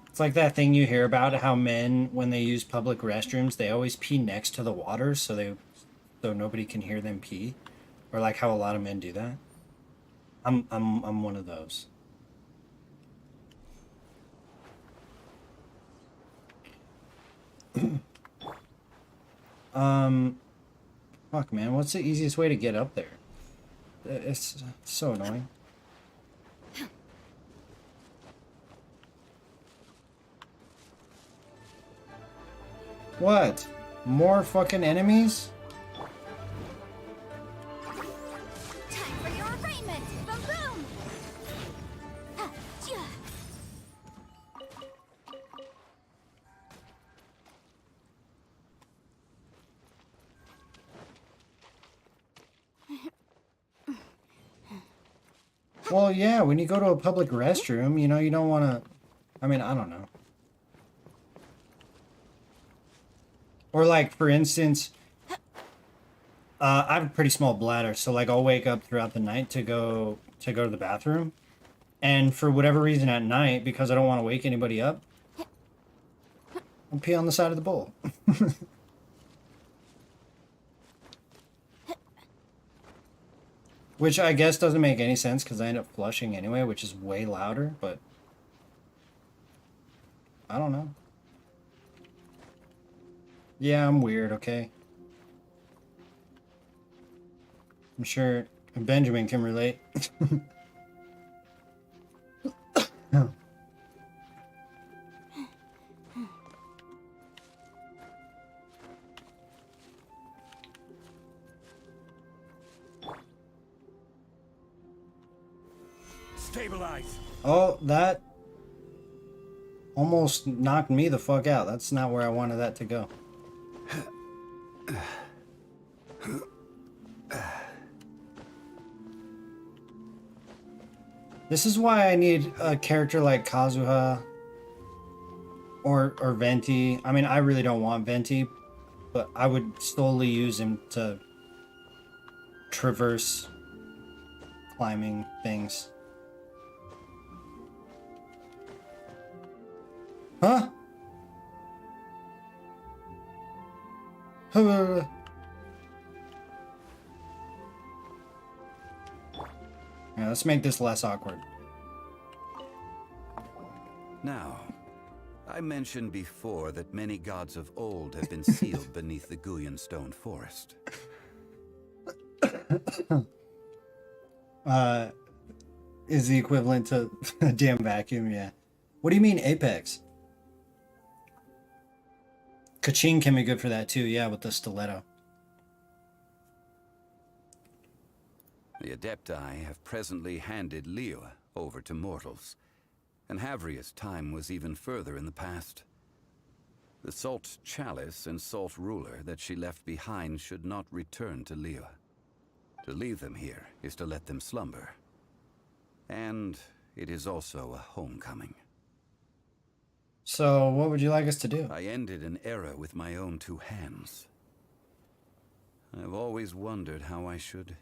It's like that thing you hear about how men, when they use public restrooms, they always pee next to the water so nobody can hear them pee, or like how a lot of men do that. I'm one of those. Fuck, man, what's the easiest way to get up there? It's so annoying. What? More fucking enemies? Time for your arraignment. Boom boom. Ha, yeah. Well, yeah, when you go to a public restroom, you know, you don't want to... I mean, I don't know. Or like, for instance, I have a pretty small bladder, so like I'll wake up throughout the night to go to the bathroom. And for whatever reason at night, because I don't want to wake anybody up, I'll pee on the side of the bowl. Which I guess doesn't make any sense because I end up flushing anyway, which is way louder, but I don't know. Yeah, I'm weird, okay? I'm sure Benjamin can relate. Stabilize! Oh, that almost knocked me the fuck out. That's not where I wanted that to go. This is why I need a character like Kazuha or Venti. I mean, I really don't want Venti, but I would solely use him to traverse climbing things. Huh? Yeah, let's make this less awkward. Now, I mentioned before that many gods of old have been sealed beneath the Guyan stone forest. Is the equivalent to a damn vacuum, yeah. What do you mean Apex? Kaching can be good for that too, yeah, with the stiletto. The Adepti have presently handed Liyue over to mortals, and Havria's time was even further in the past. The Salt Chalice and Salt Ruler that she left behind should not return to Liyue. To leave them here is to let them slumber. And it is also a homecoming. So, what would you like us to do? I ended an era with my own two hands. I've always wondered how I should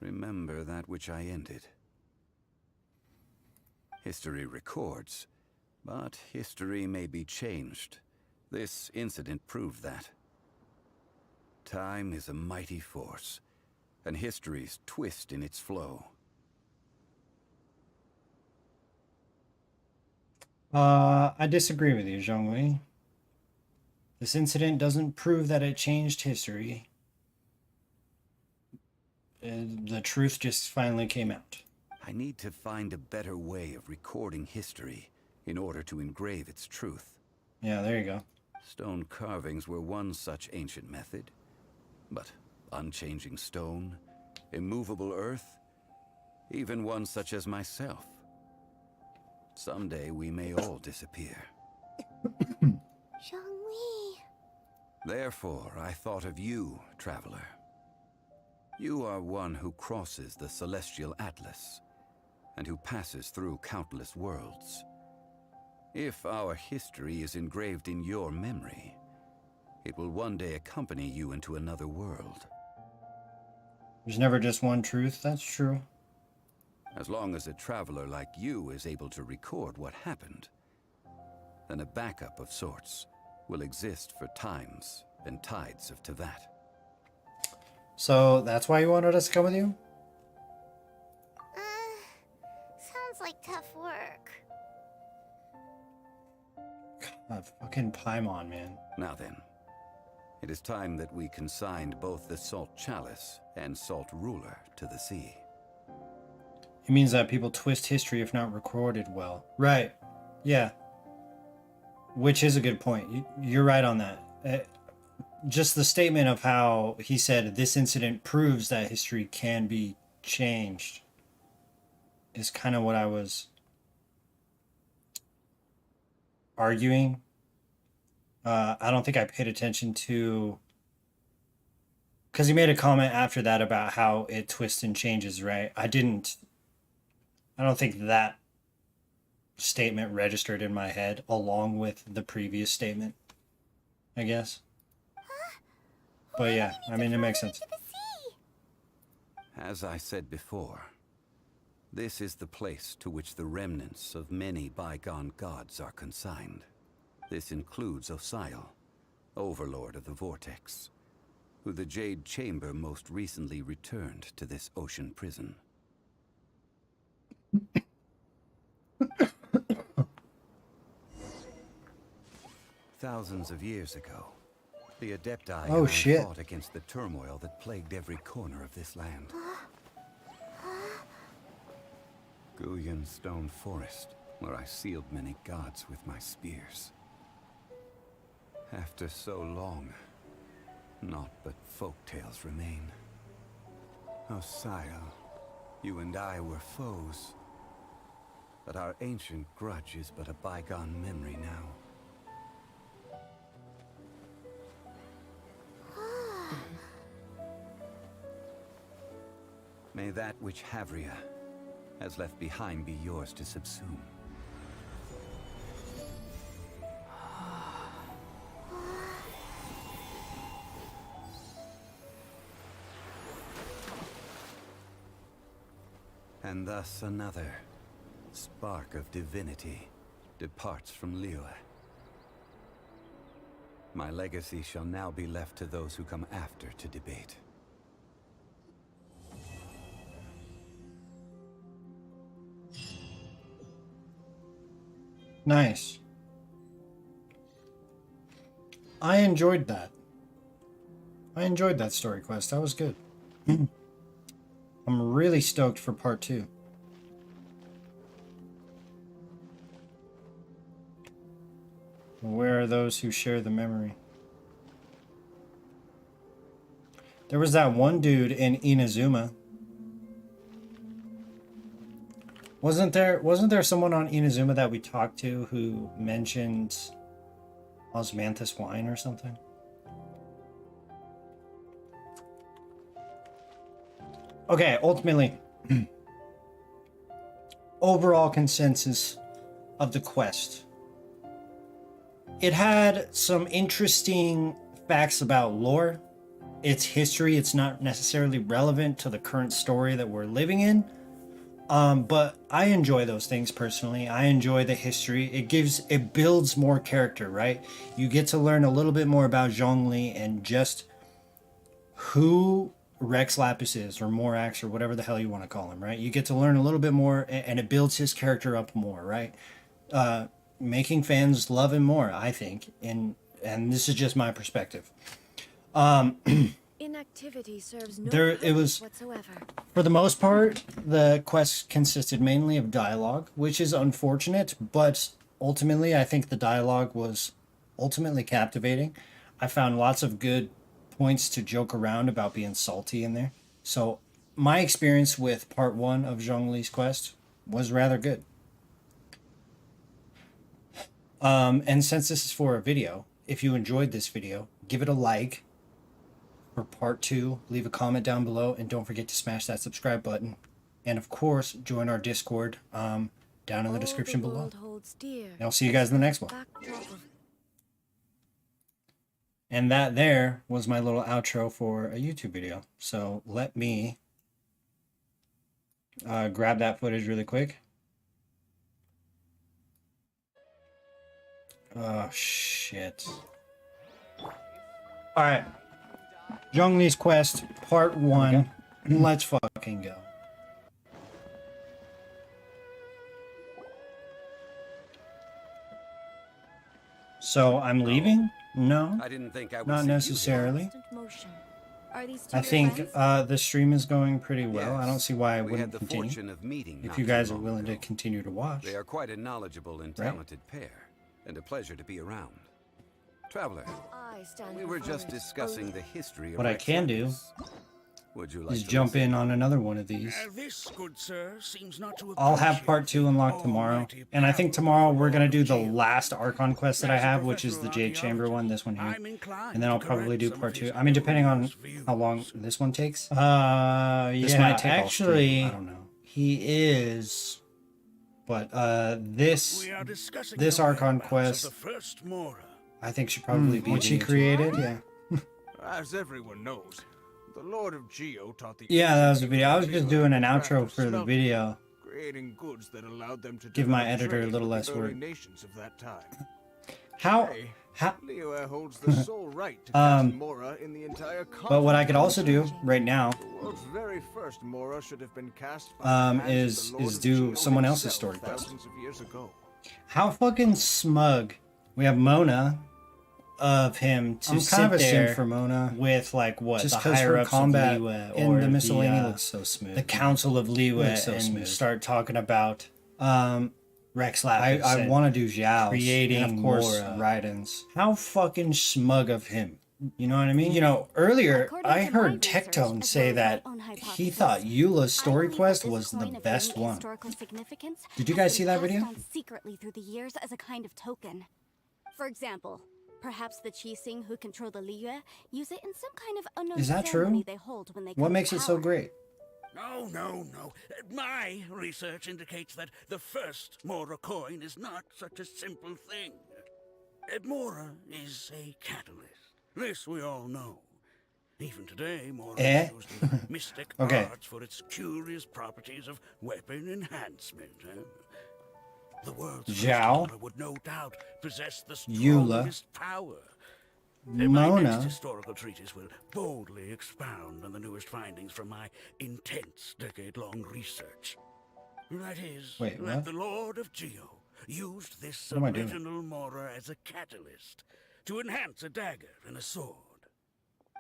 remember that which I ended. History records, but history may be changed. This incident proved that. Time is a mighty force, and history's twist in its flow. I disagree with you, Zhongli. This incident doesn't prove that it changed history. The truth just finally came out. I need to find a better way of recording history in order to engrave its truth. Yeah, there you go. Stone carvings were one such ancient method. But unchanging stone, immovable earth, even one such as myself. Someday we may all disappear. Zhongli. Therefore, I thought of you, traveler. You are one who crosses the celestial atlas, and who passes through countless worlds. If our history is engraved in your memory, it will one day accompany you into another world. There's never just one truth, that's true. As long as a traveler like you is able to record what happened, then a backup of sorts will exist for times and tides of Teyvat. So that's why you wanted us to come with you? Sounds like tough work. God, fucking Paimon, man. Now then, it is time that we consigned both the Salt Chalice and Salt Ruler to the sea. It means that people twist history if not recorded well. Right. Yeah. Which is a good point. You're right on that. Just the statement of how he said this incident proves that history can be changed is kind of what I was arguing. I don't think I paid attention to, because he made a comment after that about how it twists and changes, right? I don't think that statement registered in my head along with the previous statement, I guess. But yeah, I mean, it makes sense. As I said before, this is the place to which the remnants of many bygone gods are consigned. This includes Osial, Overlord of the Vortex, who the Jade Chamber most recently returned to this ocean prison. Thousands of years ago, the Adepti and I fought against the turmoil that plagued every corner of this land. Guyan Stone Forest, where I sealed many gods with my spears. After so long, naught but folktales remain. Osial, you and I were foes, but our ancient grudge is but a bygone memory now. May that which Havria has left behind be yours to subsume. And thus another spark of divinity departs from Liyue. My legacy shall now be left to those who come after to debate. Nice. I enjoyed that. I enjoyed that story quest. That was good. I'm really stoked for part 2. Where are those who share the memory? There was that one dude in Inazuma. Wasn't there someone on Inazuma that we talked to who mentioned osmanthus wine or something? Okay, ultimately, overall consensus of the quest. It had some interesting facts about lore. It's history. It's not necessarily relevant to the current story that we're living in. But I enjoy those things personally. I enjoy the history. It builds more character, right? You get to learn a little bit more about Zhongli and just who Rex Lapises or Morax or whatever the hell you want to call him, right? You get to learn a little bit more, and it builds his character up more, right? Making fans love him more, I think, and this is just my perspective. Inactivity serves no There, it purpose was whatsoever. for the most part, the quest consisted mainly of dialogue, which is unfortunate, but ultimately, I think the dialogue was ultimately captivating. I found lots of good points to joke around about being salty in there. So my experience with part 1 of Zhongli's quest was rather good. And since this is for a video, if you enjoyed this video, give it a like. For part 2, leave a comment down below, and don't forget to smash that subscribe button. And of course, join our Discord down in the description below. And I'll see you guys in the next one. And that there was my little outro for a YouTube video. So let me grab that footage really quick. Oh, shit. Alright. Zhongli's Quest, Part 1. Let's fucking go. So, I'm leaving? No. I didn't think I would Not see you necessarily. Are these two I your think friends? the stream is going pretty here. well. I don't Yes, see why I we wouldn't had the continue. fortune of meeting If not you too guys are long willing to ago. continue to watch. They are quite a knowledgeable and Right. talented pair, and a pleasure to be around. Traveler, I stand we were before just it. discussing the history of What I Rex can do Lapis. Would you like is to jump listen? in on another one of these. This, good sir, seems not to I'll have appreciate part 2 the unlocked tomorrow. almighty And I think power tomorrow of we're going to do the Lord Geo. last Archon quest that I As a have, which is the professional Jade Chamber one, this one here. I'm inclined And then I'll to probably correct do some part of 2. his I mean, depending on erroneous how long views. this one takes. This Yeah, might take all stream. actually, I don't know. He is. But this We are discussing this the Archon whereabouts quest, of the first Mora. I think should probably be what the she YouTube. created. Yeah. As everyone knows, the Lord of Geo taught the Yeah, that was the ancient video. I was people just doing an the craft outro of for the smelting, video. creating goods that allowed them to Give my develop editor a trade little with less the early work. nations of that time. How Today, how Liyue holds the sole right to cast Mora in the entire continent. but what I could also do right now The world's very first Mora should have been cast by the hands of is the Lord is of do Geo someone else's himself story quest. thousands of years ago. How fucking smug. We have Mona of him to I'm sit kind of a there simp for Mona. with like what Just the 'cause higher her ups combat of Liyue in or the miscellany looks so smooth. the Council of Liyue Looks so and smooth. start talking about Rex I Lapis. want to do Zhao's creating and of course Mora. Raiden's. How fucking smug of him. You know what I mean? You know, earlier According I to my heard research, Tectone as say well as that my own he hypothesis, thought Eula's I story believe that quest this was the coin of best unique one. historical significance Did you has guys been see that passed video? on secretly through the years as a kind of token. For example, perhaps the Qixing who control the Liyue use it in some kind of unknown Is that ceremony true? they hold when they What come to makes it so power. great? No, no, no. My research indicates that the first Mora coin is not such a simple thing. Mora is a catalyst. This we all know. Even today, Mora Eh? is used in mystic Okay. arts for its curious properties of weapon enhancement. The world's first Zhao, Mora would no doubt possess the Eula, strongest power. My next Mona, historical treatise will boldly expound on the newest findings from my intense decade-long research. That is, Wait, that what? the Lord of Geo used this What am I doing? original Mora as a catalyst to enhance a dagger and a sword.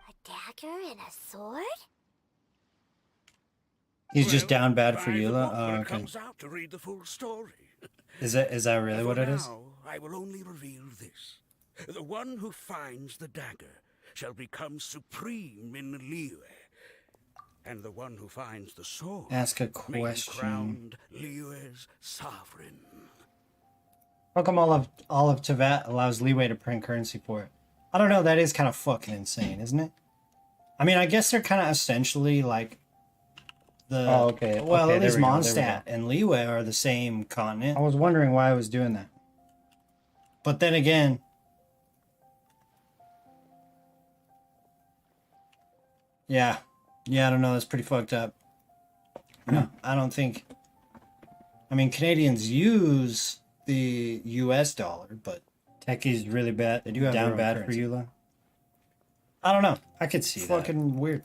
A dagger and a sword? he's just Well, down bad for buy the Eula? book Oh, when it okay. comes out to read the full story. Is that really what For it is? now, I will only reveal this. The one who finds the dagger shall become supreme in Liyue. And the one who finds the sword Ask a may be question. crowned Liyue's sovereign. How come all of Tevat allows leeway to print currency for it? I don't know. That is kind of fucking insane, isn't it? I mean, I guess they're kind of essentially like the. Oh, okay. Well, Okay, at there least we go, there we Mondstadt and Liyue are the same continent. I was wondering why I was doing that. But then again, yeah, I don't know. That's pretty fucked up. I don't think. I mean, Canadians use the U.S. dollar, but Techie's really bad. They do have their down own bad currency. for Eula. I don't know. I could see that. Fucking weird.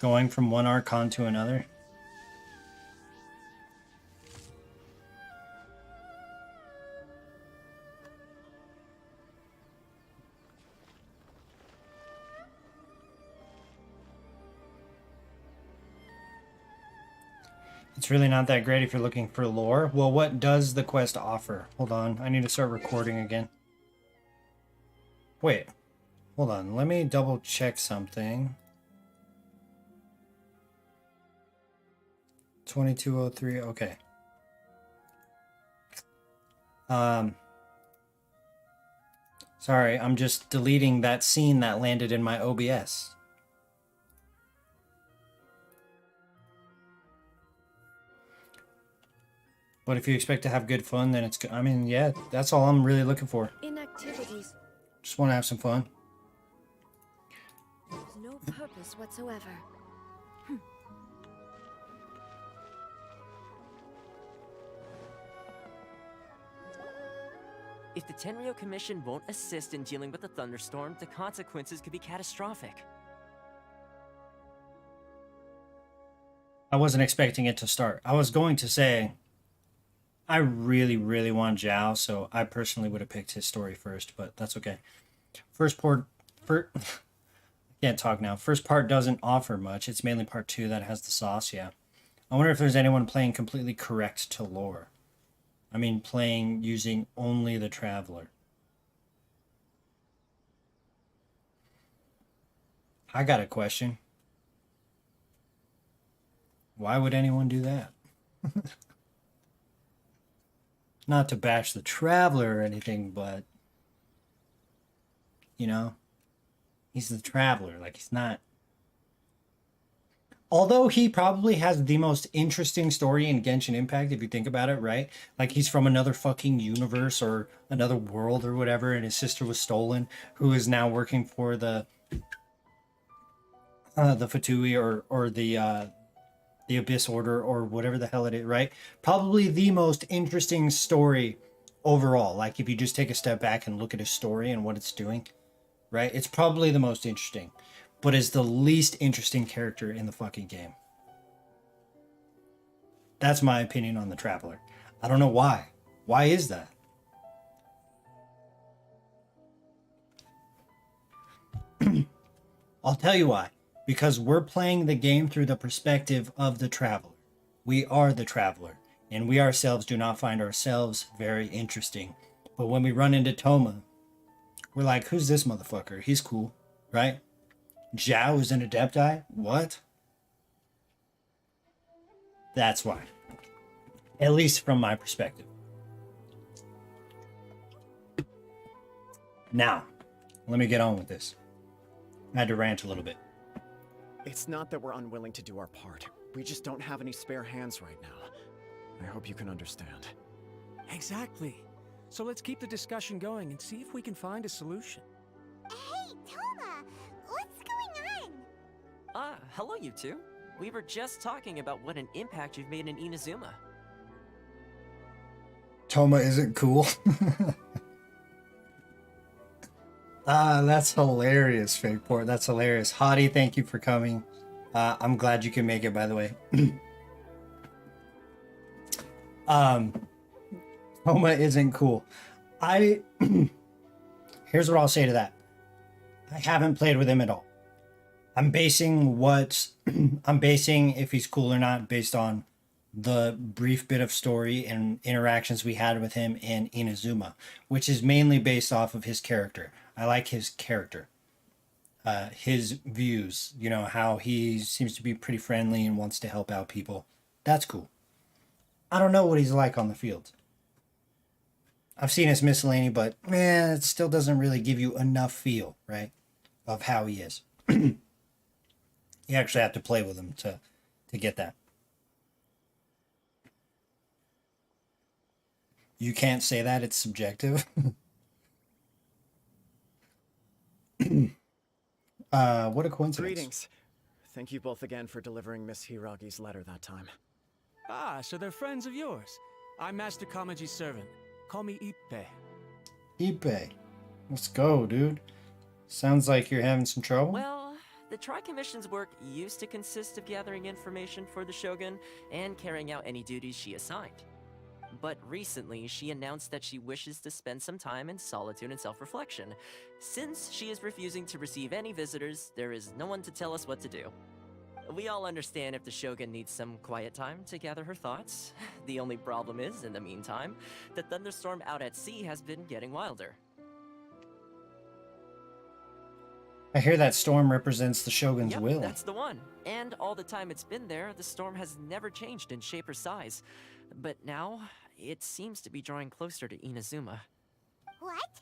Going from one Archon to another. It's really not that great if you're looking for lore. Well, what does the quest offer? Hold on, I need to start recording again. Wait, hold on, let me double check something. 2203, okay. Sorry, I'm just deleting that scene that landed in my OBS. But if you expect to have good fun, then it's good. I mean, yeah, that's all I'm really looking for. Inactivities. Just want to have some fun. There's no purpose whatsoever. If the Tenryo Commission won't assist in dealing with the thunderstorm, the consequences could be catastrophic. I wasn't expecting it to start. I was going to say, I really, really want Zhao, so I personally would have picked his story first, but that's okay. First part, I can't talk now. First part doesn't offer much. It's mainly part 2 that has the sauce, yeah. I wonder if there's anyone playing completely correct to lore. I mean, playing using only the Traveler. I got a question. Why would anyone do that? Not to bash the Traveler or anything, but, you know, he's the Traveler. Like, he's not... Although he probably has the most interesting story in Genshin Impact, if you think about it, right? Like, he's from another fucking universe or another world or whatever, and his sister was stolen, who is now working for the Fatui or the Abyss Order or whatever the hell it is, right? Probably the most interesting story overall. Like, if you just take a step back and look at his story and what it's doing, right? It's probably the most interesting, but is the least interesting character in the fucking game. That's my opinion on the Traveler. I don't know why. Why is that? I'll tell you why. Because we're playing the game through the perspective of the Traveler. We are the Traveler, and we ourselves do not find ourselves very interesting. But when we run into Toma, we're like, who's this motherfucker? He's cool, right? Zhao is an Adepti? What? That's why. At least from my perspective. Now, let me get on with this. I had to rant a little bit. It's not that we're unwilling to do our part. We just don't have any spare hands right now. I hope you can understand. Exactly. So let's keep the discussion going and see if we can find a solution. Hey, Toma! What's going on? Hello you two. We were just talking about what an impact you've made in Inazuma. Toma isn't cool. That's hilarious, Fake Port. That's hilarious. Hottie, thank you for coming. I'm glad you can make it, by the way. Toma isn't cool. Here's what I'll say to that. I haven't played with him at all. I'm basing if he's cool or not based on the brief bit of story and interactions we had with him in Inazuma, which is mainly based off of his character. I like his character, his views, you know, how he seems to be pretty friendly and wants to help out people. That's cool. I don't know what he's like on the field. I've seen his miscellany, but it still doesn't really give you enough feel, right, of how he is. You actually have to play with him to get that. You can't say that, it's subjective. What a coincidence. Greetings. Thank you both again for delivering Miss Hiragi's letter that time. Ah, so they're friends of yours. I'm Master Kamaji's servant. Call me Ippe. Ippe. Let's go, dude. Sounds like you're having some trouble. Well, The Tri-Commission's work used to consist of gathering information for the Shogun and carrying out any duties she assigned. But recently, she announced that she wishes to spend some time in solitude and self-reflection. Since she is refusing to receive any visitors, there is no one to tell us what to do. We all understand if the Shogun needs some quiet time to gather her thoughts. The only problem is, in the meantime, the thunderstorm out at sea has been getting wilder. I hear that storm represents the Shogun's Yep, will. that's the one. And all the time it's been there, the storm has never changed in shape or size. But now, it seems to be drawing closer to Inazuma. What?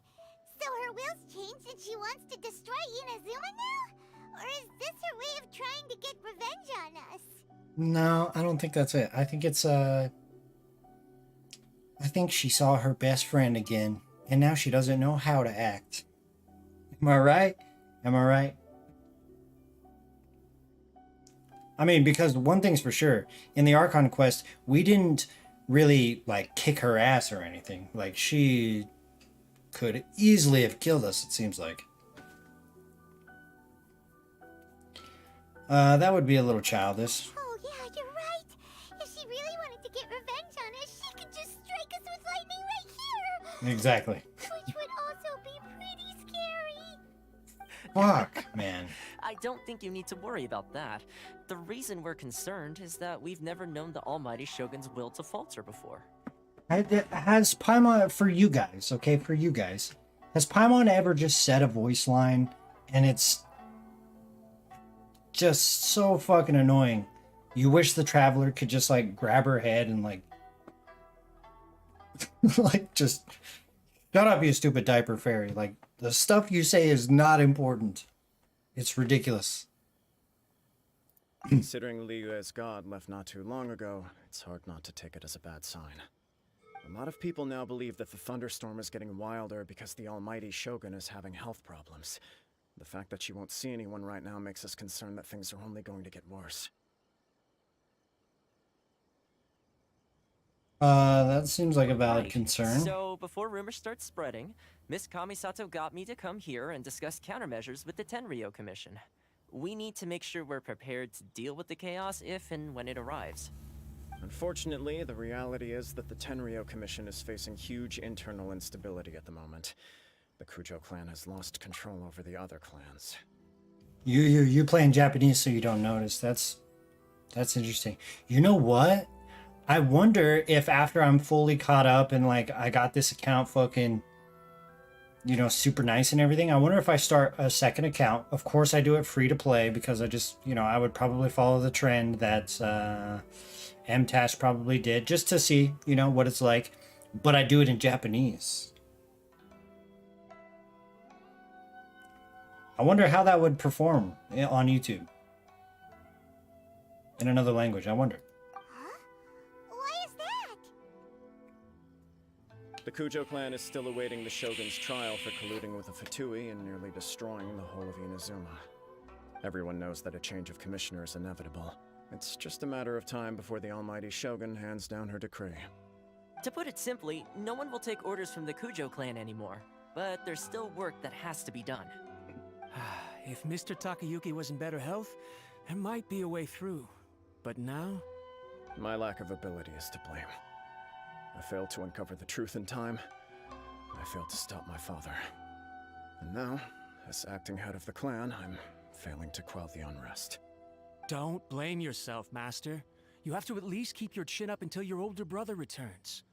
So her will's changed and she wants to destroy Inazuma now? Or is this her way of trying to get revenge on us? No, I don't think that's it. I think it's I think she saw her best friend again, and now she doesn't know how to act. Am I right? Am I right? I mean, because one thing's for sure, in the Archon quest, we didn't really, like, kick her ass or anything. Like, she could easily have killed us, it seems like. That would be a little childish. Oh yeah, you're right. If she really wanted to get revenge on us, she could just strike us with lightning right here. Exactly. Which would also be pretty scary. Fuck, man. I don't think you need to worry about that. The reason we're concerned is that we've never known the almighty Shogun's will to falter before. Has Paimon, for you guys, okay, for you guys, has Paimon ever just said a voice line and it's just so fucking annoying? You wish the Traveler could just, like, grab her head and, like, like, just shut up, you stupid diaper fairy. Like, the stuff you say is not important. It's ridiculous. Considering Liyue's god left not too long ago, it's hard not to take it as a bad sign. A lot of people now believe that the thunderstorm is getting wilder because the almighty Shogun is having health problems. The fact that she won't see anyone right now makes us concerned that things are only going to get worse. That seems like a valid Right. concern. So, before rumors start spreading, Miss Kamisato got me to come here and discuss countermeasures with the Tenryou Commission. We need to make sure we're prepared to deal with the chaos if and when it arrives. Unfortunately, the reality is that the Tenryou Commission is facing huge internal instability at the moment. The Kujo clan has lost control over the other clans. You playing Japanese so you don't notice. That's interesting. You know what? I wonder if after I'm fully caught up and, like, I got this account fucking, you know, super nice and everything, I wonder if I start a second account. Of course I do it free to play because I just, you know, I would probably follow the trend that MTash probably did just to see, you know, what it's like. But I do it in Japanese. I wonder how that would perform on YouTube. In another language, I wonder. Huh? Why is that? The Kujo clan is still awaiting the Shogun's trial for colluding with the Fatui and nearly destroying the whole of Inazuma. Everyone knows that a change of commissioner is inevitable. It's just a matter of time before the almighty Shogun hands down her decree. To put it simply, no one will take orders from the Kujo clan anymore. But there's still work that has to be done. If Mr. Takayuki was in better health, there might be a way through. But now? My lack of ability is to blame. I failed to uncover the truth in time. I failed to stop my father. And now, as acting head of the clan, I'm failing to quell the unrest. Don't blame yourself, Master. You have to at least keep your chin up until your older brother returns.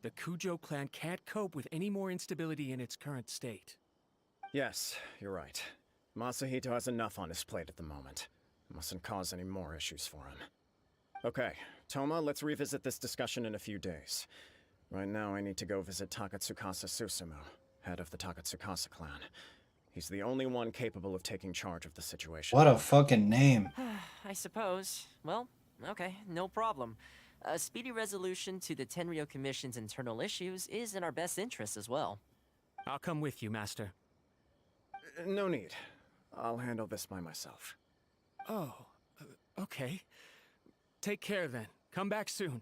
The Kujo clan can't cope with any more instability in its current state. Yes, you're right. Masahito has enough on his plate at the moment. Mustn't cause any more issues for him. Okay, Toma, let's revisit this discussion in a few days. Right now, I need to go visit Takatsukasa Susumu, head of the Takatsukasa clan. He's the only one capable of taking charge of the situation. What a fucking name. I suppose. Well, okay, no problem. A speedy resolution to the Tenryou Commission's internal issues is in our best interest as well. I'll come with you, Master. No need. I'll handle this by myself. Oh, okay. Take care then. Come back soon.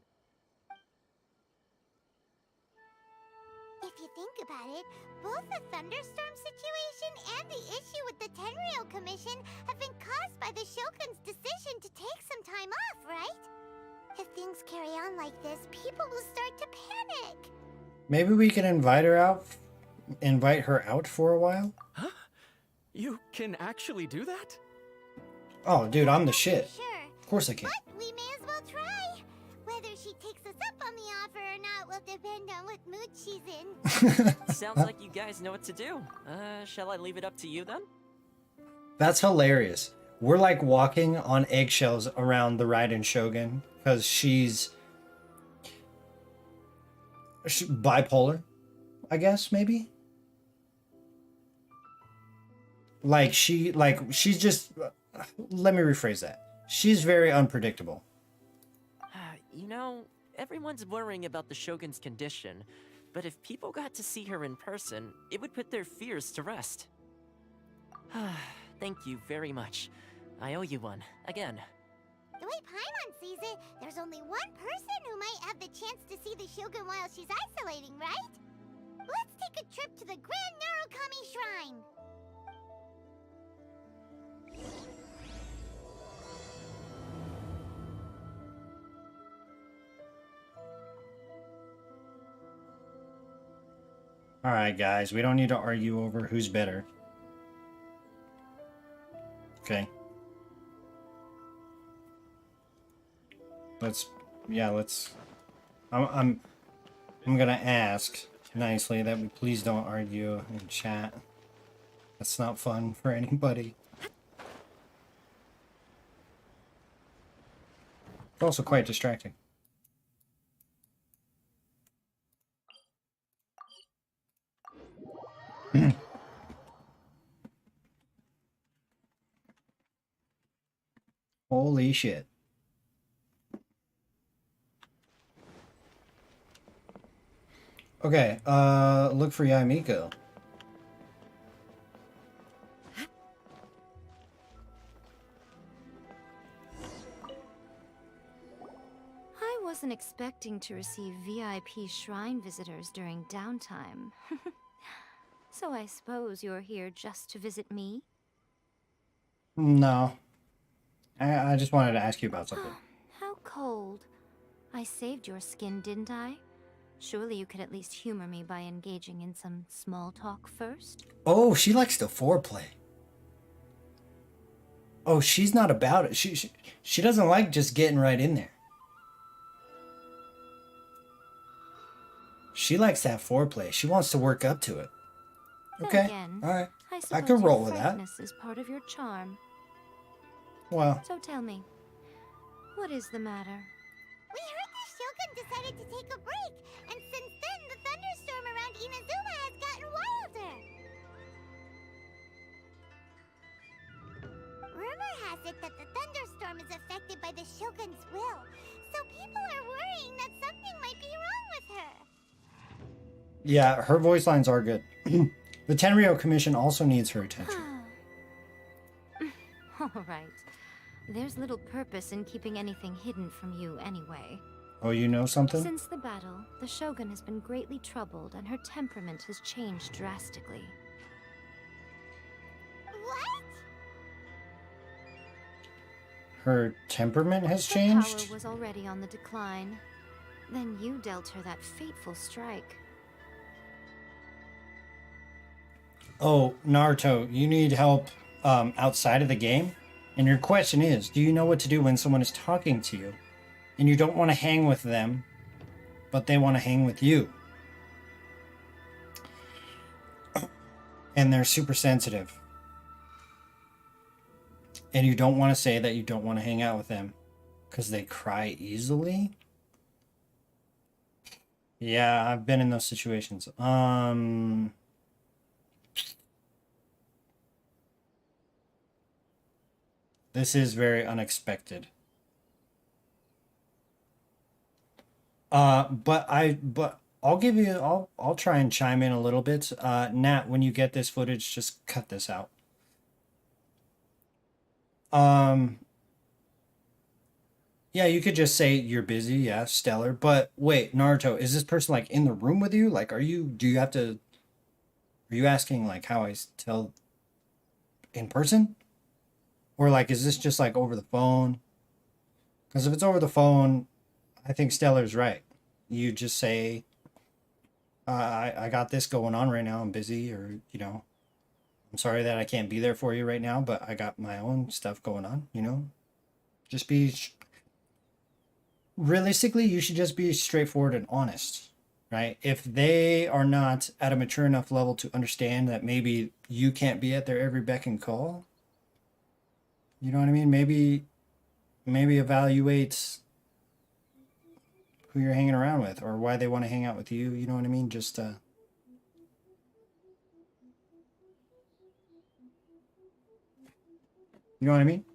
If you think about it, both the thunderstorm situation and the issue with the Tenryou Commission have been caused by the Shogun's decision to take some time off, right? If things carry on like this, people will start to panic. Maybe we can invite her out for a while? Huh? You can actually do that? Oh, dude, I'm the shit. Sure. Of course I can. But we may as well try. Whether she takes us up on the offer or not will depend on what mood she's in. Sounds like you guys know what to do. Shall I leave it up to you then? That's hilarious. We're like walking on eggshells around the Raiden Shogun because she's bipolar, I guess, maybe. She's just, let me rephrase that. She's very unpredictable. You know, everyone's worrying about the Shogun's condition, but if people got to see her in person, it would put their fears to rest. Thank you very much. I owe you one, again. The way Paimon sees it, there's only one person who might have the chance to see the Shogun while she's isolating, right? Let's take a trip to the Grand Narukami Shrine! Alright, guys, we don't need to argue over who's better. Okay. Let's I'm gonna ask nicely that we please don't argue in chat. That's not fun for anybody. It's also quite distracting. Holy shit. Okay, look for Yamiko. I wasn't expecting to receive VIP shrine visitors during downtime. So I suppose you're here just to visit me? No. I just wanted to ask you about something. How cold. I saved your skin, didn't I? Surely you could at least humor me by engaging in some small talk first? Oh, she likes to foreplay. Oh, she's not about it. She doesn't like just getting right in there. She likes to have foreplay. She wants to work up to it. Okay, again, all right. I suppose could roll your with that. frankness is part of your charm. Well, So tell me, what is the matter? We heard the Shogun decided to take a break, and since then the thunderstorm around Inazuma has gotten wilder. Rumor has it that the thunderstorm is affected by the Shogun's will, so people are worrying that something might be wrong with her. yeah, her voice lines are good. The Tenryou Commission also needs her attention. All right. There's little purpose in keeping anything hidden from you anyway. Oh, you know something? Since the battle, the Shogun has been greatly troubled and her temperament has changed drastically. What? Her temperament has Her changed? power was already on the decline. Then you dealt her that fateful strike. Oh, Naruto, you need help outside of the game? And your question is, do you know what to do when someone is talking to you and you don't want to hang with them, but they want to hang with you? And they're super sensitive. And you don't want to say that you don't want to hang out with them because they cry easily? Yeah, I've been in those situations. This is very unexpected. But I'll give you, I'll try and chime in a little bit. Nat, when you get this footage, just cut this out. Yeah, you could just say you're busy, yeah, stellar. But wait, Naruto, is this person like in the room with you? Like, do you have to, are you asking like how tell in person? Or like, is this just like over the phone? Because if it's over the phone, I think Stellar's right. You just say, I got this going on right now. I'm busy, or, I'm sorry that I can't be there for you right now, but I got my own stuff going on, Just be, realistically, you should just be straightforward and honest, right? If they are not at a mature enough level to understand that maybe you can't be at their every beck and call, you know what I mean? Maybe evaluate who you're hanging around with or why they want to hang out with you. You know what I mean? Just you know what I mean?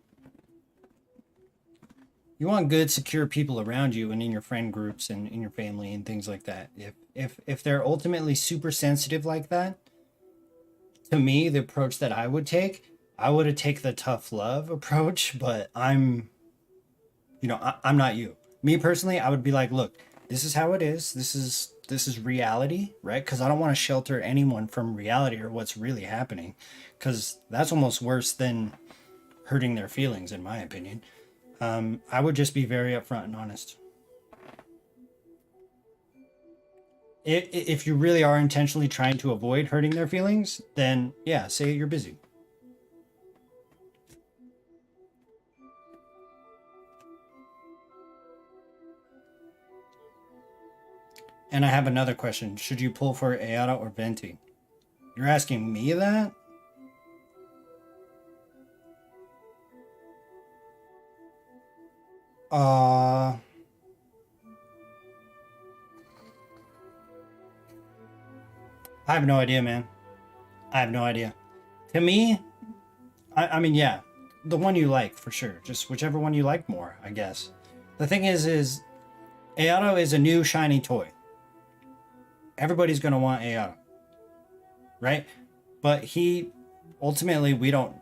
You want good, secure people around you and in your friend groups and in your family and things like that. If they're ultimately super sensitive like that, to me, the approach that I would take the tough love approach, but I'm not you. Me personally, I would be like, look, this is how it is. This is reality, right? Because I don't want to shelter anyone from reality or what's really happening, because that's almost worse than hurting their feelings, in my opinion. I would just be very upfront and honest. If you really are intentionally trying to avoid hurting their feelings, then yeah, say you're busy. And I have another question. Should you pull for Ayada or Venti? You're asking me that? I have no idea, man. I have no idea. To me, I mean, yeah, the one you like for sure. Just whichever one you like more, I guess. The thing is Ayada is a new shiny toy. Everybody's gonna want Ayada, right? But he, ultimately, we don't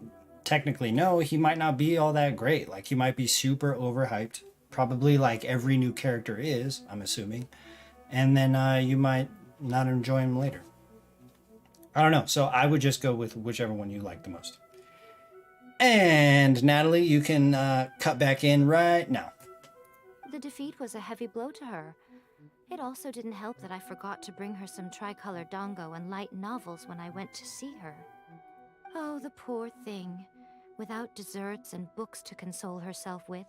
technically know. He might not be all that great. Like, he might be super overhyped, probably like every new character is, I'm assuming. And then you might not enjoy him later. I don't know. So I would just go with whichever one you like the most. And Natalie, you can cut back in right now. The defeat was a heavy blow to her. It also didn't help that I forgot to bring her some tricolor dango and light novels when I went to see her. Oh, the poor thing. Without desserts and books to console herself with,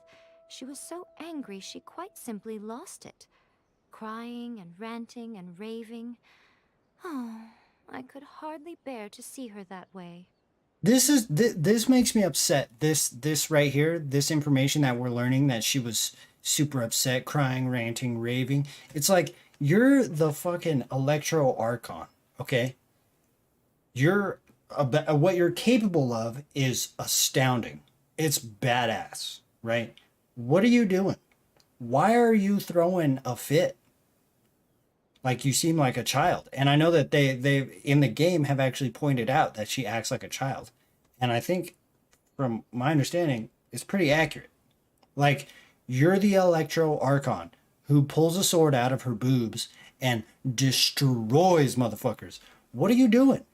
she was so angry she quite simply lost it. Crying and ranting and raving. Oh, I could hardly bear to see her that way. This makes me upset. This right here, this information that we're learning, that she was super upset, crying, ranting, raving. It's like, you're the fucking Electro Archon, okay? What you're capable of is astounding. It's badass, right? What are you doing? Why are you throwing a fit? Like, you seem like a child. And I know that they in the game have actually pointed out that she acts like a child. And I think, from my understanding, it's pretty accurate. Like, you're the Electro Archon who pulls a sword out of her boobs and destroys motherfuckers. What are you doing?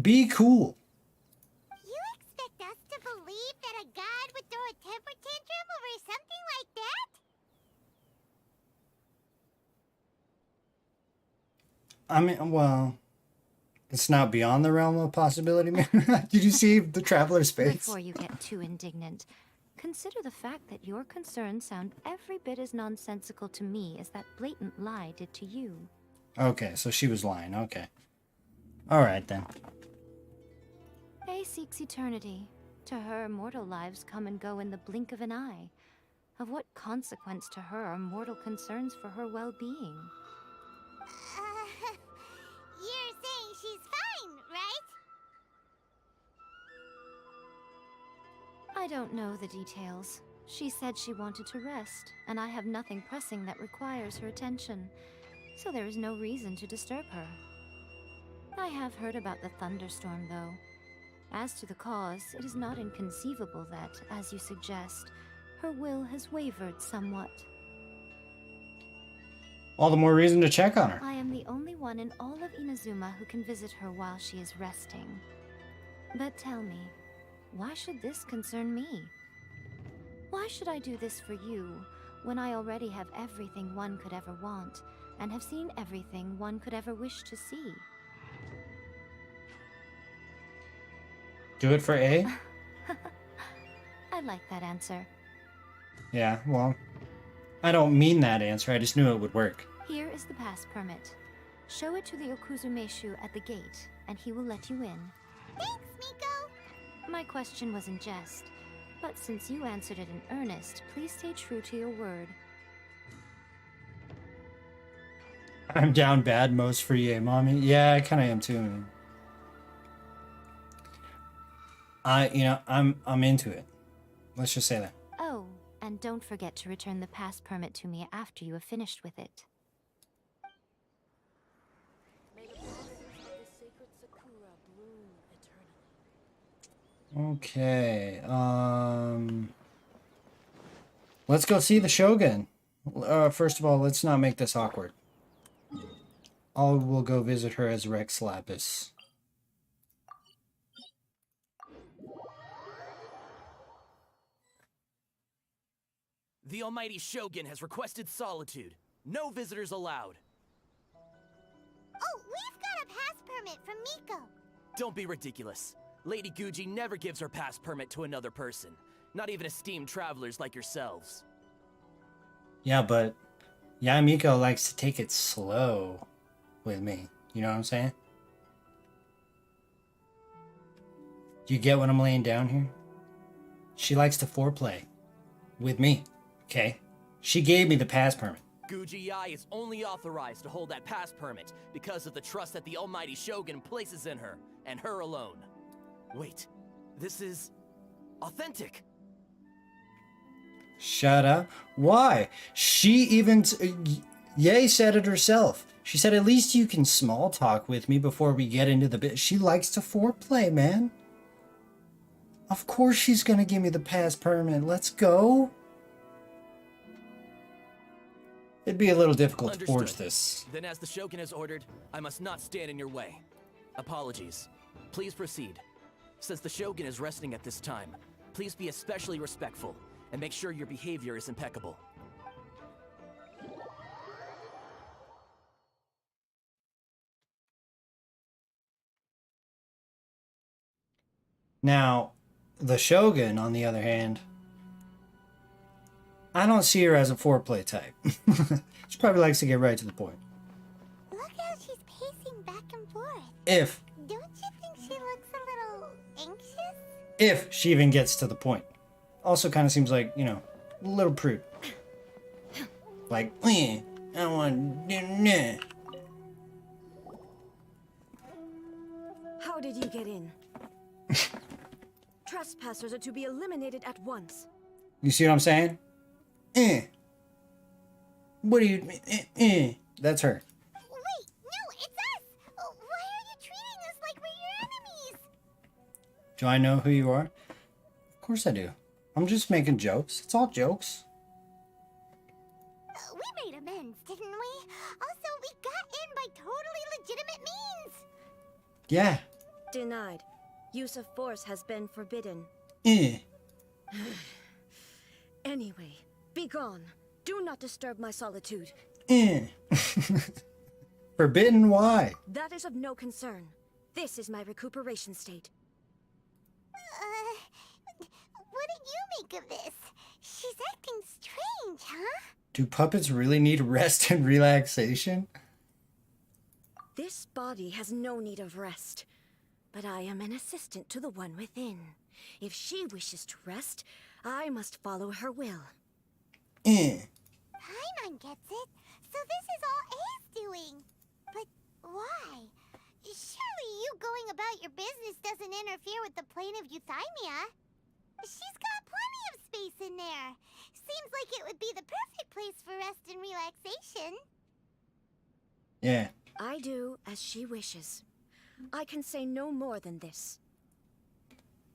Be cool. You expect us to believe that a god would throw a temper tantrum over something like that? I mean, well, it's not beyond the realm of possibility, man. Did you see the Traveler's face? Before you get too indignant, consider the fact that your concerns sound every bit as nonsensical to me as that blatant lie did to you. Okay, so she was lying. Okay. All right, then. Faye seeks eternity. To her, mortal lives come and go in the blink of an eye. Of what consequence to her are mortal concerns for her well-being? You're saying she's fine, right? I don't know the details. She said she wanted to rest, and I have nothing pressing that requires her attention, so there is no reason to disturb her. I have heard about the thunderstorm, though. As to the cause, it is not inconceivable that, as you suggest, Her will has wavered somewhat. All the more reason to check on her. I am the only one in all of Inazuma who can visit her while she is resting. But tell me, why should this concern me? Why should I do this for you, when I already have everything one could ever want, and have seen everything one could ever wish to see? Do it for A? I like that answer. Yeah, well, I don't mean that answer, I just knew it would work. Here is the pass permit. Show it to the Okuzumeshu at the gate, and he will let you in. Thanks, Miko! My question was in jest, but since you answered it in earnest, please stay true to your word. I'm down bad most for EA, mommy. Yeah, I kind of am too. I'm into it. Let's just say that. Oh, and don't forget to return the pass permit to me after you have finished with it. Okay, let's go see the Shogun. First of all, let's not make this awkward. We'll go visit her as Rex Lapis. The almighty Shogun has requested solitude. No visitors allowed. Oh, we've got a pass permit from Miko. Don't be ridiculous. Lady Guji never gives her pass permit to another person. Not even esteemed travelers like yourselves. Yeah, but Yamiko likes to take it slow with me. You know what I'm saying? Do you get what I'm laying down here? She likes to foreplay with me. Okay? She gave me the pass permit. Guji Yai is only authorized to hold that pass permit because of the trust that the almighty Shogun places in her, and her alone. Wait, this is authentic. Shut up. Why? She even... Ye said it herself. She said, at least you can small talk with me before we get into the bit. She likes to foreplay, man. Of course she's gonna give me the pass permit. Let's go. It'd be a little difficult to forge this. Then as the Shogun has ordered, I must not stand in your way. Apologies. Please proceed. Since the Shogun is resting at this time, please be especially respectful and make sure your behavior is impeccable. Now, the Shogun, on the other hand, I don't see her as a foreplay type. She probably likes to get right to the point. Look how she's pacing back and forth. If Don't you think she looks a little anxious? If she even gets to the point. Also kind of seems like, you know, a little prude. Like, I want to do. How did you get in? Trespassers are to be eliminated at once. You see what I'm saying? What do you... That's her. Wait, no, it's us! Oh, why are you treating us like we're your enemies? Do I know who you are? Of course I do. I'm just making jokes. It's all jokes. We made amends, didn't we? Also, we got in by totally legitimate means. Yeah. Denied. Use of force has been forbidden. Anyway, be gone. Do not disturb my solitude. Forbidden? Why? That is of no concern. This is my recuperation state. What do you make of this? She's acting strange, huh? Do puppets really need rest and relaxation? This body has no need of rest. But I am an assistant to the one within. If she wishes to rest, I must follow her will. Paimon gets it. So this is all A's doing. But why? Surely you going about your business doesn't interfere with the plane of Euthymia. She's got plenty of space in there. Seems like it would be the perfect place for rest and relaxation. Yeah. I do as she wishes. I can say no more than this.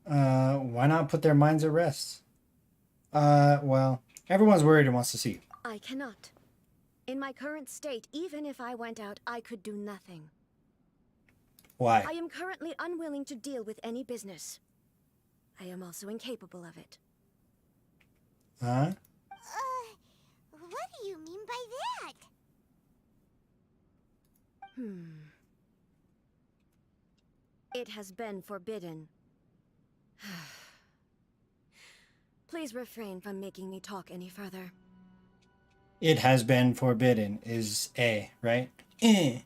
Why not put their minds at rest? Well, everyone's worried and wants to see you. I cannot. In my current state, even if I went out, I could do nothing. Why? I am currently unwilling to deal with any business. I am also incapable of it. Huh? What do you mean by that? It has been forbidden. Please refrain from making me talk any further. It has been forbidden is A, right? What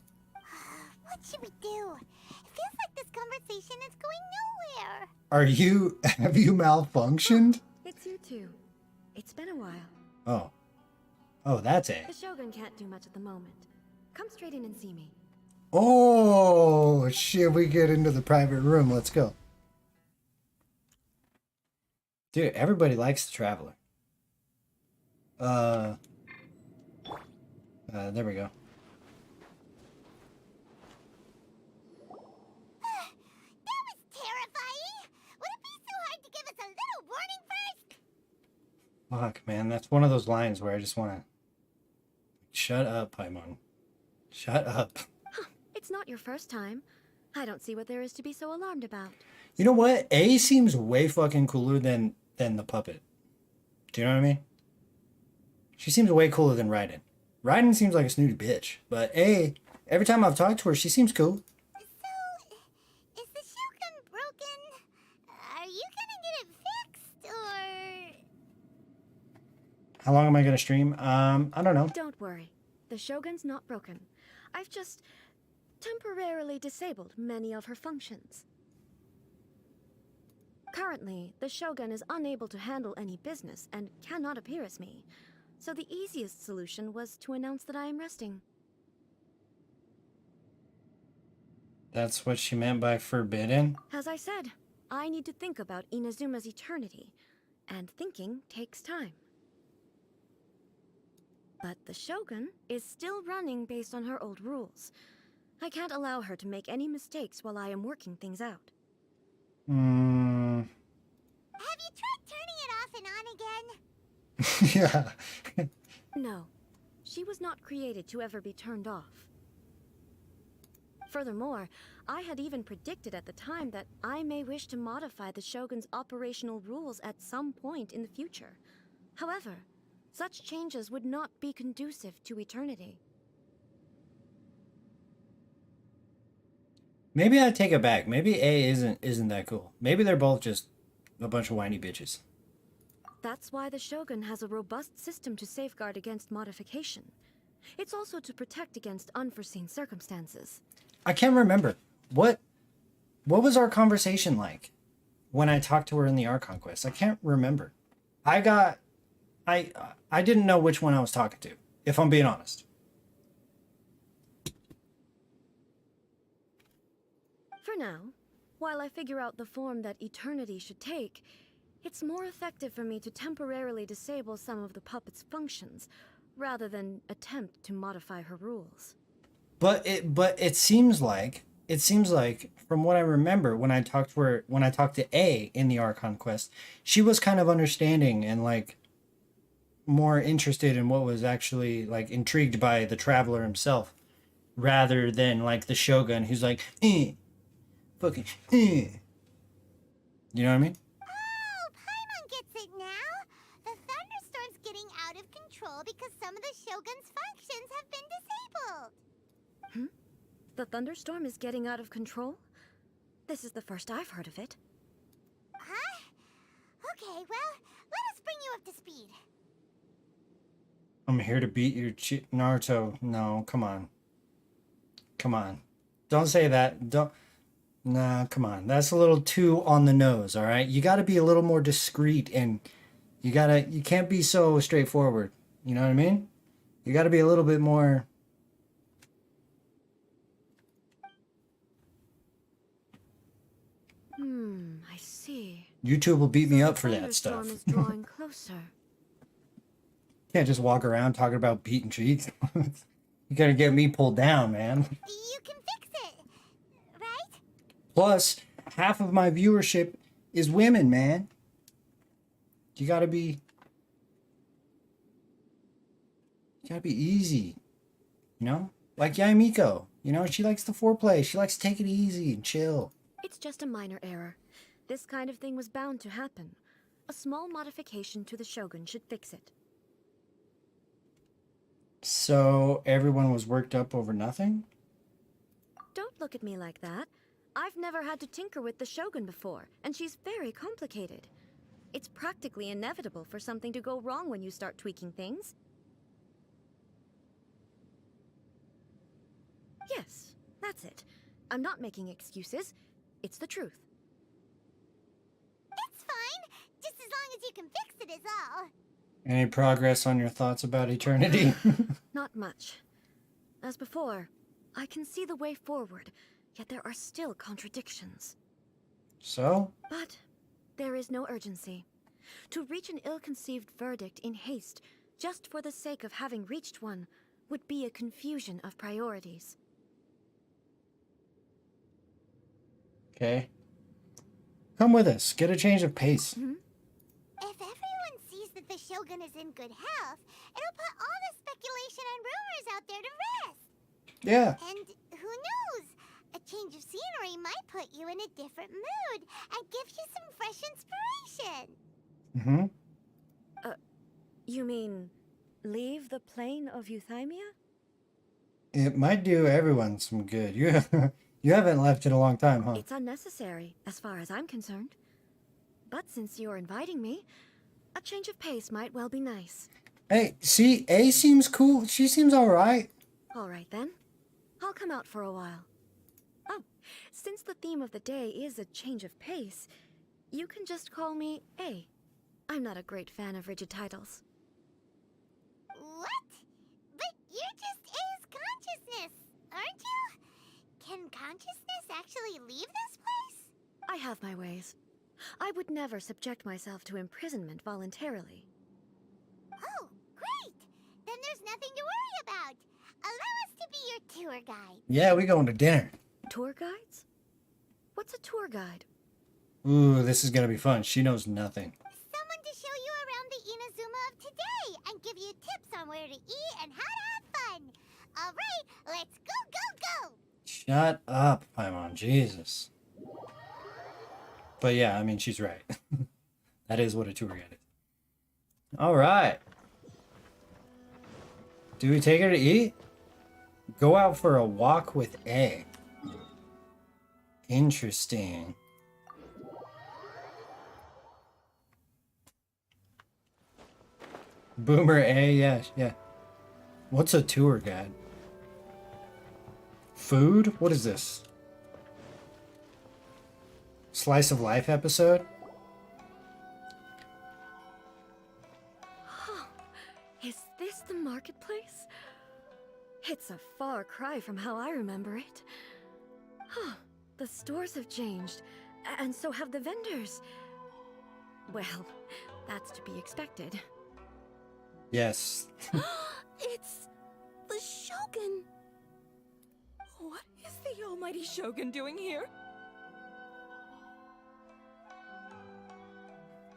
should we do? It feels like this conversation is going nowhere. Have you malfunctioned? It's you two. It's been a while. Oh. Oh, that's A. The Shogun can't do much at the moment. Come straight in and see me. Oh, shit, we get into the private room. Let's go. Dude, everybody likes the Traveler. There we go. That was terrifying! Would it be so hard to give us a little warning first? Fuck, man, that's one of those lines where I just want to... Shut up, Paimon. Shut up. It's not your first time. I don't see what there is to be so alarmed about. You know what? A seems way fucking cooler than the puppet. Do you know what I mean? She seems way cooler than Raiden. Raiden seems like a snooty bitch, but A, every time I've talked to her, she seems cool. So, is the Shogun broken? Are you gonna get it fixed, or...? How long am I gonna stream? I don't know. Don't worry. The Shogun's not broken. I've just temporarily disabled many of her functions. Currently, the Shogun is unable to handle any business and cannot appear as me. So the easiest solution was to announce that I am resting. That's what she meant by forbidden? As I said, I need to think about Inazuma's eternity, and thinking takes time. But the Shogun is still running based on her old rules. I can't allow her to make any mistakes while I am working things out. Have you tried turning it off and on again? Yeah. No, she was not created to ever be turned off. Furthermore, I had even predicted at the time that I may wish to modify the Shogun's operational rules at some point in the future. However, such changes would not be conducive to eternity. Maybe I take it back. Maybe A isn't that cool. Maybe they're both just a bunch of whiny bitches. That's why the Shogun has a robust system to safeguard against modification. It's also to protect against unforeseen circumstances. I can't remember. What was our conversation like when I talked to her in the Archon Quest? I can't remember. I didn't know which one I was talking to, if I'm being honest. For now, while I figure out the form that eternity should take, it's more effective for me to temporarily disable some of the puppet's functions, rather than attempt to modify her rules. But it seems like from what I remember when I talked to A in the Archon Quest, she was kind of understanding and like more interested in what was actually like intrigued by the Traveler himself, rather than like the Shogun who's like, fucking, You know what I mean? Oh, Paimon gets it now! The thunderstorm's getting out of control because some of the Shogun's functions have been disabled! The thunderstorm is getting out of control? This is the first I've heard of it. Huh? Okay, well, let us bring you up to speed. I'm here to beat your Naruto. No, come on. Come on. Don't say that. Nah, come on. That's a little too on the nose, all right? You got to be a little more discreet, and you can't be so straightforward. You know what I mean? You got to be a little bit more... I see. YouTube will beat me So up for the that stuff. thunderstorm is drawing closer. Can't just walk around talking about beating cheeks. You gotta get me pulled down, man. You can fix it, right? Plus, half of my viewership is women, man. You gotta be gotta be easy. You know? Like Yaimiko. You know, she likes the foreplay. She likes to take it easy and chill. It's just a minor error. This kind of thing was bound to happen. A small modification to the Shogun should fix it. So everyone was worked up over nothing? Don't look at me like that. I've never had to tinker with the Shogun before, and she's very complicated. It's practically inevitable for something to go wrong when you start tweaking things. Yes, that's it. I'm not making excuses. It's the truth. It's fine, just as long as you can fix it is all. Any progress on your thoughts about eternity? Not much. As before, I can see the way forward, yet there are still contradictions. So? But there is no urgency. To reach an ill-conceived verdict in haste, just for the sake of having reached one, would be a confusion of priorities. Okay. Come with us. Get a change of pace. If everyone sees that the Shogun is in good health, it'll put all the speculation and rumors out there to rest. Yeah. And who knows? A change of scenery might put you in a different mood and give you some fresh inspiration. Mm-hmm. You mean, leave the plane of Euthymia? It might do everyone some good. You haven't left in a long time, huh? It's unnecessary, as far as I'm concerned. But since you're inviting me, a change of pace might well be nice. Hey, see, A seems cool. She seems alright. All right, then. I'll come out for a while. Oh, since the theme of the day is a change of pace, you can just call me A. I'm not a great fan of rigid titles. What? But you're just A's consciousness, aren't you? Can consciousness actually leave this place? I have my ways. I would never subject myself to imprisonment voluntarily. Oh, great! Then there's nothing to worry about. Allow us to be your tour guide. Yeah, we going to dinner. Tour guides? What's a tour guide? Ooh, this is gonna be fun. She knows nothing. Someone to show you around the Inazuma of today and give you tips on where to eat and how to have fun. All right, let's go! Shut up, Paimon. Jesus. But yeah, I mean, she's right. That is what a tour guide is. Alright. Do we take her to eat? Go out for a walk with A. Interesting. Boomer A, yeah. What's a tour guide? Food? What is this? Slice of life episode? Is this the marketplace? It's a far cry from how I remember it. The stores have changed, and so have the vendors. Well, that's to be expected. Yes. It's the Shogun. What is the almighty Shogun doing here?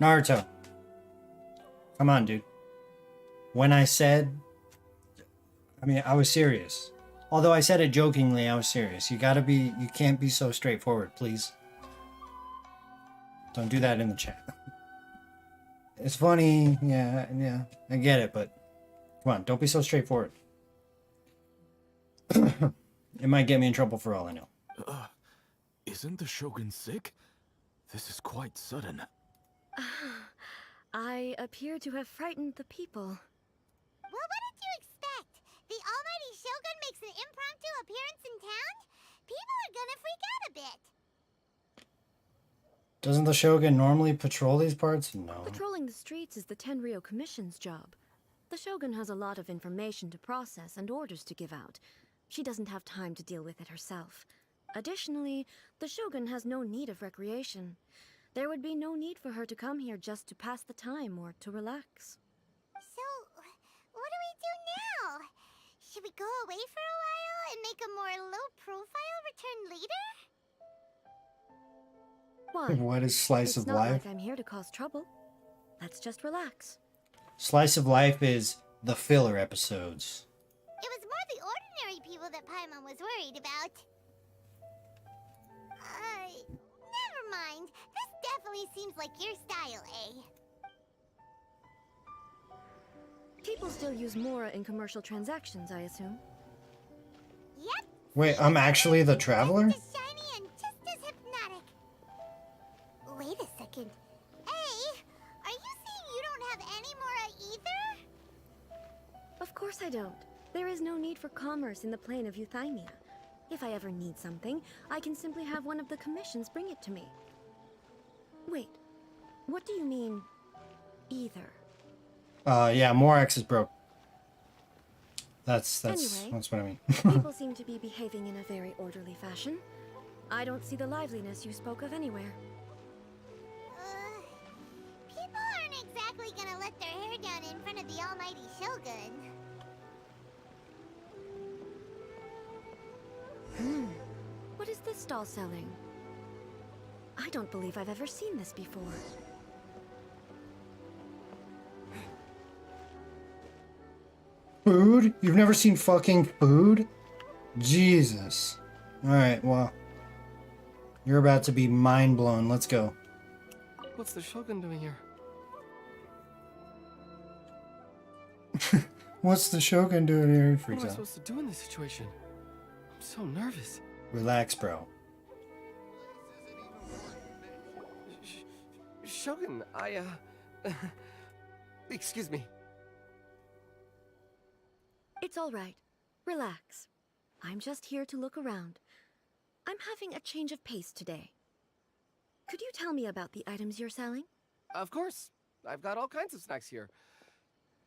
Naruto. Come on, dude. When I said... I mean, I was serious. Although I said it jokingly, I was serious. You can't be so straightforward, please. Don't do that in the chat. It's funny, yeah, I get it, but come on, don't be so straightforward. It might get me in trouble for all I know. Isn't the Shogun sick? This is quite sudden. I appear to have frightened the people. Well, what did you expect? The almighty Shogun makes an impromptu appearance in town? People are gonna freak out a bit. Doesn't the Shogun normally patrol these parts? No. Patrolling the streets is the Tenryou Commission's job. The Shogun has a lot of information to process and orders to give out. She doesn't have time to deal with it herself. Additionally, the Shogun has no need of recreation. There would be no need for her to come here just to pass the time or to relax. So, what do we do now? Should we go away for a while and make a more low-profile return later? Why? What is slice It's of not life? like I'm here to cause trouble. Let's just relax. Slice of life is the filler episodes. It was more the ordinary people that Paimon was worried about. Never mind. This definitely seems like your style, eh? People still use Mora in commercial transactions, I assume. Yep. Wait, I'm actually the traveler? Just as shiny and just as hypnotic. Wait a second. Hey, are you saying you don't have any Mora either? Of course I don't. There is no need for commerce in the plane of Euthymia. If I ever need something, I can simply have one of the commissions bring it to me. Wait, what do you mean, either? Yeah, Morax is broke. That's Anyway, what I mean. people seem to be behaving in a very orderly fashion. I don't see the liveliness you spoke of anywhere. People aren't exactly gonna let their hair down in front of the almighty Shogun. What is this stall selling? I don't believe I've ever seen this before. Food? You've never seen fucking food? Jesus. Alright, well. You're about to be mind blown. Let's go. What's the Shogun doing here? What's the Shogun doing here? What am I supposed to do in this situation? I'm so nervous. Relax, bro. Shogun, excuse me. It's all right. Relax. I'm just here to look around. I'm having a change of pace today. Could you tell me about the items you're selling? Of course. I've got all kinds of snacks here.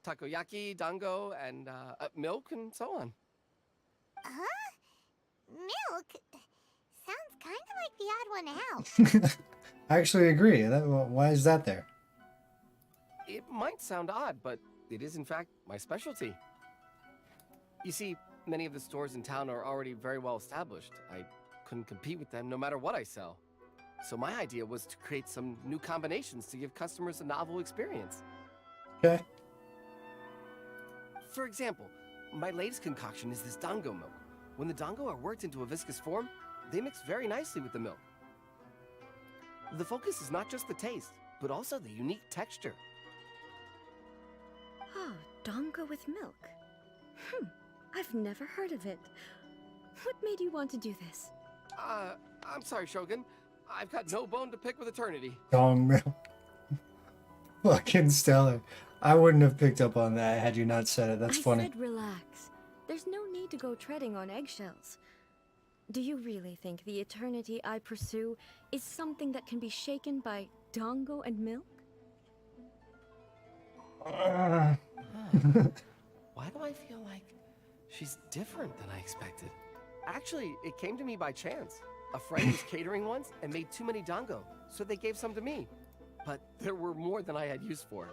Takoyaki, dango, and milk, and so on. Huh? Milk? Sounds kind of like the odd one out. I actually agree. Why is that there? It might sound odd, but it is in fact my specialty. You see, many of the stores in town are already very well established. I couldn't compete with them no matter what I sell. So my idea was to create some new combinations to give customers a novel experience. Okay. For example, my latest concoction is this dango milk. When the dango are worked into a viscous form, they mix very nicely with the milk. The focus is not just the taste, but also the unique texture. Oh, dango with milk. I've never heard of it. What made you want to do this? I'm sorry, Shogun. I've got no bone to pick with eternity. Dong milk. Fucking stellar. I wouldn't have picked up on that had you not said it. That's funny. I said relax. There's no need to go treading on eggshells. Do you really think the eternity I pursue is something that can be shaken by dango and milk? Why do I feel like she's different than I expected? Actually, it came to me by chance. A friend was catering once and made too many dango, so they gave some to me. But there were more than I had use for.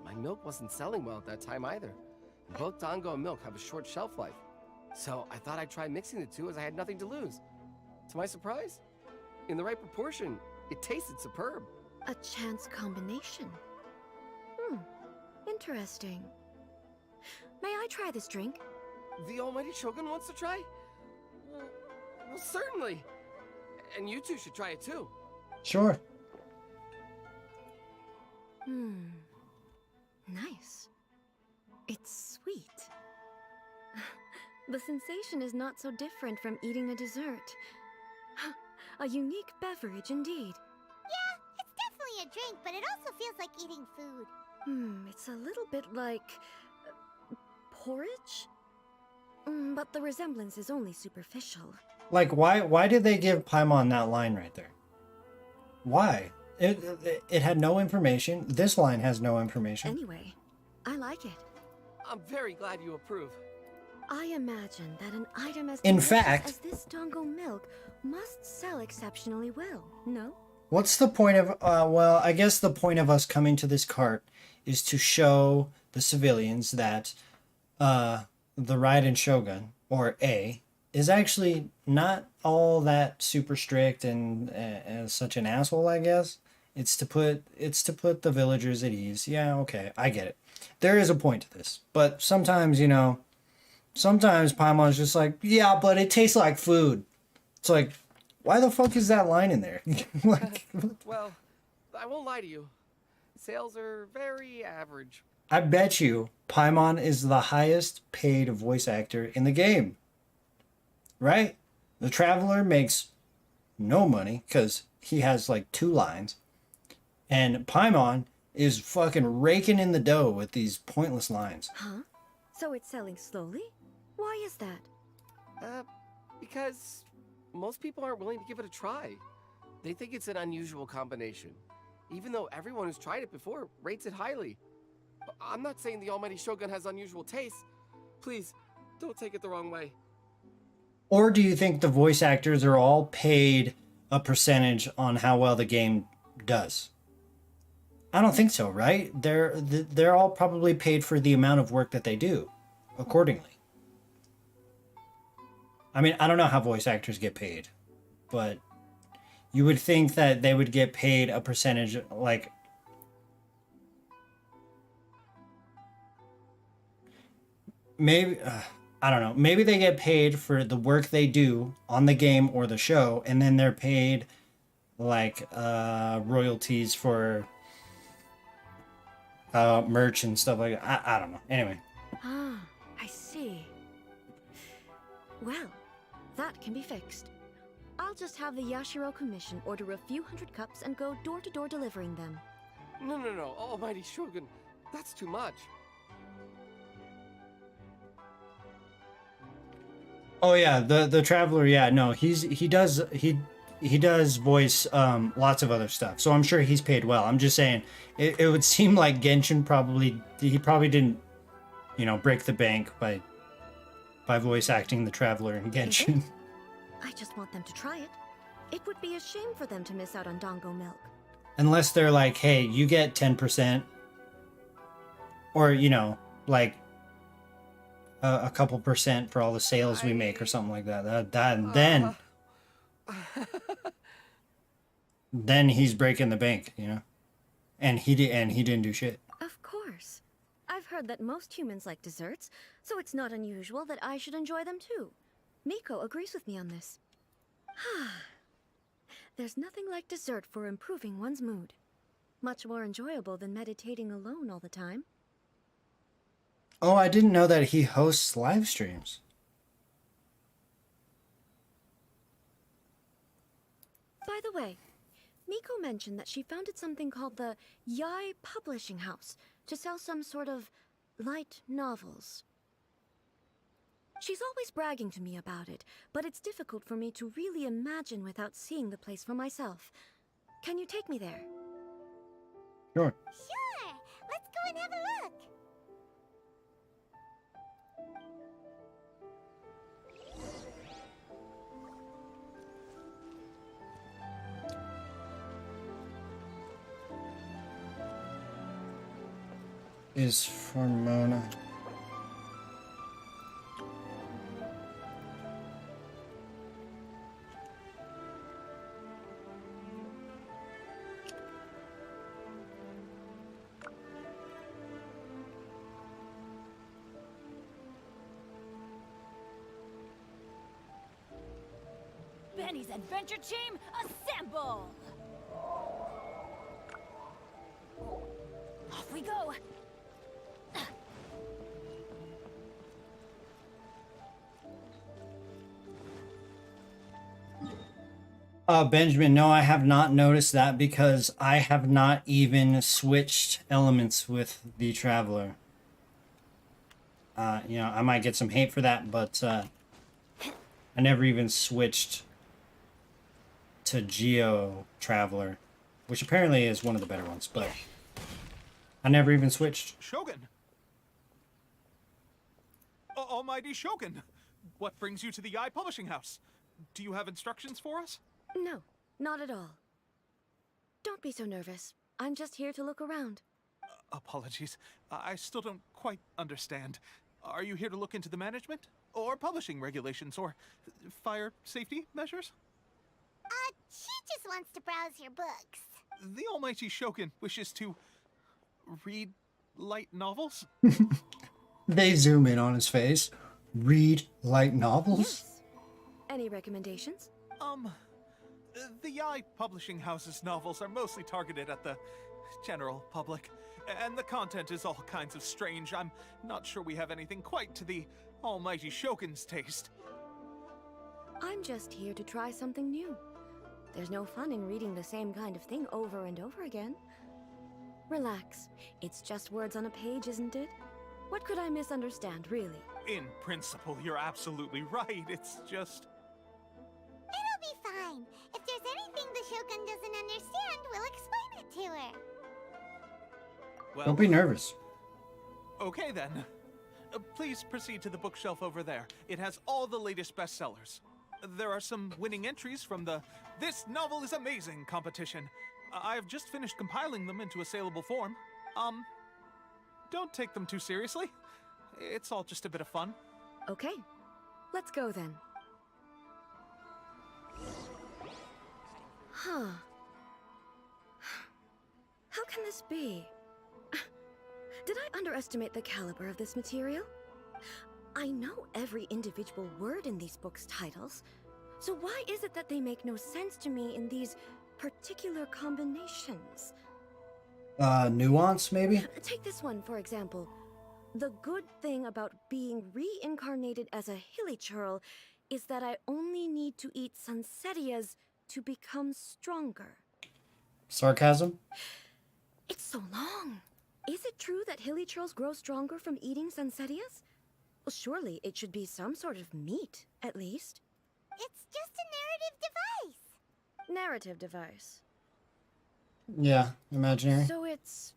My milk wasn't selling well at that time either. Both dango and milk have a short shelf life. So I thought I'd try mixing the two as I had nothing to lose. To my surprise, in the right proportion, it tasted superb. A chance combination. Interesting. May I try this drink? The almighty Shogun wants to try? Well, certainly. And you two should try it too. Sure. Nice. It's sweet. The sensation is not so different from eating a dessert. A unique beverage indeed. Yeah, it's definitely a drink, but it also feels like eating food. It's a little bit like porridge? But the resemblance is only superficial. Like, why did they give Paimon that line right there? Why? It had no information. This line has no information. Anyway, I like it. I'm very glad you approve. I imagine that an item as In delicious fact- as this dango milk must sell exceptionally well, no? What's the point of, well, I guess the point of us coming to this cart is to show the civilians that the Raiden Shogun, or A, is actually not all that super strict and such an asshole, I guess. It's to put the villagers at ease. Yeah, okay, I get it. There is a point to this, but sometimes, you know, sometimes Paimon's just like, yeah, but it tastes like food. It's like, why the fuck is that line in there? Like, Well, I won't lie to you. Sales are very average. I bet you Paimon is the highest paid voice actor in the game. Right? The Traveler makes no money because he has like 2 lines. And Paimon is fucking raking in the dough with these pointless lines. Huh? So it's selling slowly? Why is that? Because most people aren't willing to give it a try. They think it's an unusual combination, even though everyone who's tried it before rates it highly. I'm not saying the Almighty Shogun has unusual tastes. Please, don't take it the wrong way. Or do you think the voice actors are all paid a percentage on how well the game does? I don't think so, right? They're all probably paid for the amount of work that they do, accordingly. I mean, I don't know how voice actors get paid, but you would think that they would get paid a percentage, like, maybe, I don't know, maybe they get paid for the work they do on the game or the show, and then they're paid, like, royalties for merch and stuff like that. I don't know. Anyway. Ah, I see. Well, that can be fixed. I'll just have the Yashiro Commission order a few hundred cups and go door-to-door delivering them. No, Almighty Shogun, that's too much. Oh yeah, the Traveler, yeah, no, he does voice lots of other stuff. So I'm sure he's paid well. I'm just saying it would seem like Genshin probably didn't, you know, break the bank by voice acting the Traveler in Genshin. I just want them to try it. It would be a shame for them to miss out on Dango milk. Unless they're like, hey, you get 10%, or, you know, like a couple percent for all the sales we make or something like that. Then he's breaking the bank, you know, and he didn't do shit. Of course. I've heard that most humans like desserts, so it's not unusual that I should enjoy them too. Miko agrees with me on this. There's nothing like dessert for improving one's mood. Much more enjoyable than meditating alone all the time. Oh, I didn't know that he hosts live streams. By the way, Miko mentioned that she founded something called the Yai Publishing House to sell some sort of light novels. She's always bragging to me about it, but it's difficult for me to really imagine without seeing the place for myself. Can you take me there? Sure. Sure! Let's go and have a look! Is for Mona. Benny's adventure team, assemble! Off we go! Benjamin, no, I have not noticed that because I have not even switched elements with the Traveler. You know, I might get some hate for that, but I never even switched to Geo Traveler, which apparently is one of the better ones, but I never even switched. Shogun! Almighty Shogun! What brings you to the Yai Publishing House? Do you have instructions for us? No, not at all. Don't be so nervous. I'm just here to look around. Apologies. I still don't quite understand. Are you here to look into the management? Or publishing regulations? Or fire safety measures? She just wants to browse your books. The almighty Shogun wishes to read light novels? They zoom in on his face. Read light novels? Yes. Any recommendations? The Yai publishing house's novels are mostly targeted at the general public, and the content is all kinds of strange. I'm not sure we have anything quite to the almighty Shogun's taste. I'm just here to try something new. There's no fun in reading the same kind of thing over and over again. Relax. It's just words on a page, isn't it? What could I misunderstand, really? In principle, you're absolutely right. It's just... It'll be fine. If there's anything the Shogun doesn't understand, we'll explain it to her. Well, don't be nervous. Okay then. Please proceed to the bookshelf over there. It has all the latest bestsellers. There are some winning entries from the This Novel is Amazing competition. I've just finished compiling them into a saleable form. Don't take them too seriously. It's all just a bit of fun. Okay. Let's go then. Huh. How can this be? Did I underestimate the caliber of this material? I know every individual word in these books' titles, so why is it that they make no sense to me in these particular combinations? Nuance, maybe? Take this one, for example. The good thing about being reincarnated as a hilichurl is that I only need to eat Sansetias to become stronger. Sarcasm? It's so long. Is it true that hilichurls grow stronger from eating Sansetias? Well, surely it should be some sort of meat, at least. It's just a narrative device. Narrative device. Yeah, imaginary. So it's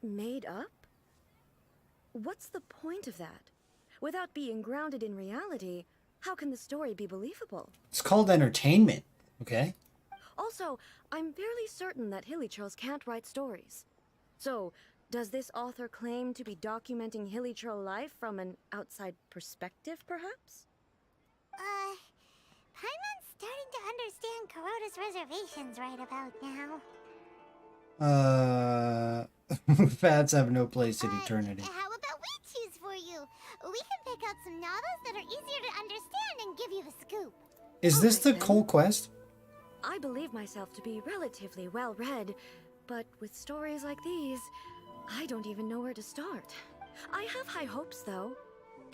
made up? What's the point of that? Without being grounded in reality, how can the story be believable? It's called entertainment, okay? Also, I'm fairly certain that hilichurls can't write stories. So, does this author claim to be documenting hilichurl life from an outside perspective, perhaps? Paimon's starting to understand Kuroda's reservations right about now. Fads have no place in eternity. How about we choose for you? We can pick out some novels that are easier to understand and give you the scoop. Is this the Cole Quest? I believe myself to be relatively well-read, but with stories like these, I don't even know where to start. I have high hopes, though.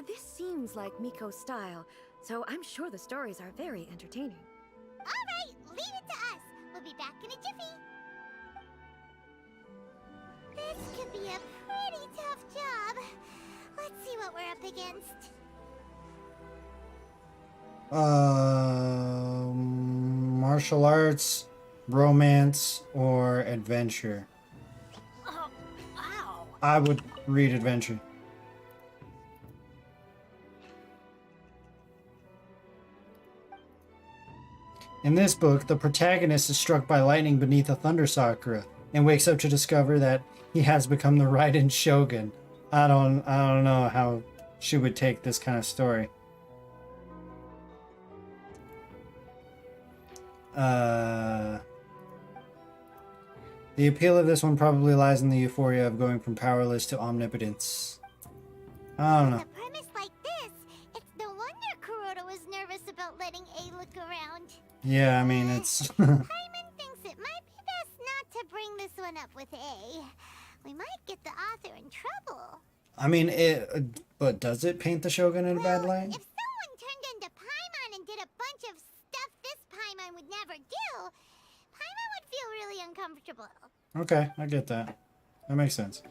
This seems like Miko's style, so I'm sure the stories are very entertaining. Alright, leave it to us. We'll be back in a jiffy. This could be a pretty tough job. Let's see what we're up against. Martial arts, romance, or adventure? Ow. I would read adventure. In this book, the protagonist is struck by lightning beneath a thunder sakura and wakes up to discover that he has become the Raiden Shogun. I don't know how she would take this kind of story. The appeal of this one probably lies in the euphoria of going from powerless to omnipotence. I don't know. With a premise like this, it's no wonder Kuroda was nervous about letting A look around. Yeah, I mean, it's... Paimon thinks it might be best not to bring this one up with A. We might get the author in trouble. I mean, but does it paint the Shogun in a bad light? If someone turned into Paimon and did a bunch of stuff this Paimon would never do, Paimon would feel really uncomfortable. Okay, I get that. That makes sense.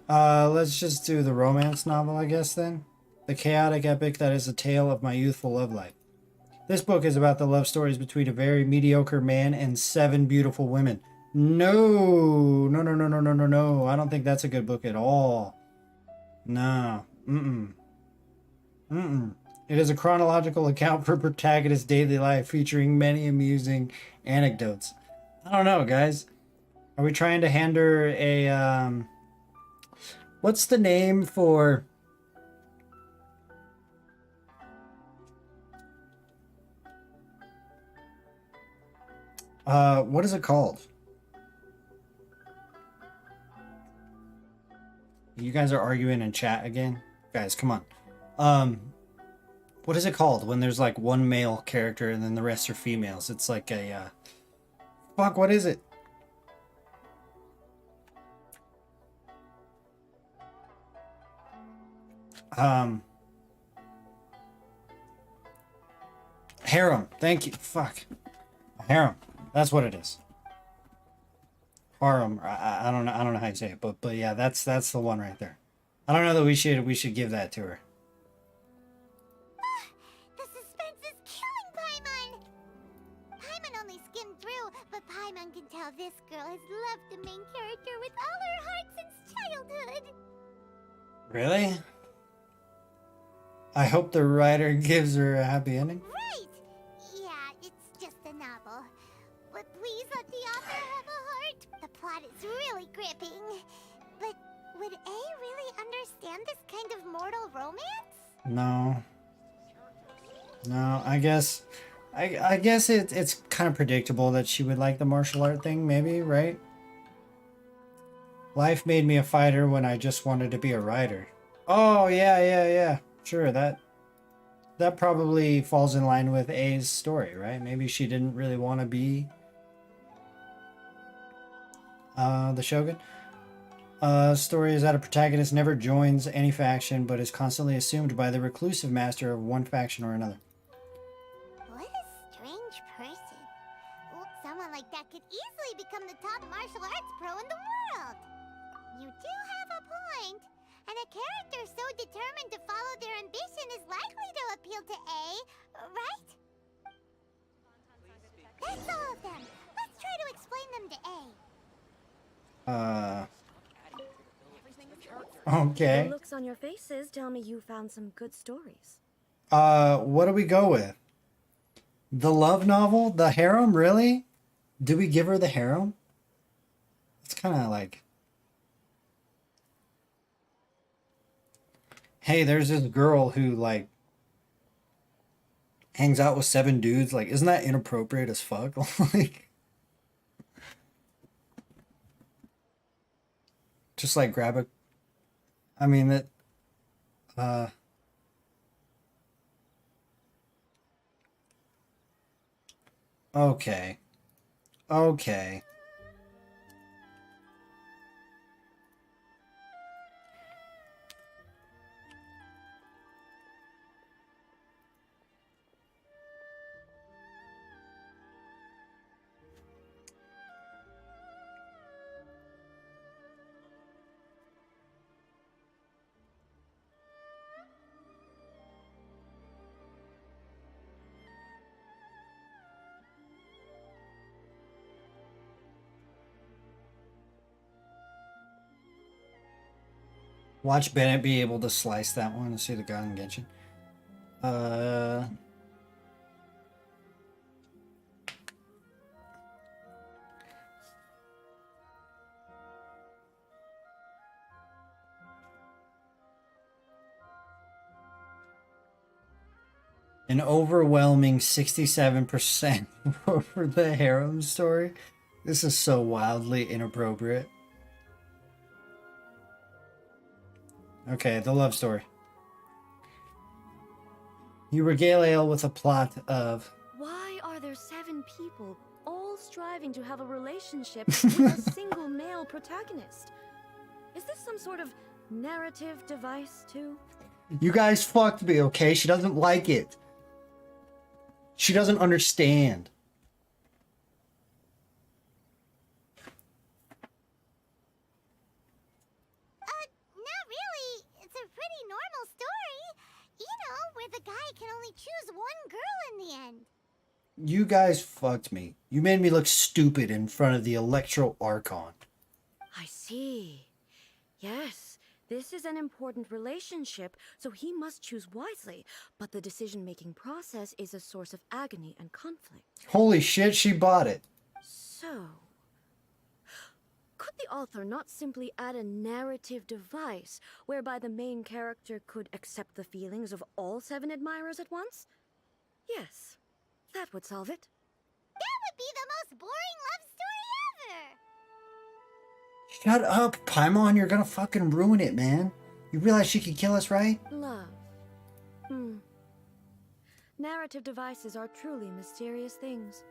Let's just do the romance novel, I guess, then. The chaotic epic that is a tale of my youthful love life. This book is about the love stories between a very mediocre man and 7 beautiful women. No. I don't think that's a good book at all. No. It is a chronological account for protagonist's daily life featuring many amusing anecdotes. I don't know, guys. Are we trying to hand her a, what's the name for... what is it called? You guys are arguing in chat again? Guys, come on. What is it called when there's like one male character and then the rest are females? It's like a, fuck, what is it? Harem. Thank you. Fuck. Harem. That's what it is. Harem. I don't know. I don't know how you say it, but yeah, that's the one right there. I don't know that we should give that to her. The suspense is killing Paimon! Paimon only skimmed through, but Paimon can tell this girl has loved the main character with all her heart since childhood. Really? I hope the writer gives her a happy ending. Right! Yeah, it's just a novel. But please let the author have a heart. The plot is really gripping. But would A really understand this kind of mortal romance? No. No, I guess it's kind of predictable that she would like the martial art thing, maybe, right? Life made me a fighter when I just wanted to be a writer. Oh, yeah. Sure, that probably falls in line with A's story, right? Maybe she didn't really want to be the Shogun. Story is that a protagonist never joins any faction, but is constantly assumed by the reclusive master of one faction or another. What a strange person. Someone like that could easily become the top martial arts pro in the world. You do have a point. And a character so determined to follow their ambition is likely to appeal to A, right? That's all of them. Let's try to explain them to A. Okay. The looks on your faces tell me you found some good stories. What do we go with? The love novel? The harem? Really? Do we give her the harem? It's kind of like... Hey, there's this girl who, like, hangs out with 7 dudes. Like, isn't that inappropriate as fuck? Like... Just, like, grab a... I mean, that... Okay. Okay. Watch Bennett be able to slice that one and see the guy in Genshin. An overwhelming 67% for the harem story. This is so wildly inappropriate. Okay, the love story. You regale Ale with a plot of... Why are there 7 people all striving to have a relationship with a single male protagonist? Is this some sort of narrative device too? You guys fucked me, okay? She doesn't like it. She doesn't understand. Not really. It's a pretty normal story. You know, where the guy can only choose one girl in the end. You guys fucked me. You made me look stupid in front of the Electro Archon. I see. Yes, this is an important relationship, so he must choose wisely. But the decision-making process is a source of agony and conflict. Holy shit, she bought it. So, could the author not simply add a narrative device whereby the main character could accept the feelings of all 7 admirers at once? Yes, that would solve it. That would be the most boring love story ever! Shut up, Paimon. You're gonna fucking ruin it, man. You realize she could kill us, right? Love. Narrative devices are truly mysterious things.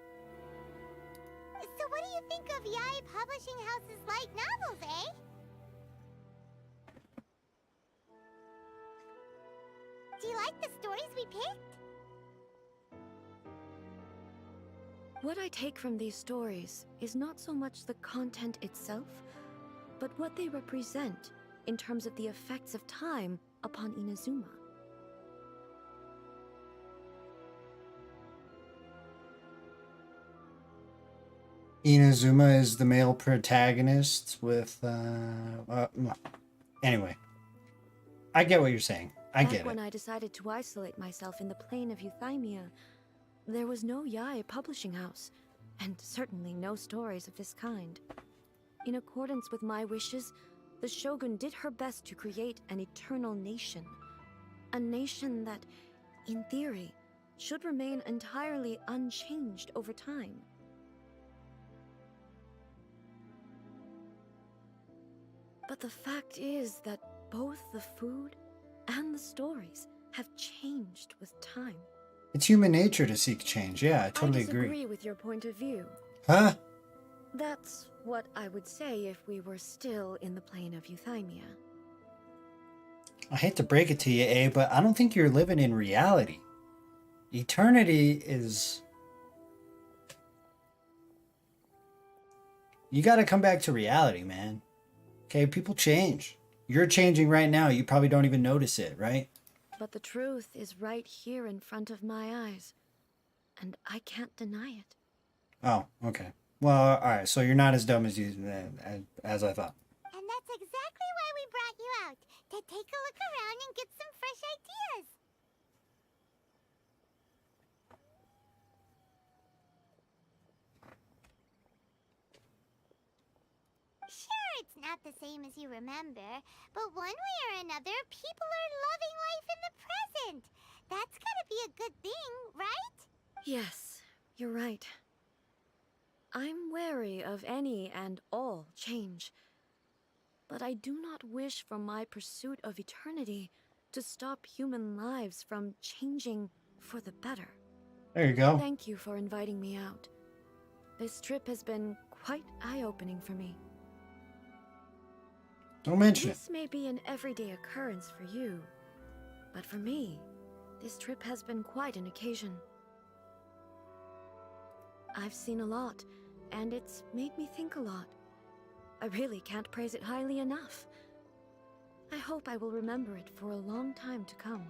So what do you think of Yae Publishing House's light novels, eh? Do you like the stories we picked? What I take from these stories is not so much the content itself, but what they represent in terms of the effects of time upon Inazuma. Inazuma is the male protagonist with, anyway. I get what you're saying. I get it. When I decided to isolate myself in the plane of Euthymia, there was no Yae publishing house, and certainly no stories of this kind. In accordance with my wishes, the Shogun did her best to create an eternal nation. A nation that, in theory, should remain entirely unchanged over time. But the fact is that both the food and the stories have changed with time. It's human nature to seek change. Yeah, I totally agree. I disagree with your point of view. Huh? That's what I would say if we were still in the plane of Euthymia. I hate to break it to you, A, but I don't think you're living in reality. Eternity is... You gotta come back to reality, man. Okay, people change. You're changing right now. You probably don't even notice it, right? But the truth is right here in front of my eyes, and I can't deny it. Oh, okay. Well, alright, so you're not as dumb as as I thought. And that's exactly why we brought you out, to take a look around and get some fresh ideas. Sure, it's not the same as you remember, but one way or another, people are loving life in the present. That's gotta be a good thing, right? Yes, you're right. I'm wary of any and all change. But I do not wish for my pursuit of eternity to stop human lives from changing for the better. There you go. Thank you for inviting me out. This trip has been quite eye-opening for me. Don't mention This may be an everyday occurrence for you, but for me, this trip has been quite an occasion. I've seen a lot, and it's made me think a lot. I really can't praise it highly enough. I hope I will remember it for a long time to come.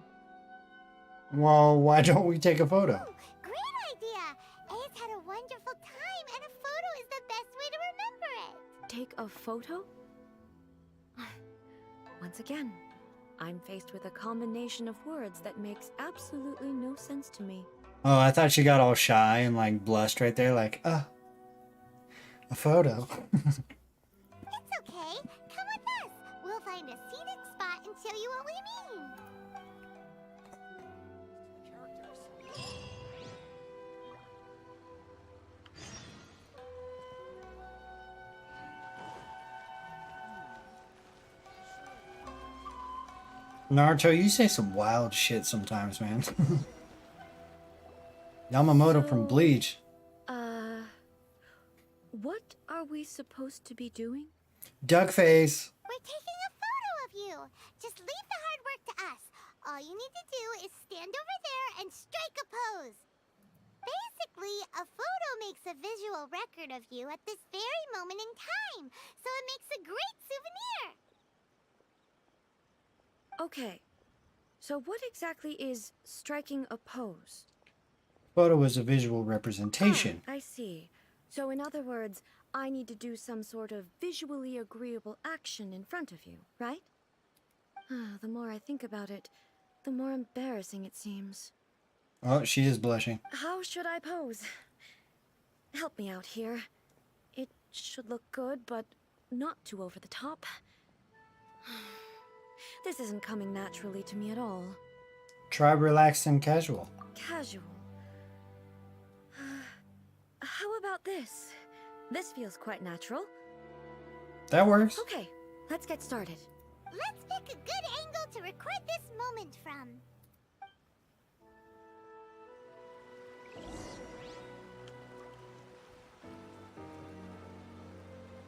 Well, why don't we take a photo? Great idea! A's had a wonderful time, and a photo is the best way to remember it. Take a photo? Once again, I'm faced with a combination of words that makes absolutely no sense to me. Oh, I thought she got all shy and like blushed right there, like, a photo. It's okay. Come with us. We'll find a scenic spot and show you what we mean. Naruto, you say some wild shit sometimes, man. Yamamoto from Bleach. What are we supposed to be doing? Duck face. We're taking a photo of you. Just leave the hard work to us. All you need to do is stand over there and strike a pose. Basically, a photo makes a visual record of you at this very moment in time, so it makes a great souvenir. Okay, so what exactly is striking a pose? Photo is a visual representation. I see. So in other words, I need to do some sort of visually agreeable action in front of you, right? The more I think about it, the more embarrassing it seems. Oh, she is blushing. How should I pose? Help me out here. It should look good, but not too over the top. This isn't coming naturally to me at all. Try relaxed and casual. Casual. How about this? This feels quite natural. That works. Okay, let's get started. Let's pick a good angle to record this moment from.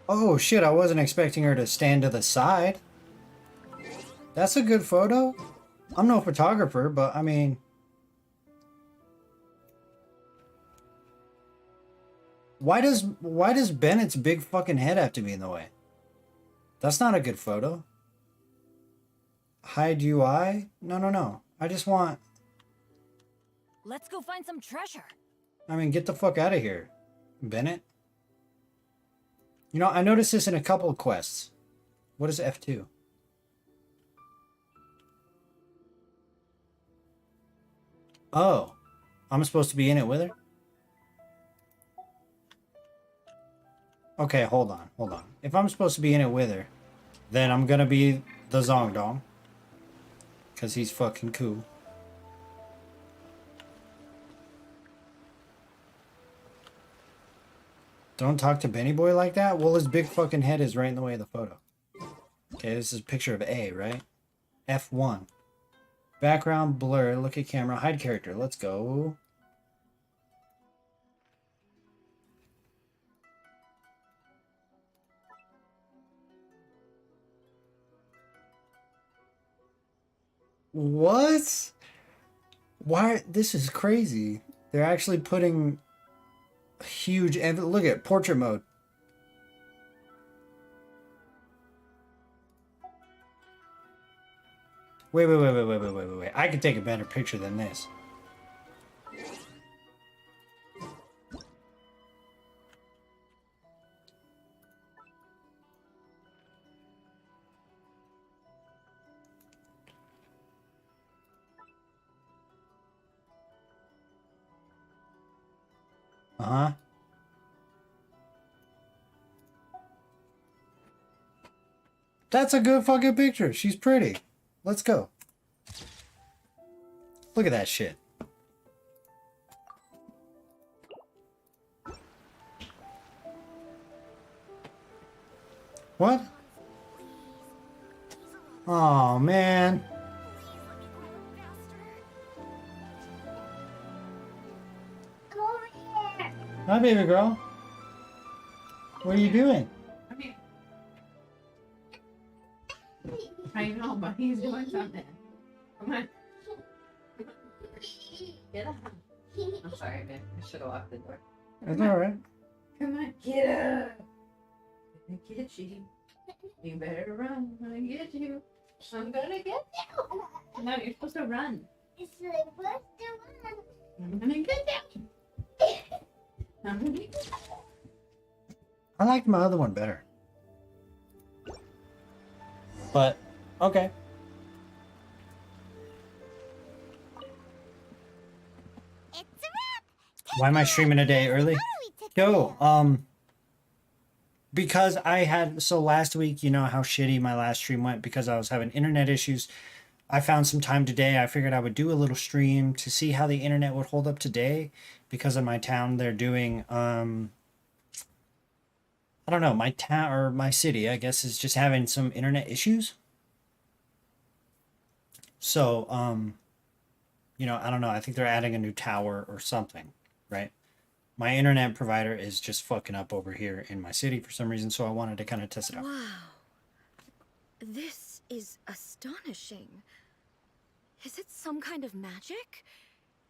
Oh shit, I wasn't expecting her to stand to the side. That's a good photo. I'm no photographer, but I mean... Why does Bennett's big fucking head have to be in the way? That's not a good photo. Hide UI? No. I just want... Let's go find some treasure. I mean, get the fuck out of here, Bennett. You know, I noticed this in a couple of quests. What is F2? Oh, I'm supposed to be in it with her? Okay, hold on. If I'm supposed to be in it with her, then I'm gonna be the Zongdong. Because he's fucking cool. Don't talk to Benny Boy like that? Well, his big fucking head is right in the way of the photo. Okay, this is a picture of A, right? F1. Background blur, look at camera, hide character. Let's go. What? Why? This is crazy. They're actually putting huge... Look at portrait mode. Wait. I can take a better picture than this. Uh-huh. That's a good fucking picture. She's pretty. Let's go. Look at that shit. What? Oh, man. Come over here. Hi, baby girl. What are you doing? Come here. I know, but he's doing something. Come on. Get up. I'm sorry, babe. I should have locked the door. That's alright. Come on, get up. I'm gonna get you. You better run. I'm gonna get you. I'm gonna get you. No, you're supposed to run. It's supposed to run. I'm gonna get you. I'm gonna get you. I liked my other one better. But, okay. It's a wrap. Why am I streaming a day early? Yo, because I had, so last week, you know how shitty my last stream went because I was having internet issues. I found some time today. I figured I would do a little stream to see how the internet would hold up today, because in my town they're doing, I don't know, my town or my city, I guess, is just having some internet issues. So, you know, I don't know. I think they're adding a new tower or something, right? My internet provider is just fucking up over here in my city for some reason, so I wanted to kind of test it out. Wow. This is astonishing. Is it some kind of magic?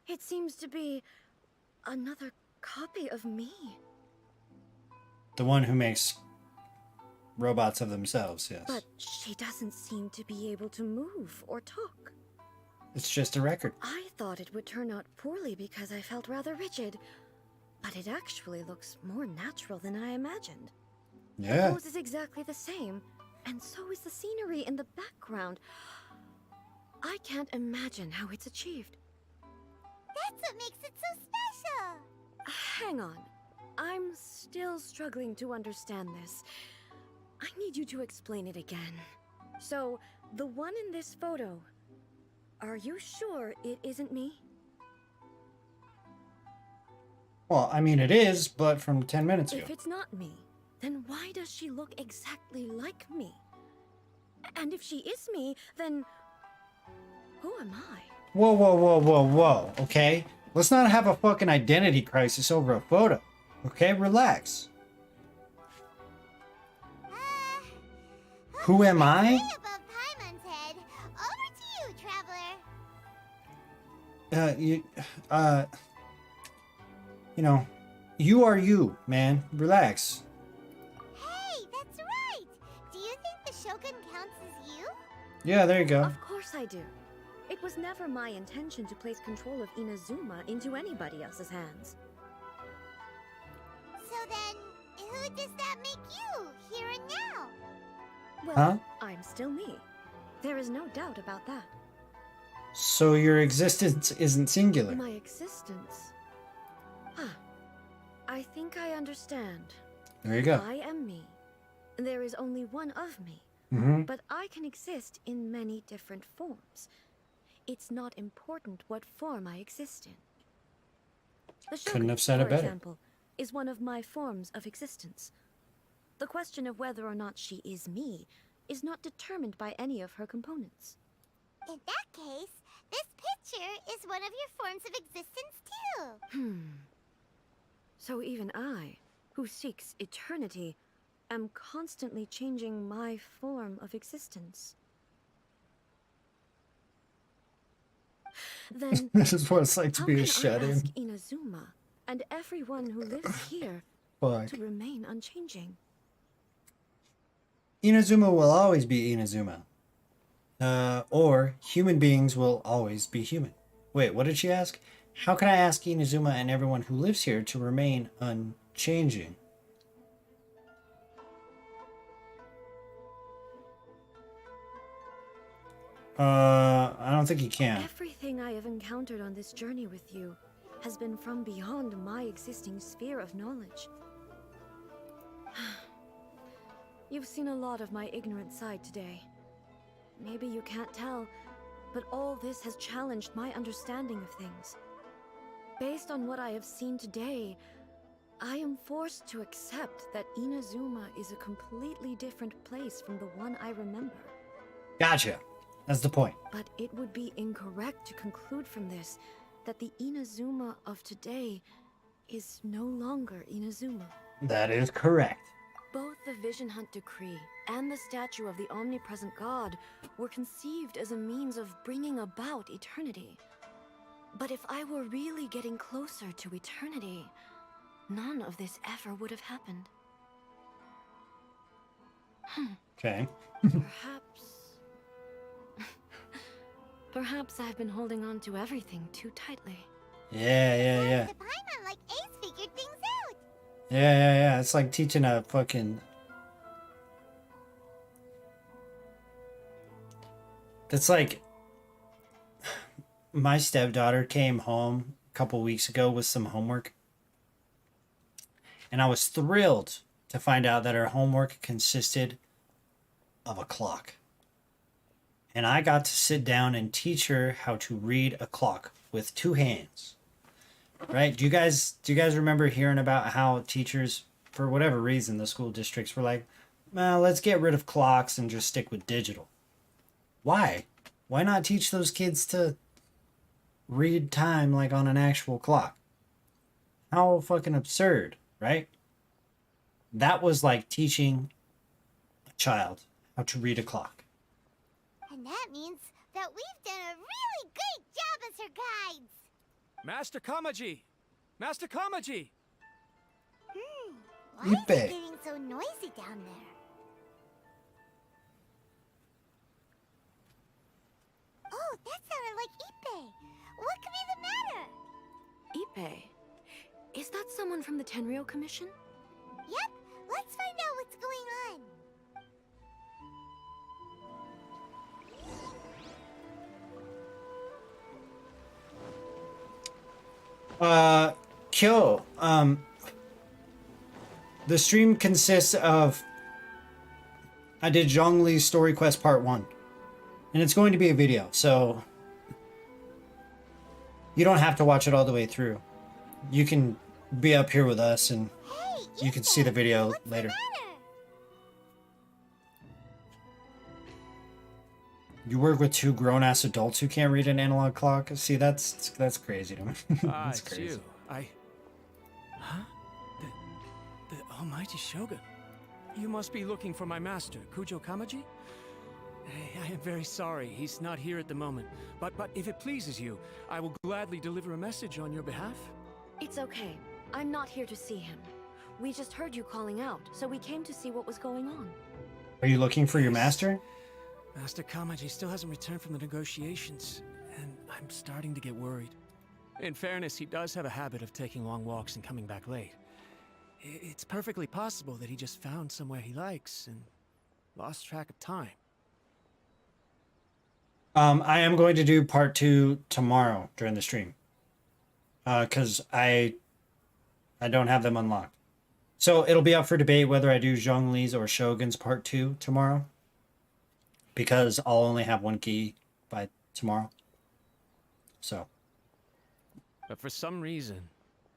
It seems to be another copy of me. The one who makes robots of themselves, yes. But she doesn't seem to be able to move or talk. It's just a record. I thought it would turn out poorly because I felt rather rigid, but it actually looks more natural than I imagined. Yeah. The pose is exactly the same, and so is the scenery in the background. I can't imagine how it's achieved. That's what makes it so special. Hang on. I'm still struggling to understand this. I need you to explain it again. So, the one in this photo, are you sure it isn't me? Well, I mean, it is, but from 10 minutes ago. If it's not me, then why does she look exactly like me? And if she is me, then who am I? Whoa, whoa, whoa, whoa, whoa, okay? Let's not have a fucking identity crisis over a photo, okay? Relax. Who am I? Above Paimon's head. Over to you, Traveler. You know, you are you, man. Relax. Hey, that's right. Do you think the Shogun counts as you? Yeah, there you go. Of course I do. It was never my intention to place control of Inazuma into anybody else's hands. So then, who does that make you, here and now? Well, I'm still me. There is no doubt about that. So your existence isn't singular. My existence? Ah, I think I understand. There you go. I am me. There is only one of me. But I can exist in many different forms. It's not important what form I exist in. The Shogun, Couldn't have said it for better. example, is one of my forms of existence. The question of whether or not she is me is not determined by any of her components. In that case, this picture is one of your forms of existence too. So even I, who seeks eternity, am constantly changing my form of existence. Then This is what it's like to how be can a shut-in. I ask Inazuma and everyone who lives here Fuck. to remain unchanging? Inazuma will always be Inazuma. Or human beings will always be human. Wait, what did she ask? How can I ask Inazuma and everyone who lives here to remain unchanging? I don't think you can. Everything I have encountered on this journey with you has been from beyond my existing sphere of knowledge. You've seen a lot of my ignorant side today. Maybe you can't tell, but all this has challenged my understanding of things. Based on what I have seen today, I am forced to accept that Inazuma is a completely different place from the one I remember. Gotcha. That's the point. But it would be incorrect to conclude from this that the Inazuma of today is no longer Inazuma. That is correct. Both the Vision Hunt Decree and the statue of the omnipresent God were conceived as a means of bringing about eternity. But if I were really getting closer to eternity, none of this ever would have happened. Okay. Perhaps I've been holding on to everything too tightly. Yeah. The Paimon like Ace figured things out. Yeah. It's like teaching a fucking... That's like... My stepdaughter came home a couple weeks ago with some homework. And I was thrilled to find out that her homework consisted of a clock. And I got to sit down and teach her how to read a clock with two hands. Right? Do you guys remember hearing about how teachers, for whatever reason, the school districts were like, well, let's get rid of clocks and just stick with digital? Why? Why not teach those kids to read time like on an actual clock? How fucking absurd, right? That was like teaching a child how to read a clock. And that means that we've done a really great job as her guides. Master Kamaji! Master Kamaji! Why is it getting so noisy down there? Oh, that sounded like Ippei. What could be the matter? Ippei? Is that someone from the Tenryou Commission? Yep, let's find out what's going on. Kyo, the stream consists of, I did Zhongli's Story Quest Part 1, and it's going to be a video, so you don't have to watch it all the way through. You can be up here with us and... Hey, You can see the video later. You work with two grown-ass adults who can't read an analog clock? See, that's crazy to me. That's It's crazy. you. Huh? The almighty Shogun. You must be looking for my master, Kujo Kamaji? I am very sorry, he's not here at the moment. But if it pleases you, I will gladly deliver a message on your behalf. It's okay. I'm not here to see him. We just heard you calling out, so we came to see what was going on. Are you looking for your master? Master Kamaji still hasn't returned from the negotiations, and I'm starting to get worried. In fairness, he does have a habit of taking long walks and coming back late. It's perfectly possible that he just found somewhere he likes and lost track of time. I am going to do part 2 tomorrow during the stream. Because I don't have them unlocked. So it'll be up for debate whether I do Zhongli's or Shogun's part 2 tomorrow. Because I'll only have one key by tomorrow. So. But for some reason,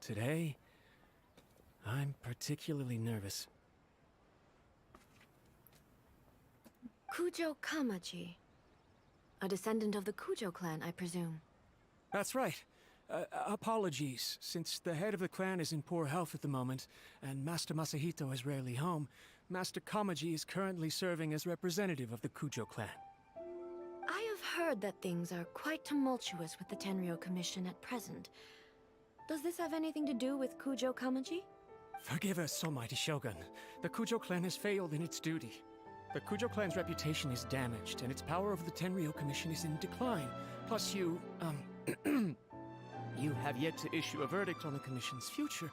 today, I'm particularly nervous. Kujo Kamaji. A descendant of the Kujo clan, I presume. That's right. Apologies, since the head of the clan is in poor health at the moment, and Master Masahito is rarely home, Master Kamaji is currently serving as representative of the Kujo clan. I have heard that things are quite tumultuous with the Tenryou Commission at present. Does this have anything to do with Kujo Kamaji? Forgive us, almighty Shogun. The Kujo clan has failed in its duty. The Kujo clan's reputation is damaged, and its power over the Tenryou Commission is in decline. Plus you have yet to issue a verdict on the Commission's future.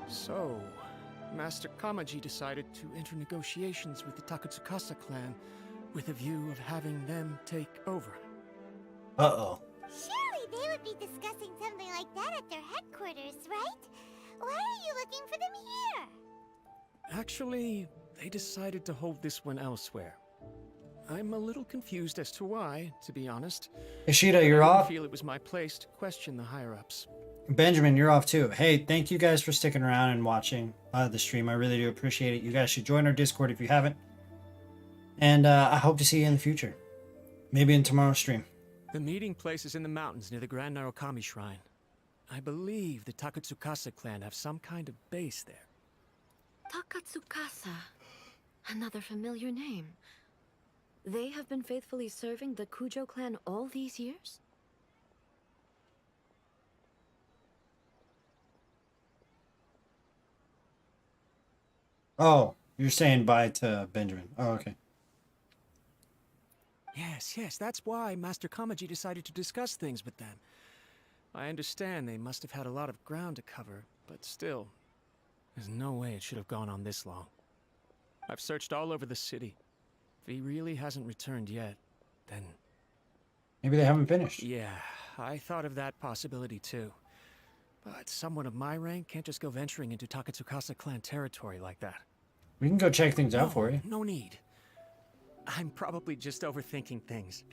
So, Master Kamaji decided to enter negotiations with the Takatsukasa clan with a view of having them take over. Uh-oh. Surely they would be discussing something like that at their headquarters, right? Why are you looking for them here? Actually, they decided to hold this one elsewhere. I'm a little confused as to why, to be honest. Ishida, you're I off. feel it was my place to question the higher-ups. Benjamin, you're off too. Hey, thank you guys for sticking around and watching the stream. I really do appreciate it. You guys should join our Discord if you haven't. And I hope to see you in the future. Maybe in tomorrow's stream. The meeting place is in the mountains near the Grand Narukami Shrine. I believe the Takatsukasa clan have some kind of base there. Takatsukasa. Another familiar name. They have been faithfully serving the Kujo clan all these years? Oh, you're saying bye to Benjamin. Oh, okay. Yes, that's why Master Kamaji decided to discuss things with them. I understand they must have had a lot of ground to cover, but still, there's no way it should have gone on this long. I've searched all over the city. If he really hasn't returned yet, then... Maybe they haven't finished. Yeah, I thought of that possibility too. But someone of my rank can't just go venturing into Takatsukasa clan territory like that. We can go check things out for you. No need. I'm probably just overthinking things.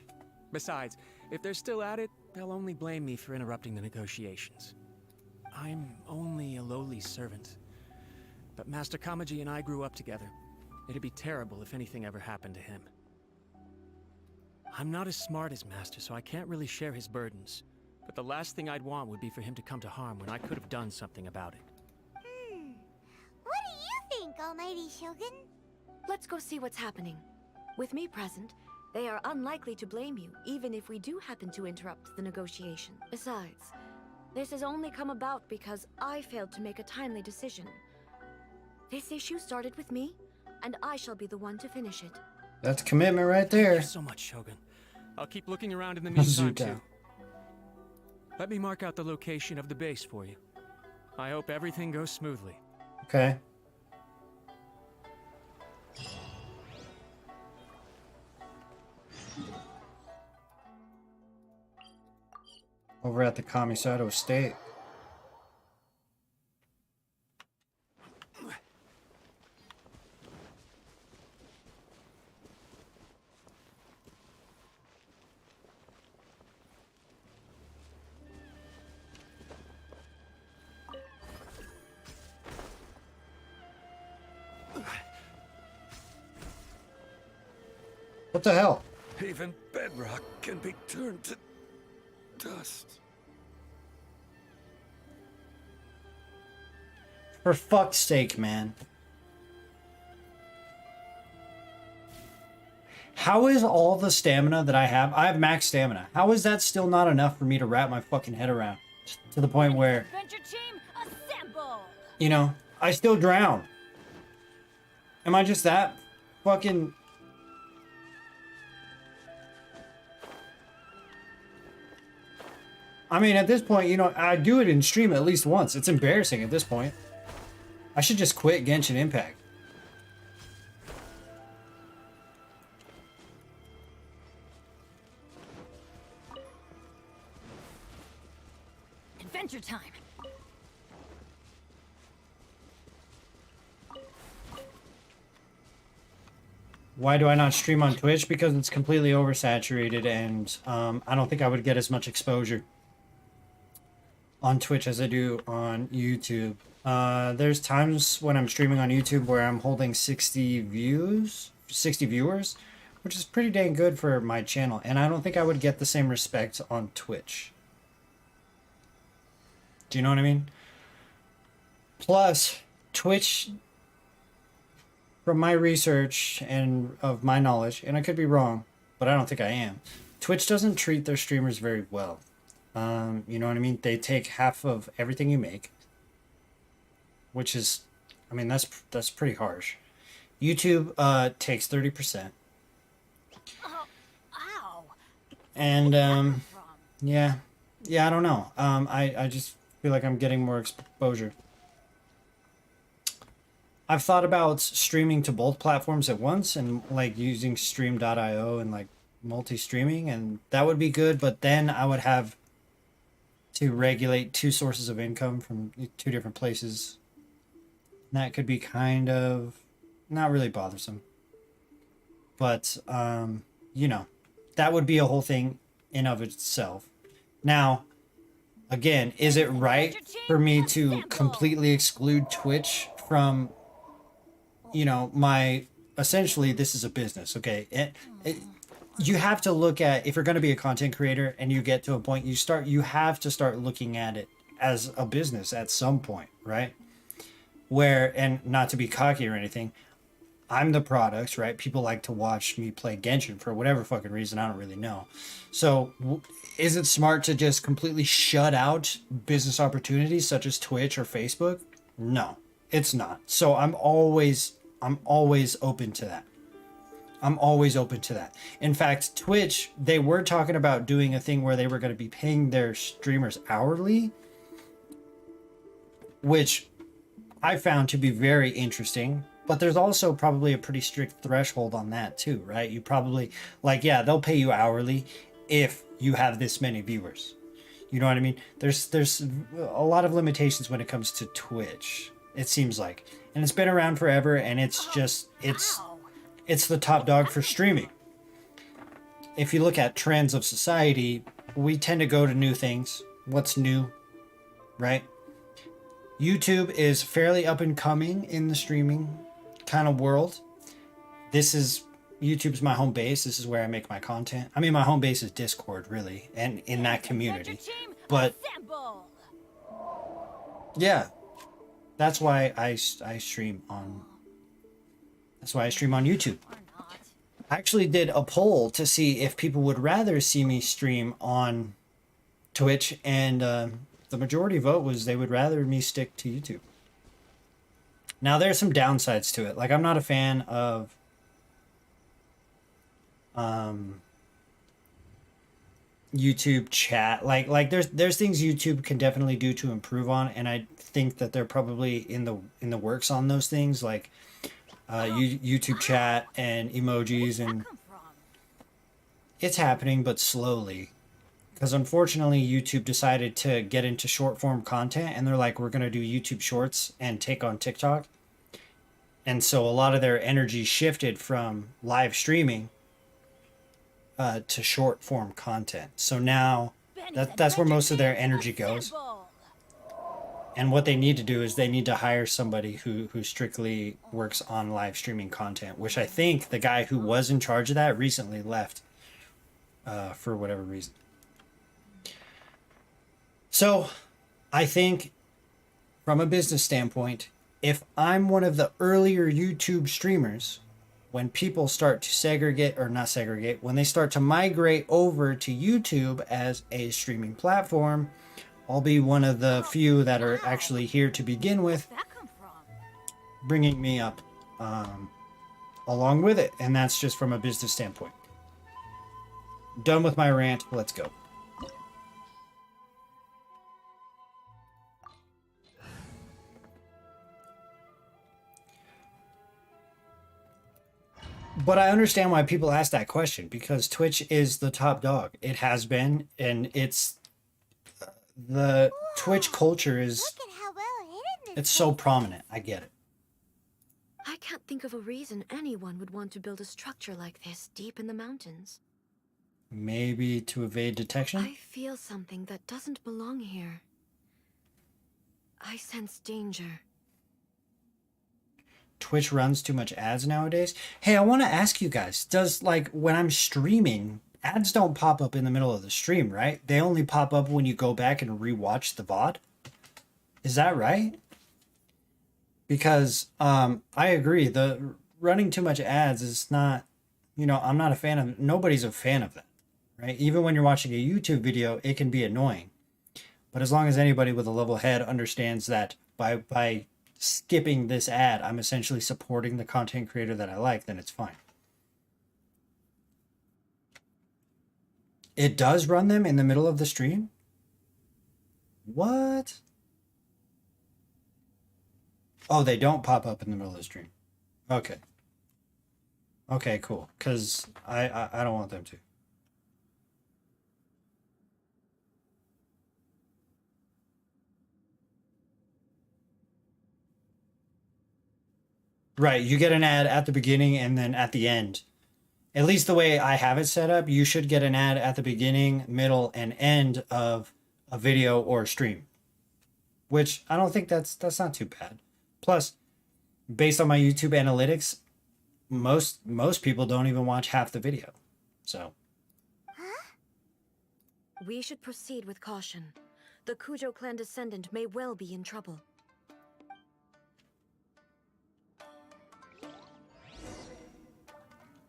Besides, if they're still at it, they'll only blame me for interrupting the negotiations. I'm only a lowly servant. But Master Kamaji and I grew up together. It'd be terrible if anything ever happened to him. I'm not as smart as Master, so I can't really share his burdens. But the last thing I'd want would be for him to come to harm when I could have done something about it. What do you think, Almighty Shogun? Let's go see what's happening. With me present, they are unlikely to blame you, even if we do happen to interrupt the negotiation. Besides, this has only come about because I failed to make a timely decision. This issue started with me, and I shall be the one to finish it. That's commitment right there. Thank you so much, Shogun. I'll keep looking around in the meantime, too. Let me mark out the location of the base for you. I hope everything goes smoothly. Okay. Over at the Kamisato Estate. What the hell? Even bedrock can be turned to dust. For fuck's sake, man. How is all the stamina that I have max stamina. How is that still not enough for me to wrap my fucking head around? To the point where, Adventure team, assemble! you know, I still drown. Am I just that fucking... I mean, at this point, you know, I do it in stream at least once. It's embarrassing at this point. I should just quit Genshin Impact. Adventure time! Why do I not stream on Twitch? Because it's completely oversaturated, and I don't think I would get as much exposure on Twitch as I do on YouTube. There's times when I'm streaming on YouTube where I'm holding 60 viewers, which is pretty dang good for my channel, and I don't think I would get the same respect on Twitch. Do you know what I mean? Plus, Twitch, from my research and of my knowledge, and I could be wrong, but I don't think I am, Twitch doesn't treat their streamers very well. You know what I mean? They take half of everything you make, which is, I mean, that's pretty harsh. YouTube takes 30%. Ow! And yeah, I don't know. I just feel like I'm getting more exposure. I've thought about streaming to both platforms at once and like using stream.io and like multi-streaming, and that would be good, but then I would have to regulate two sources of income from two different places. And that could be kind of not really bothersome. But you know, that would be a whole thing in of itself. Now, again, is it right for me to completely exclude Twitch from, you know, my, essentially this is a business, okay? You have to look at, if you're going to be a content creator and you get to a point, you have to start looking at it as a business at some point, right? Where, and not to be cocky or anything, I'm the product, right? People like to watch me play Genshin for whatever fucking reason, I don't really know. So is it smart to just completely shut out business opportunities such as Twitch or Facebook? No, it's not. So I'm always open to that. I'm always open to that. In fact, Twitch, they were talking about doing a thing where they were going to be paying their streamers hourly, which I found to be very interesting. But there's also probably a pretty strict threshold on that too, right? You probably, like, yeah, they'll pay you hourly if you have this many viewers. You know what I mean? There's a lot of limitations when it comes to Twitch, it seems like. And it's been around forever, and it's just, it's the top dog for streaming. If you look at trends of society, we tend to go to new things. What's new, right? YouTube is fairly up and coming in the streaming kind of world. YouTube's my home base. This is where I make my content. I mean, my home base is Discord, really, and in that community. But yeah, that's why I stream on. That's why I stream on YouTube. I actually did a poll to see if people would rather see me stream on Twitch, and the majority vote was they would rather me stick to YouTube. Now, there's some downsides to it. Like, I'm not a fan of YouTube chat. Like there's things YouTube can definitely do to improve on, and I think that they're probably in the works on those things, like YouTube chat and emojis, and it's happening, but slowly. Because unfortunately, YouTube decided to get into short form content, and they're like, we're going to do YouTube shorts and take on TikTok. And so a lot of their energy shifted from live streaming to short form content. So now that's where most of their energy goes. And what they need to do is they need to hire somebody who strictly works on live streaming content, which I think the guy who was in charge of that recently left for whatever reason. So I think from a business standpoint, if I'm one of the earlier YouTube streamers, when people start to segregate, or not segregate, when they start to migrate over to YouTube as a streaming platform, I'll be one of the few that are actually here to begin with, bringing me up along with it. And that's just from a business standpoint. Done with my rant. Let's go. But I understand why people ask that question, because Twitch is the top dog. It has been, and it's the Twitch culture is, it's so prominent. I get it. I can't think of a reason anyone would want to build a structure like this deep in the mountains. Maybe to evade detection? I feel something that doesn't belong here. I sense danger. Twitch runs too much ads nowadays. Hey, I want to ask you guys, does, like, when I'm streaming, ads don't pop up in the middle of the stream, right? They only pop up when you go back and rewatch the VOD? Is that right? Because I agree, the running too much ads is not, you know, I'm not a fan of, nobody's a fan of that, right? Even when you're watching a YouTube video, it can be annoying. But as long as anybody with a level head understands that by skipping this ad, I'm essentially supporting the content creator that I like, then it's fine. It does run them in the middle of the stream? What? Oh, they don't pop up in the middle of the stream. Okay. Okay, cool. Because I don't want them to. Right, you get an ad at the beginning and then at the end. At least the way I have it set up, you should get an ad at the beginning, middle, and end of a video or a stream. Which I don't think that's not too bad. Plus, based on my YouTube analytics, most people don't even watch half the video. So, We should proceed with caution. The Kujo clan descendant may well be in trouble.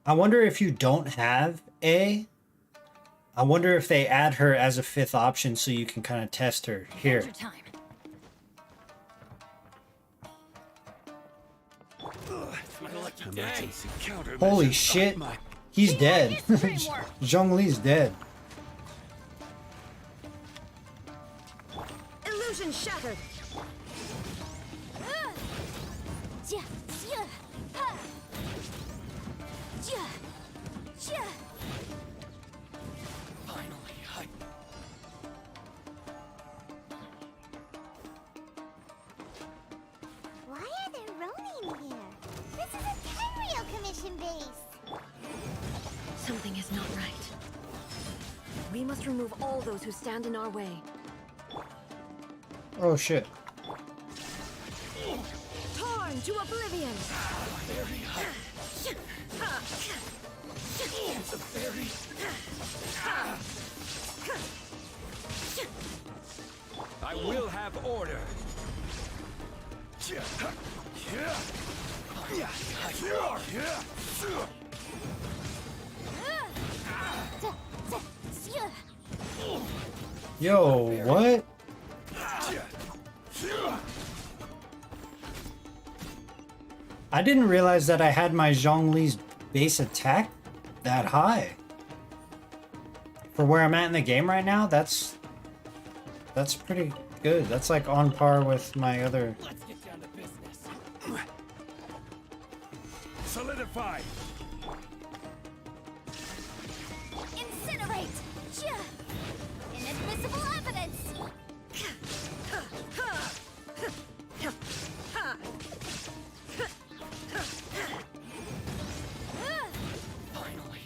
I wonder if you don't have I wonder if they add her as a 5th option so you can kind of test her here. Holy shit. He's dead. Zhongli's dead. Illusion shattered. Why are there Rownin here? This is a Tenryou Commission base. Something is not right. We must remove all those who stand in our way. Oh shit. Torn to oblivion. Very hot. It's a very... I will have order. Yo, what? I didn't realize that I had my Zhongli's base attack that high. For where I'm at in the game right now, that's pretty good. That's like on par with my other... Let's get down to business. Solidify. Incinerate! Inadmissible evidence! Finally,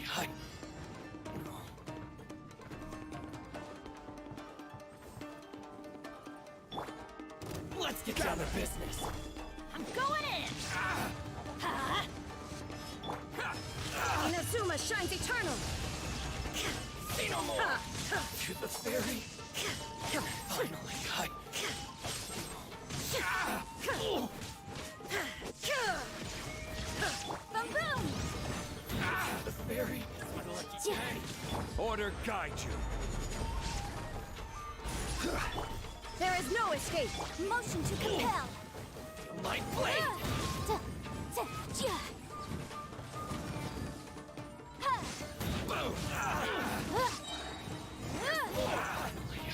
Let's get down to business. I'm going in! Inazuma shines eternal! Say no more! To the fairy. Finally, Boom boom! the fairy. Order guide you. There is no escape! Motion to compel. My blade! Boom!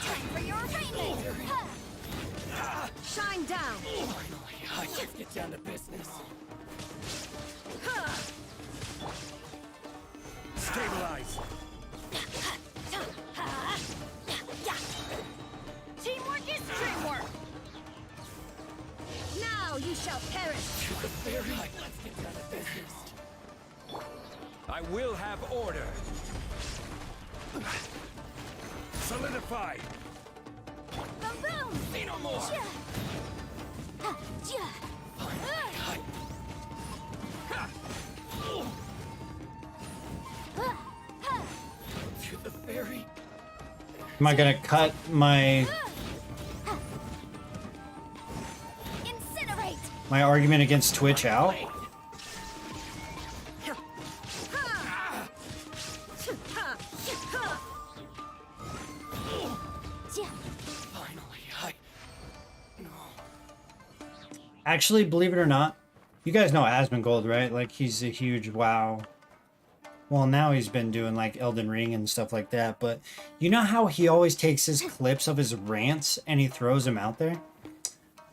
Time for your arraignment. Shine down! Let's get down to business. Stabilize. Teamwork is dreamwork! Now you shall perish! To the fairy. Let's get down to business. I will have order. Solidify. Boom boom! Say no more! To the fairy. Am I gonna cut my Incinerate! argument against Twitch out? Actually, believe it or not, you guys know Asmongold, right? Like, he's a huge WoW. Well, now he's been doing, like, Elden Ring and stuff like that, but you know how he always takes his clips of his rants and he throws them out there?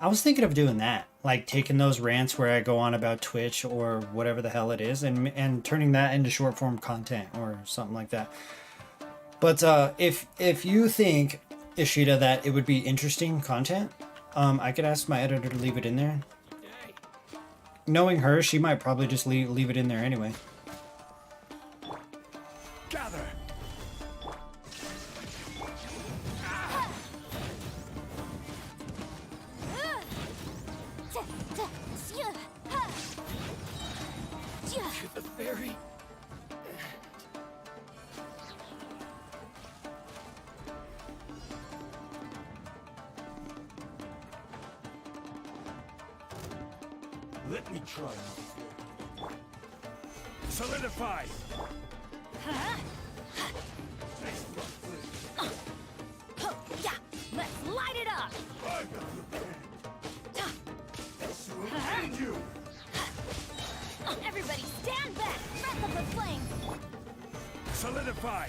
I was thinking of doing that. Like, taking those rants where I go on about Twitch or whatever the hell it is and turning that into short-form content or something like that. But if you think, Ishida, that it would be interesting content, I could ask my editor to leave it in there. Knowing her, she might probably just leave it in there anyway. Gather. To the fairy. Let me try. Solidify. Yeah, let's light it up! Everybody stand back! Breath of the flame! Solidify.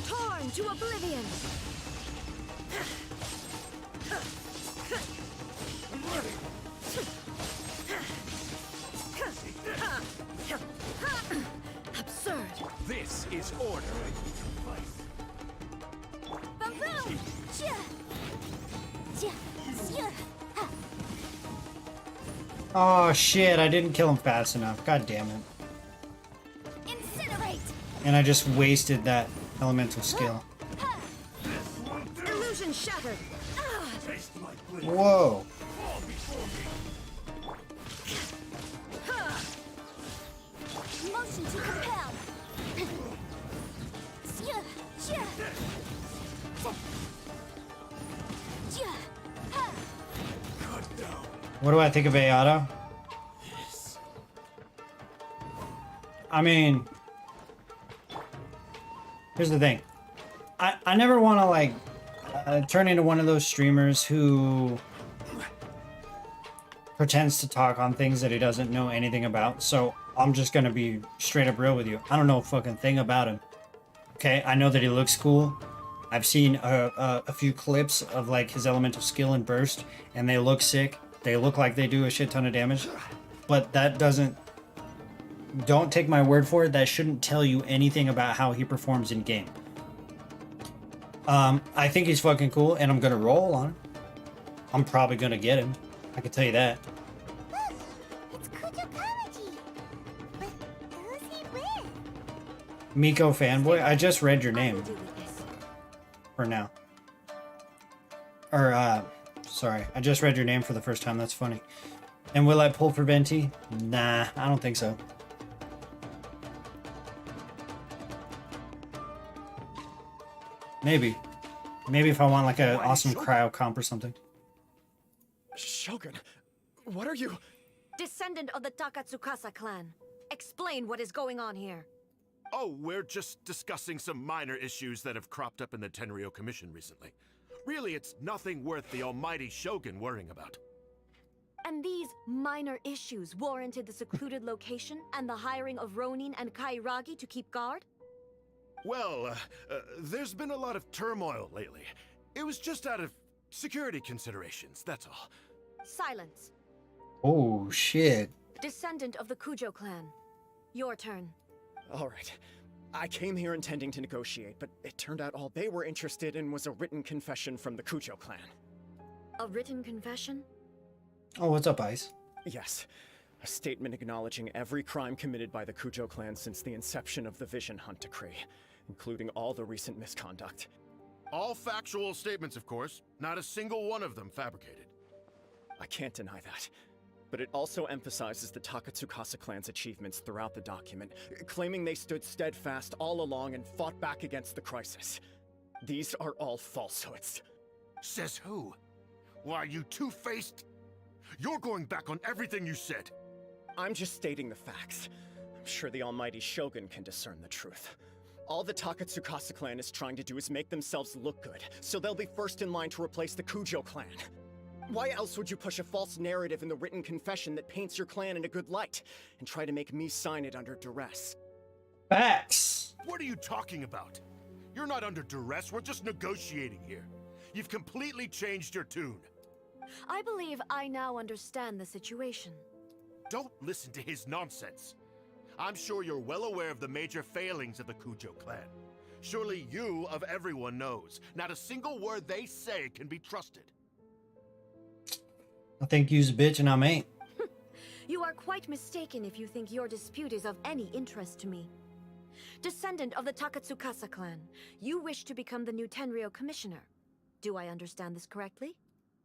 Torn to oblivion! Absurd! This is order. Boom boom! Oh shit, I didn't kill him fast enough. God damn it. Incinerate! And I just wasted that elemental skill. Illusion shattered! Whoa. Motion to compel. What do I think of Ayada? I mean, here's the thing. I never want to, like, turn into one of those streamers who pretends to talk on things that he doesn't know anything about. So I'm just going to be straight up real with you. I don't know a fucking thing about him. Okay, I know that he looks cool. I've seen a few clips of, like, his elemental skill and burst, and they look sick. They look like they do a shit ton of damage. But that doesn't... Don't take my word for it. That shouldn't tell you anything about how he performs in game. I think he's fucking cool, and I'm gonna roll on him. I'm probably gonna get him. I can tell you that. It's Kujo Kamaji. But who's he with? Miko fanboy, I just read your name. For now. Or, sorry. I just read your name for the first time. That's funny. And will I pull for Venti? Nah, I don't think so. Maybe. Maybe if I want like an awesome cryo comp or something. Shogun, what are you? Descendant of the Takatsukasa clan. Explain what is going on here. Oh, we're just discussing some minor issues that have cropped up in the Tenryou Commission recently. Really, it's nothing worth the almighty Shogun worrying about. And these minor issues warranted the secluded location and the hiring of Rownin and Kairagi to keep guard? Well, there's been a lot of turmoil lately. It was just out of security considerations, that's all. Silence. Oh, shit. Descendant of the Kujo clan. Your turn. All right. I came here intending to negotiate, but it turned out all they were interested in was a written confession from the Kujo clan. A written confession? Oh, what's up, Ice? Yes. A statement acknowledging every crime committed by the Kujo clan since the inception of the Vision Hunt Decree, including all the recent misconduct. All factual statements, of course. Not a single one of them fabricated. I can't deny that. But it also emphasizes the Takatsukasa clan's achievements throughout the document, claiming they stood steadfast all along and fought back against the crisis. These are all falsehoods. Says who? Why, you two-faced... You're going back on everything you said. I'm just stating the facts. I'm sure the almighty Shogun can discern the truth. All the Takatsukasa clan is trying to do is make themselves look good, so they'll be first in line to replace the Kujo clan. Why else would you push a false narrative in the written confession that paints your clan in a good light, and try to make me sign it under duress? Facts. What are you talking about? You're not under duress, we're just negotiating here. You've completely changed your tune. I believe I now understand the situation. Don't listen to his nonsense. I'm sure you're well aware of the major failings of the Kujo clan. Surely you, of everyone, knows. Not a single word they say can be trusted. I think you's a bitch and I'm ain't. You are quite mistaken if you think your dispute is of any interest to me. Descendant of the Takatsukasa clan, you wish to become the new Tenryou commissioner. Do I understand this correctly?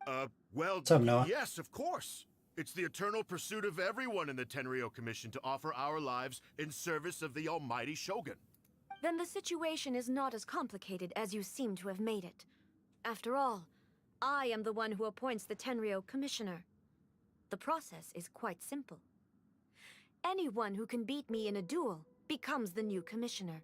Well, What's up, Noah? Yes, of course. It's the eternal pursuit of everyone in the Tenryou Commission to offer our lives in service of the almighty Shogun. Then the situation is not as complicated as you seem to have made it. After all, I am the one who appoints the Tenryou commissioner. The process is quite simple. Anyone who can beat me in a duel becomes the new commissioner.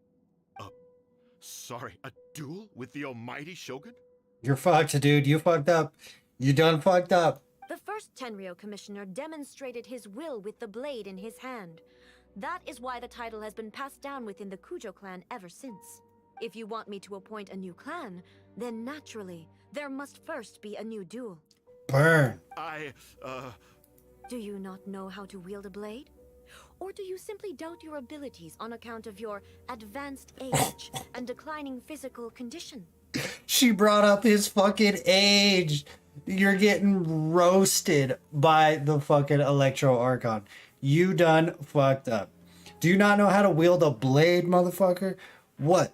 Sorry, a duel with the almighty Shogun? You're fucked, dude. You fucked up. You done fucked up. The first Tenryou commissioner demonstrated his will with the blade in his hand. That is why the title has been passed down within the Kujo clan ever since. If you want me to appoint a new clan, then naturally, there must first be a new duel. Burn. Do you not know how to wield a blade? Or do you simply doubt your abilities on account of your advanced age and declining physical condition? She brought up his fucking age. You're getting roasted by the fucking Electro Archon. You done fucked up. Do you not know how to wield a blade, motherfucker? What?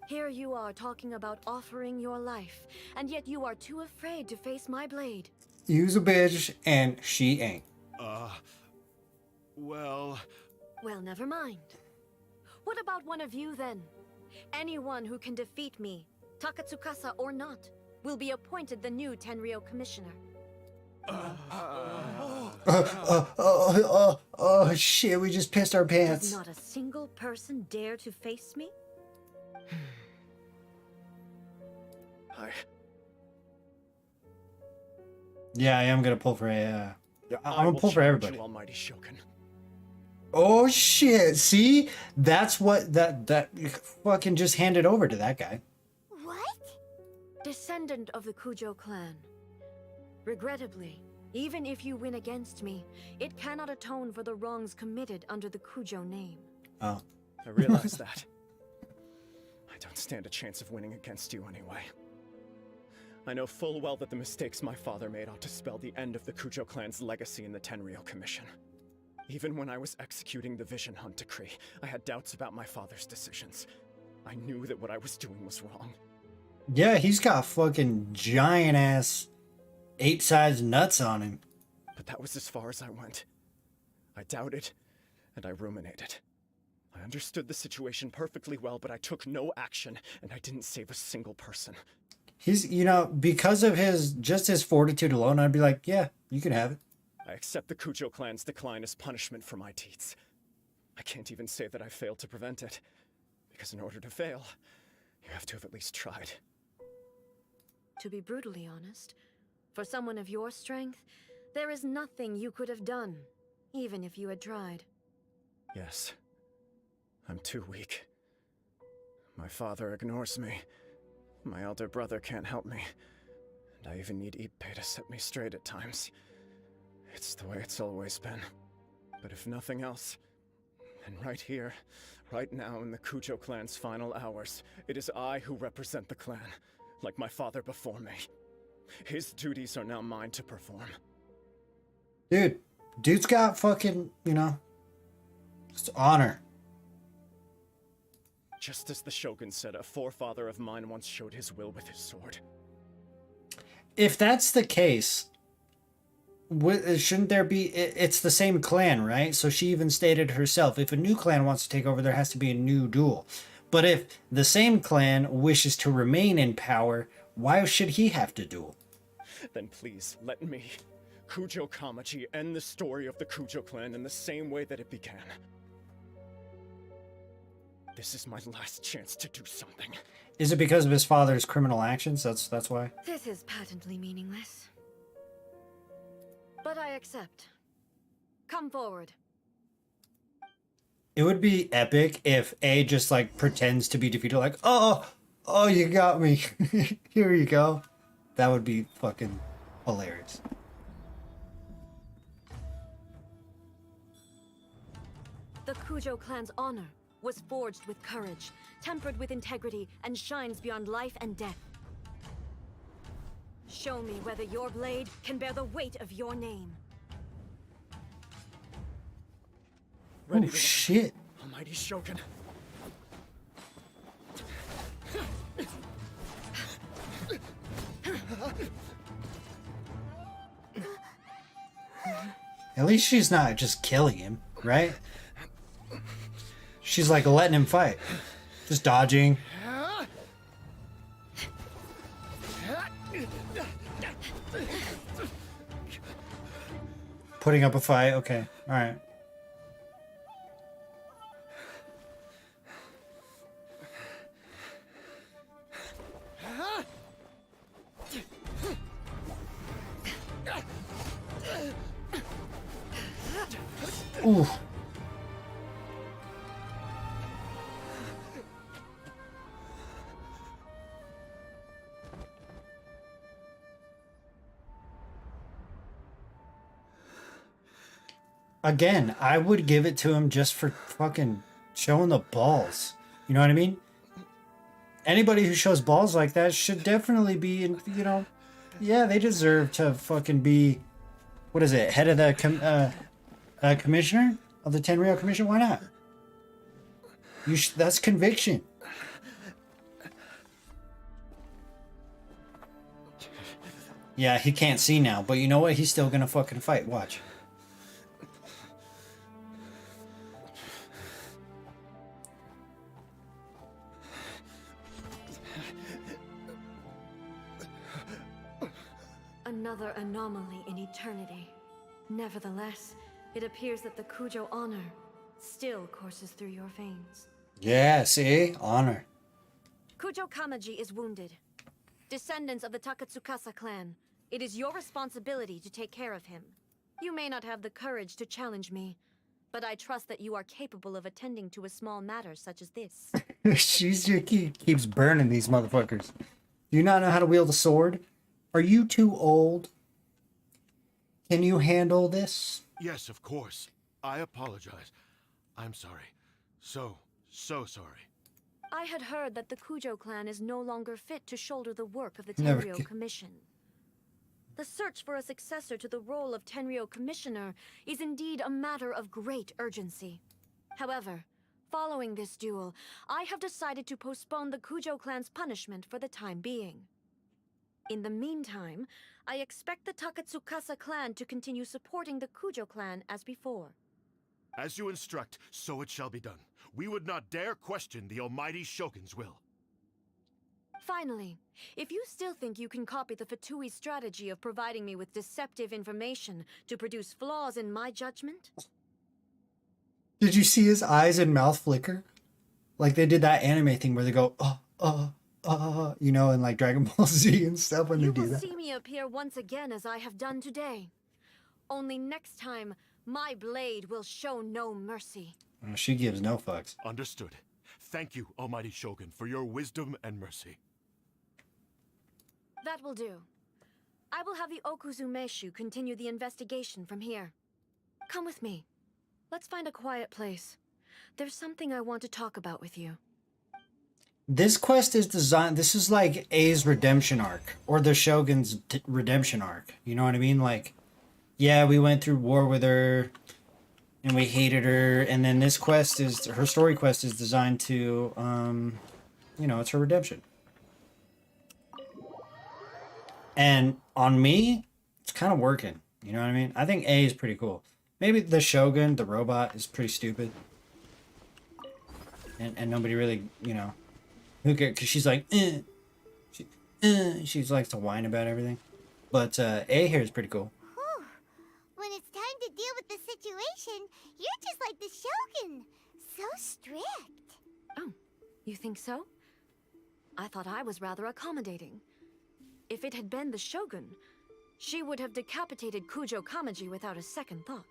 Here you are talking about offering your life, and yet you are too afraid to face my blade. You's a bitch, and she ain't. Well, never mind. What about one of you, then? Anyone who can defeat me, Takatsukasa or not, will be appointed the new Tenryou commissioner. Oh shit, we just pissed our pants. Does not a single person dare to face me? Yeah, I am gonna pull for I'm gonna pull for everybody. You, almighty Shogun. Oh shit! See, that's what that fucking just handed over to that guy. What? Descendant of the Kujo clan. Regrettably, even if you win against me, it cannot atone for the wrongs committed under the Kujo name. Oh. I realize that. I don't stand a chance of winning against you anyway. I know full well that the mistakes my father made ought to spell the end of the Kujo clan's legacy in the Tenryou Commission. Even when I was executing the Vision Hunt decree, I had doubts about my father's decisions. I knew that what I was doing was wrong. Yeah, he's got fucking giant ass ape-sized nuts on him. But that was as far as I went. I doubted, and I ruminated. I understood the situation perfectly well, but I took no action, and I didn't save a single person. He's, you know, because of his fortitude alone, I'd be like, yeah, you can have it. I accept the Kujo clan's decline as punishment for my deeds. I can't even say that I failed to prevent it, because in order to fail, you have to have at least tried. To be brutally honest, for someone of your strength, there is nothing you could have done, even if you had tried. Yes. I'm too weak. My father ignores me. My elder brother can't help me. And I even need Ippei to set me straight at times. It's the way it's always been. But if nothing else, then right here, right now in the Kujo clan's final hours, it is I who represent the clan, like my father before me. His duties are now mine to perform. Dude's got fucking, you know, it's honor. Just as the Shogun said, a forefather of mine once showed his will with his sword. If that's the case, shouldn't there be... It's the same clan, right? So she even stated herself, if a new clan wants to take over, there has to be a new duel. But if the same clan wishes to remain in power, why should he have to duel? Then please, let me, Kujo Kamaji, end the story of the Kujo clan in the same way that it began. This is my last chance to do something. Is it because of his father's criminal actions? That's why? This is patently meaningless. But I accept. Come forward. It would be epic if A just like pretends to be defeated, like, oh, you got me. Here you go. That would be fucking hilarious. The Kujo clan's honor was forged with courage, tempered with integrity, and shines beyond life and death. Show me whether your blade can bear the weight of your name. Oh, shit. Almighty Shogun. At least she's not just killing him, right? She's like letting him fight. Just dodging. Putting up a fight. Okay. All right. Ooh. Again, I would give it to him just for fucking showing the balls. You know what I mean? Anybody who shows balls like that should definitely be, you know, yeah, they deserve to fucking be, what is it, head of the commissioner of the Tenryou Commission? Why not? That's conviction. Yeah, he can't see now, but you know what? He's still gonna fucking fight. Watch. Another anomaly in eternity. Nevertheless, it appears that the Kujo honor still courses through your veins. Yeah, see? Honor. Kujo Kamaji is wounded. Descendants of the Takatsukasa clan, it is your responsibility to take care of him. You may not have the courage to challenge me, but I trust that you are capable of attending to a small matter such as this. She keeps burning these motherfuckers. Do you not know how to wield a sword? Are you too old? Can you handle this? Yes, of course. I apologize. I'm sorry. So sorry. I had heard that the Kujo clan is no longer fit to shoulder the work of the Never Tenryou get- Commission. The search for a successor to the role of Tenryou Commissioner is indeed a matter of great urgency. However, following this duel, I have decided to postpone the Kujo clan's punishment for the time being. In the meantime, I expect the Takatsukasa clan to continue supporting the Kujo clan as before. As you instruct, so it shall be done. We would not dare question the almighty Shogun's will. Finally, if you still think you can copy the Fatui's strategy of providing me with deceptive information to produce flaws in my judgment... Did you see his eyes and mouth flicker? Like they did that anime thing where they go, you know, in like Dragon Ball Z and stuff when they do You will that. see me appear once again as I have done today. Only next time, my blade will show no mercy. Oh, she gives no fucks. Understood. Thank you, almighty Shogun, for your wisdom and mercy. That will do. I will have the Okuzumeshu continue the investigation from here. Come with me. Let's find a quiet place. There's something I want to talk about with you. This quest is designed, this is like A's redemption arc, or the Shogun's redemption arc. You know what I mean? Like, yeah, we went through war with her, and we hated her, and then this quest is, her story quest is designed to, you know, it's her redemption. And on me, it's kind of working. You know what I mean? I think A is pretty cool. Maybe the Shogun, the robot, is pretty stupid. And nobody really, you know, who cares? Because she's like, she likes to whine about everything. But A here is pretty cool. Whew. When it's time to deal with the situation, you're just like the Shogun. So strict. Oh, you think so? I thought I was rather accommodating. If it had been the Shogun, she would have decapitated Kujo Kamaji without a second thought.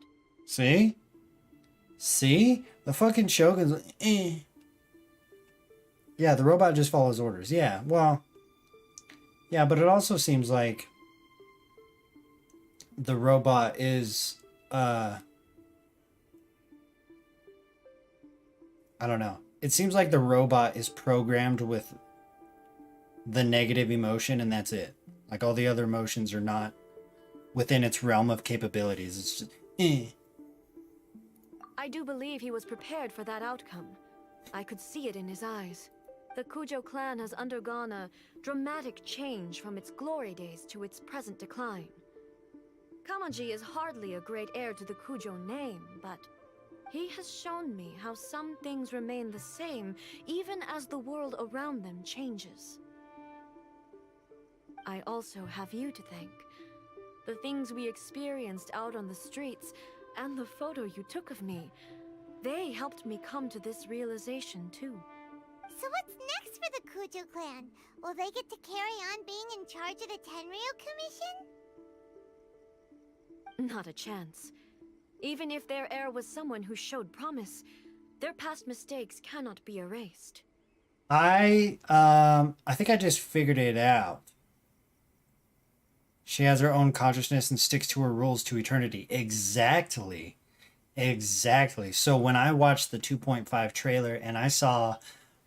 See? See? The fucking Shogun's like, eh. Yeah, the robot just follows orders. Yeah, well... Yeah, but it also seems like... the robot is, I don't know. It seems like the robot is programmed with the negative emotion, and that's it. Like, all the other emotions are not within its realm of capabilities. It's just, eh. I do believe he was prepared for that outcome. I could see it in his eyes. The Kujo clan has undergone a dramatic change from its glory days to its present decline. Kamaji is hardly a great heir to the Kujo name, but he has shown me how some things remain the same even as the world around them changes. I also have you to thank. The things we experienced out on the streets and the photo you took of me, they helped me come to this realization too. So what's next for the Kujo clan? Will they get to carry on being in charge of the Tenryou Commission? Not a chance. Even if their heir was someone who showed promise, their past mistakes cannot be erased. I think I just figured it out. She has her own consciousness and sticks to her rules to eternity. Exactly. Exactly. So when I watched the 2.5 trailer and I saw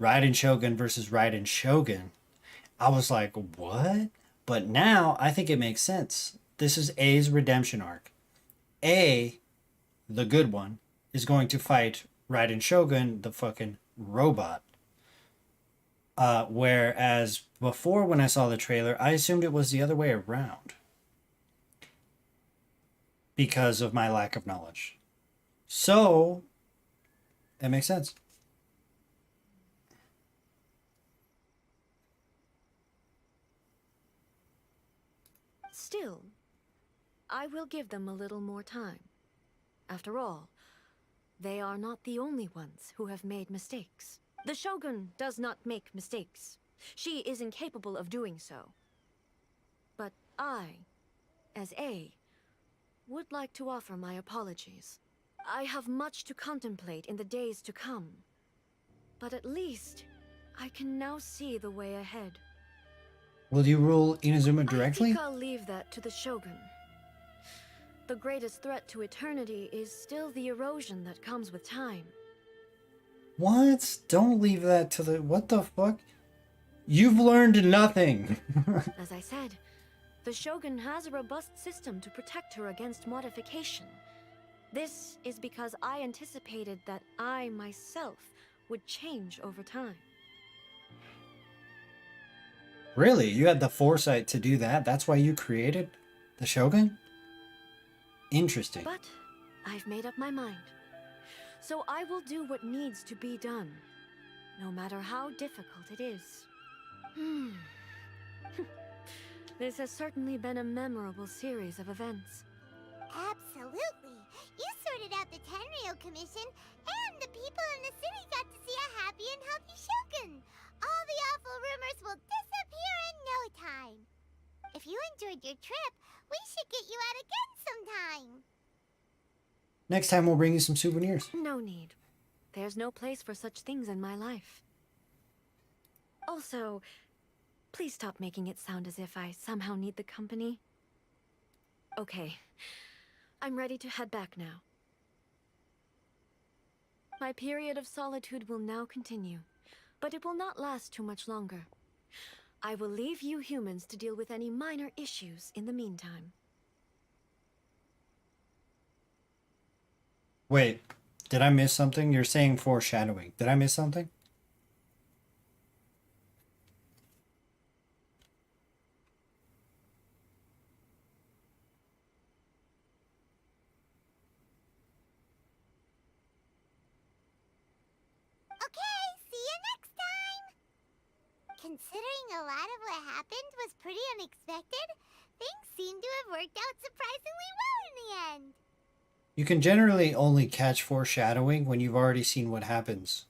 Raiden Shogun versus Raiden Shogun, I was like, what? But now I think it makes sense. This is A's redemption arc. A, the good one, is going to fight Raiden Shogun, the fucking robot. Whereas before, when I saw the trailer, I assumed it was the other way around. Because of my lack of knowledge. So, that makes sense. Still, I will give them a little more time. After all, they are not the only ones who have made mistakes. The Shogun does not make mistakes. She is incapable of doing so. But I, as A, would like to offer my apologies. I have much to contemplate in the days to come. But at least, I can now see the way ahead. Will you rule Inazuma directly? I think I'll leave that to the Shogun. The greatest threat to eternity is still the erosion that comes with time. What? Don't leave that to the... What the fuck? You've learned nothing. As I said, The Shogun has a robust system to protect her against modification. This is because I anticipated that I myself would change over time. Really? You had the foresight to do that? That's why you created the Shogun? Interesting. But I've made up my mind. So I will do what needs to be done, no matter how difficult it is. This has certainly been a memorable series of events. Absolutely. You sorted out the Tenryou Commission, and the people in the city got to see a happy and healthy Shogun. All the awful rumors will disappear in no time. If you enjoyed your trip, we should get you out again sometime. Next time we'll bring you some souvenirs. No need. There's no place for such things in my life. Also, please stop making it sound as if I somehow need the company. Okay, I'm ready to head back now. My period of solitude will now continue, but it will not last too much longer. I will leave you humans to deal with any minor issues in the meantime. Wait, did I miss something? You're saying foreshadowing. Did I miss something? Okay, see you next time! Considering a lot of what happened was pretty unexpected, things seem to have worked out surprisingly well in the end. You can generally only catch foreshadowing when you've already seen what happens.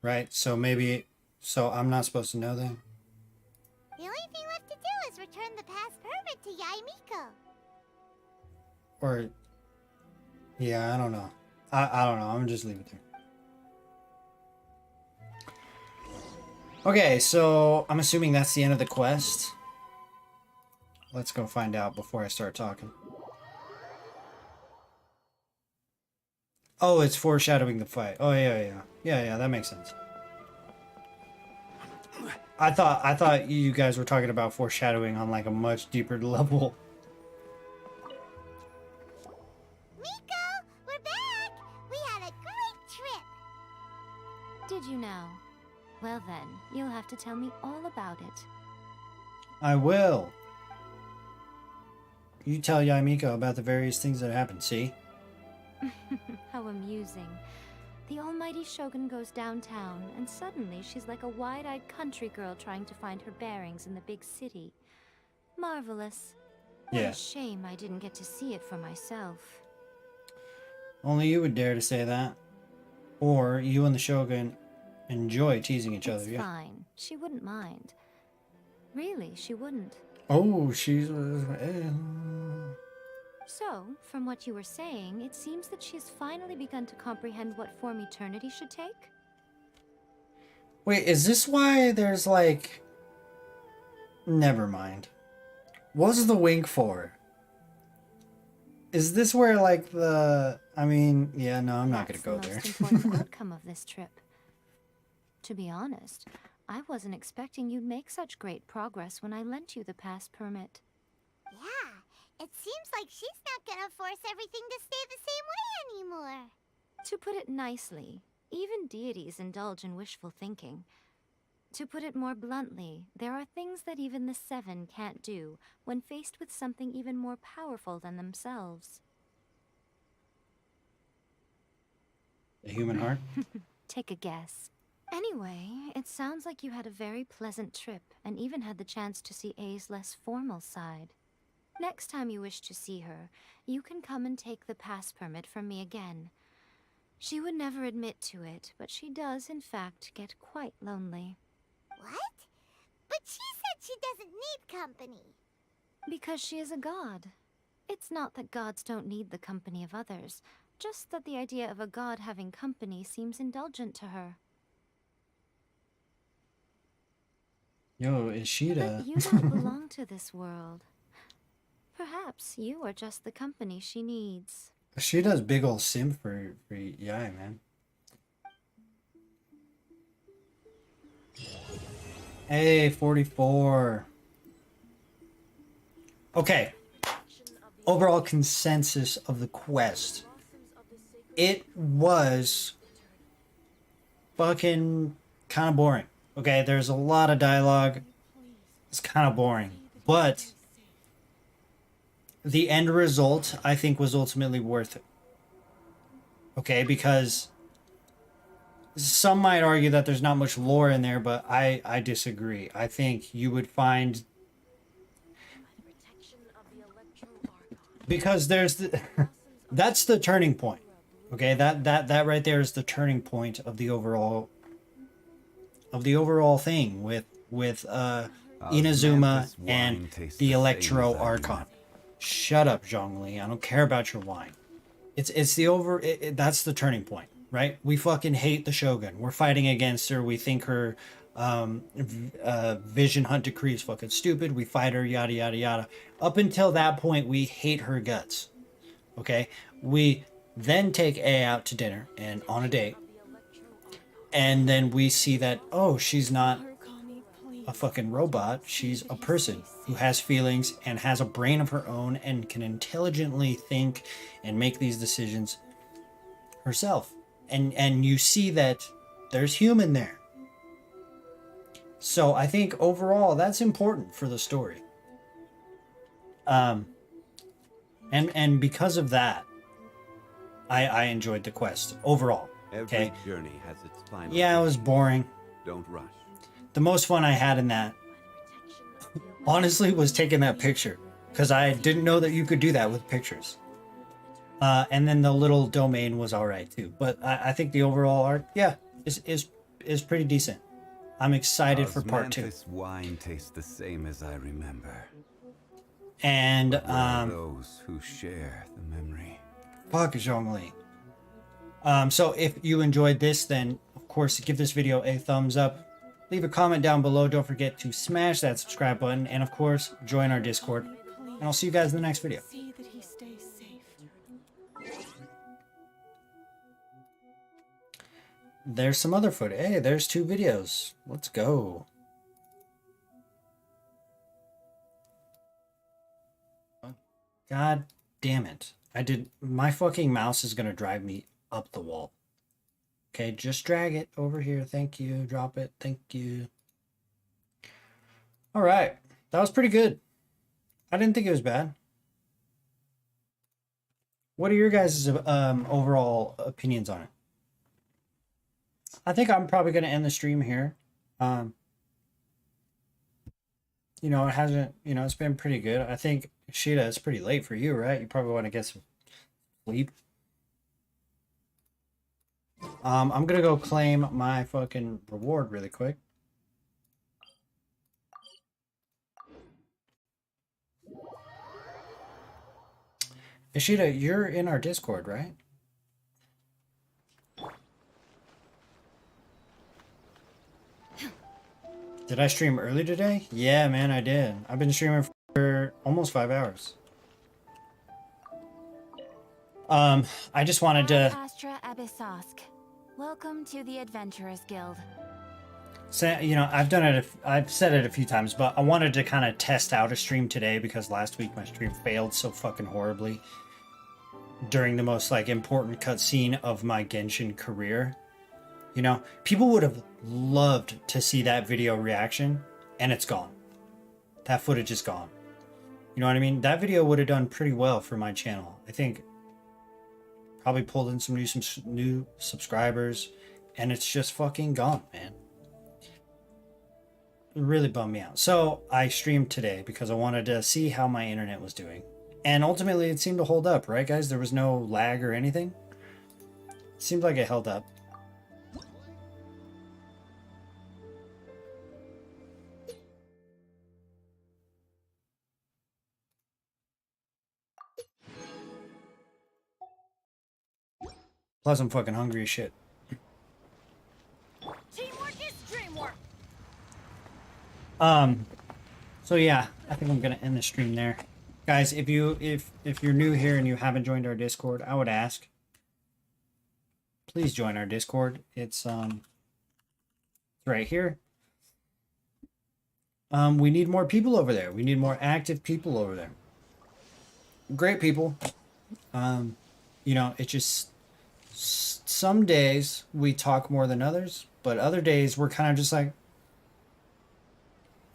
Right? So maybe... So I'm not supposed to know that? The only thing left to do is return the past permit to Yaimiko. Or... Yeah, I don't know. I don't know. I'm just leave it there. Okay, so I'm assuming that's the end of the quest. Let's go find out before I start talking. Oh, it's foreshadowing the fight. Oh, yeah. Yeah, that makes sense. I thought you guys were talking about foreshadowing on like a much deeper level. Miko, we're back! We had a great trip! Did you now? Well then, you'll have to tell me all about it. I will. You tell Yaimiko about the various things that happened, see? How amusing. The almighty Shogun goes downtown, and suddenly she's like a wide-eyed country girl trying to find her bearings in the big city. Marvelous. What Yeah. a shame I didn't get to see it for myself. Only you would dare to say that. Or you and the Shogun enjoy teasing each other, It's yeah. fine. She wouldn't mind. Really, she wouldn't. Oh, she's... So, from what you were saying, it seems that she's finally begun to comprehend what form eternity should take? Wait, is this why there's like... Never mind. What's the wink for? Is this where like the... I mean, yeah, no, I'm not gonna go there. That's the most important outcome of this trip. To be honest, I wasn't expecting you'd make such great progress when I lent you the pass permit. Yeah, it seems like she's not gonna force everything to stay the same way anymore. To put it nicely, even deities indulge in wishful thinking. To put it more bluntly, there are things that even the Seven can't do when faced with something even more powerful than themselves. The human heart? Take a guess. Anyway, it sounds like you had a very pleasant trip and even had the chance to see A's less formal side. Next time you wish to see her, you can come and take the pass permit from me again. She would never admit to it, but she does in fact get quite lonely. What? But she said she doesn't need company. Because she is a god. It's not that gods don't need the company of others, just that the idea of a god having company seems indulgent to her. Yo, Ishida. But you don't belong to this world. Perhaps you are just the company she needs. She does big ol' simp for Yai, man. Hey, 44. Okay. Overall consensus of the quest. It was fucking kind of boring. Okay, there's a lot of dialogue. It's kind of boring. But the end result, I think, was ultimately worth it. Okay, because some might argue that there's not much lore in there, but I disagree. I think you would find, because there's the that's the turning point. Okay, that right there is the turning point of the overall thing with Inazuma and the Electro Archon. Shut up, Zhongli. I don't care about your wine. It's the that's the turning point, right? We fucking hate the Shogun. We're fighting against her. We think her vision hunt decree is fucking stupid. We fight her, yada yada yada. Up until that point, we hate her guts. Okay? We then take A out to dinner and on a date. And then we see that, oh, she's not a fucking robot. She's a person who has feelings and has a brain of her own and can intelligently think and make these decisions herself. And you see that there's human there. So I think overall that's important for the story. And because of that, I enjoyed the quest overall. Okay. Every journey has its final. Yeah, it was boring. Don't rush. The most fun I had in that, honestly, was taking that picture, because I didn't know that you could do that with pictures. And then the little domain was all right too. But I think the overall art, yeah, is pretty decent. I'm excited for part 2. This wine tastes the same as I remember. And But where are those who share the memory. Fuck Zhongli. So if you enjoyed this, then of course give this video a thumbs up. Leave a comment down below. Don't forget to smash that subscribe button, and of course join our Discord. And I'll see you guys in the next video. There's some other footage. Hey, there's 2 videos. Let's go. God damn it. My fucking mouse is gonna drive me up the wall. Okay, just drag it over here. Thank you. Drop it. Thank you. All right. That was pretty good. I didn't think it was bad. What are your guys' overall opinions on it? I think I'm probably going to end the stream here. You know, it hasn't, it's been pretty good. I think, Sheeta, it's pretty late for you, right? You probably want to get some sleep. I'm gonna go claim my fucking reward really quick. Ishida, you're in our Discord, right? Did I stream early today? Yeah, man, I did. I've been streaming for almost 5 hours. I just wanted to... Astra Abyssosk. Welcome to the Adventurers Guild. So, I've said it a few times, but I wanted to kind of test out a stream today because last week my stream failed so fucking horribly during the most, important cutscene of my Genshin career. People would have loved to see that video reaction, and it's gone. That footage is gone. You know what I mean? That video would have done pretty well for my channel. I think probably pulled in some new subscribers, and it's just fucking gone, man. It really bummed me out. So I streamed today because I wanted to see how my internet was doing. And ultimately it seemed to hold up, right guys? There was no lag or anything. It seemed like it held up. Plus, I'm fucking hungry as shit. Teamwork is dreamwork. So yeah, I think I'm gonna end the stream there. Guys, if you're new here and you haven't joined our Discord, I would ask, please join our Discord. It's right here. We need more people over there. We need more active people over there. great people. You know, it just some days we talk more than others, but other days we're kind of just like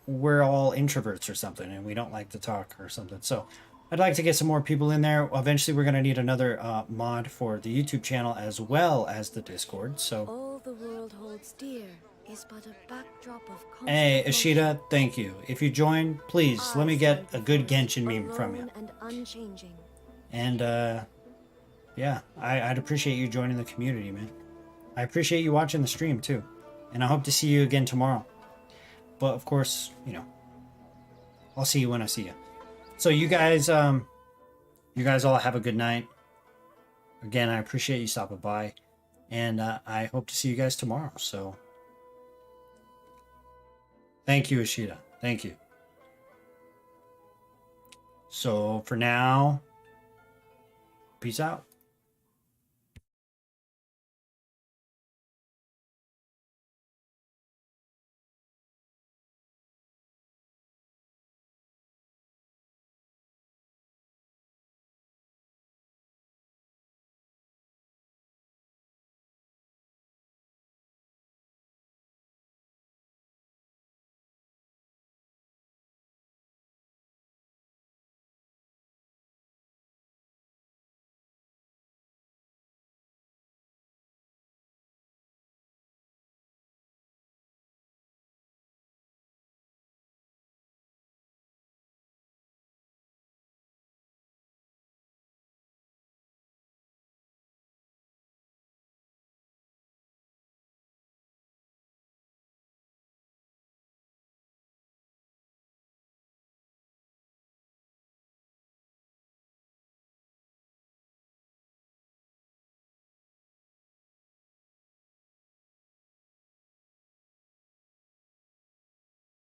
we're all introverts or something, and we don't like to talk or something. So I'd like to get some more people in there. Eventually, we're going to need another mod for the YouTube channel as well as the Discord. So, All the world holds dear is but a backdrop of constant hey, motion. Ashita, thank you. If you join, please let me get a good Genshin meme from you. Alone and unchanging. And yeah, I'd appreciate you joining the community, man. I appreciate you watching the stream too, and I hope to see you again tomorrow. But of course, you know, I'll see you when I see you. So you guys all have a good night. Again, I appreciate you stopping by, and I hope to see you guys tomorrow. So thank you, Ashita. Thank you. So for now, peace out.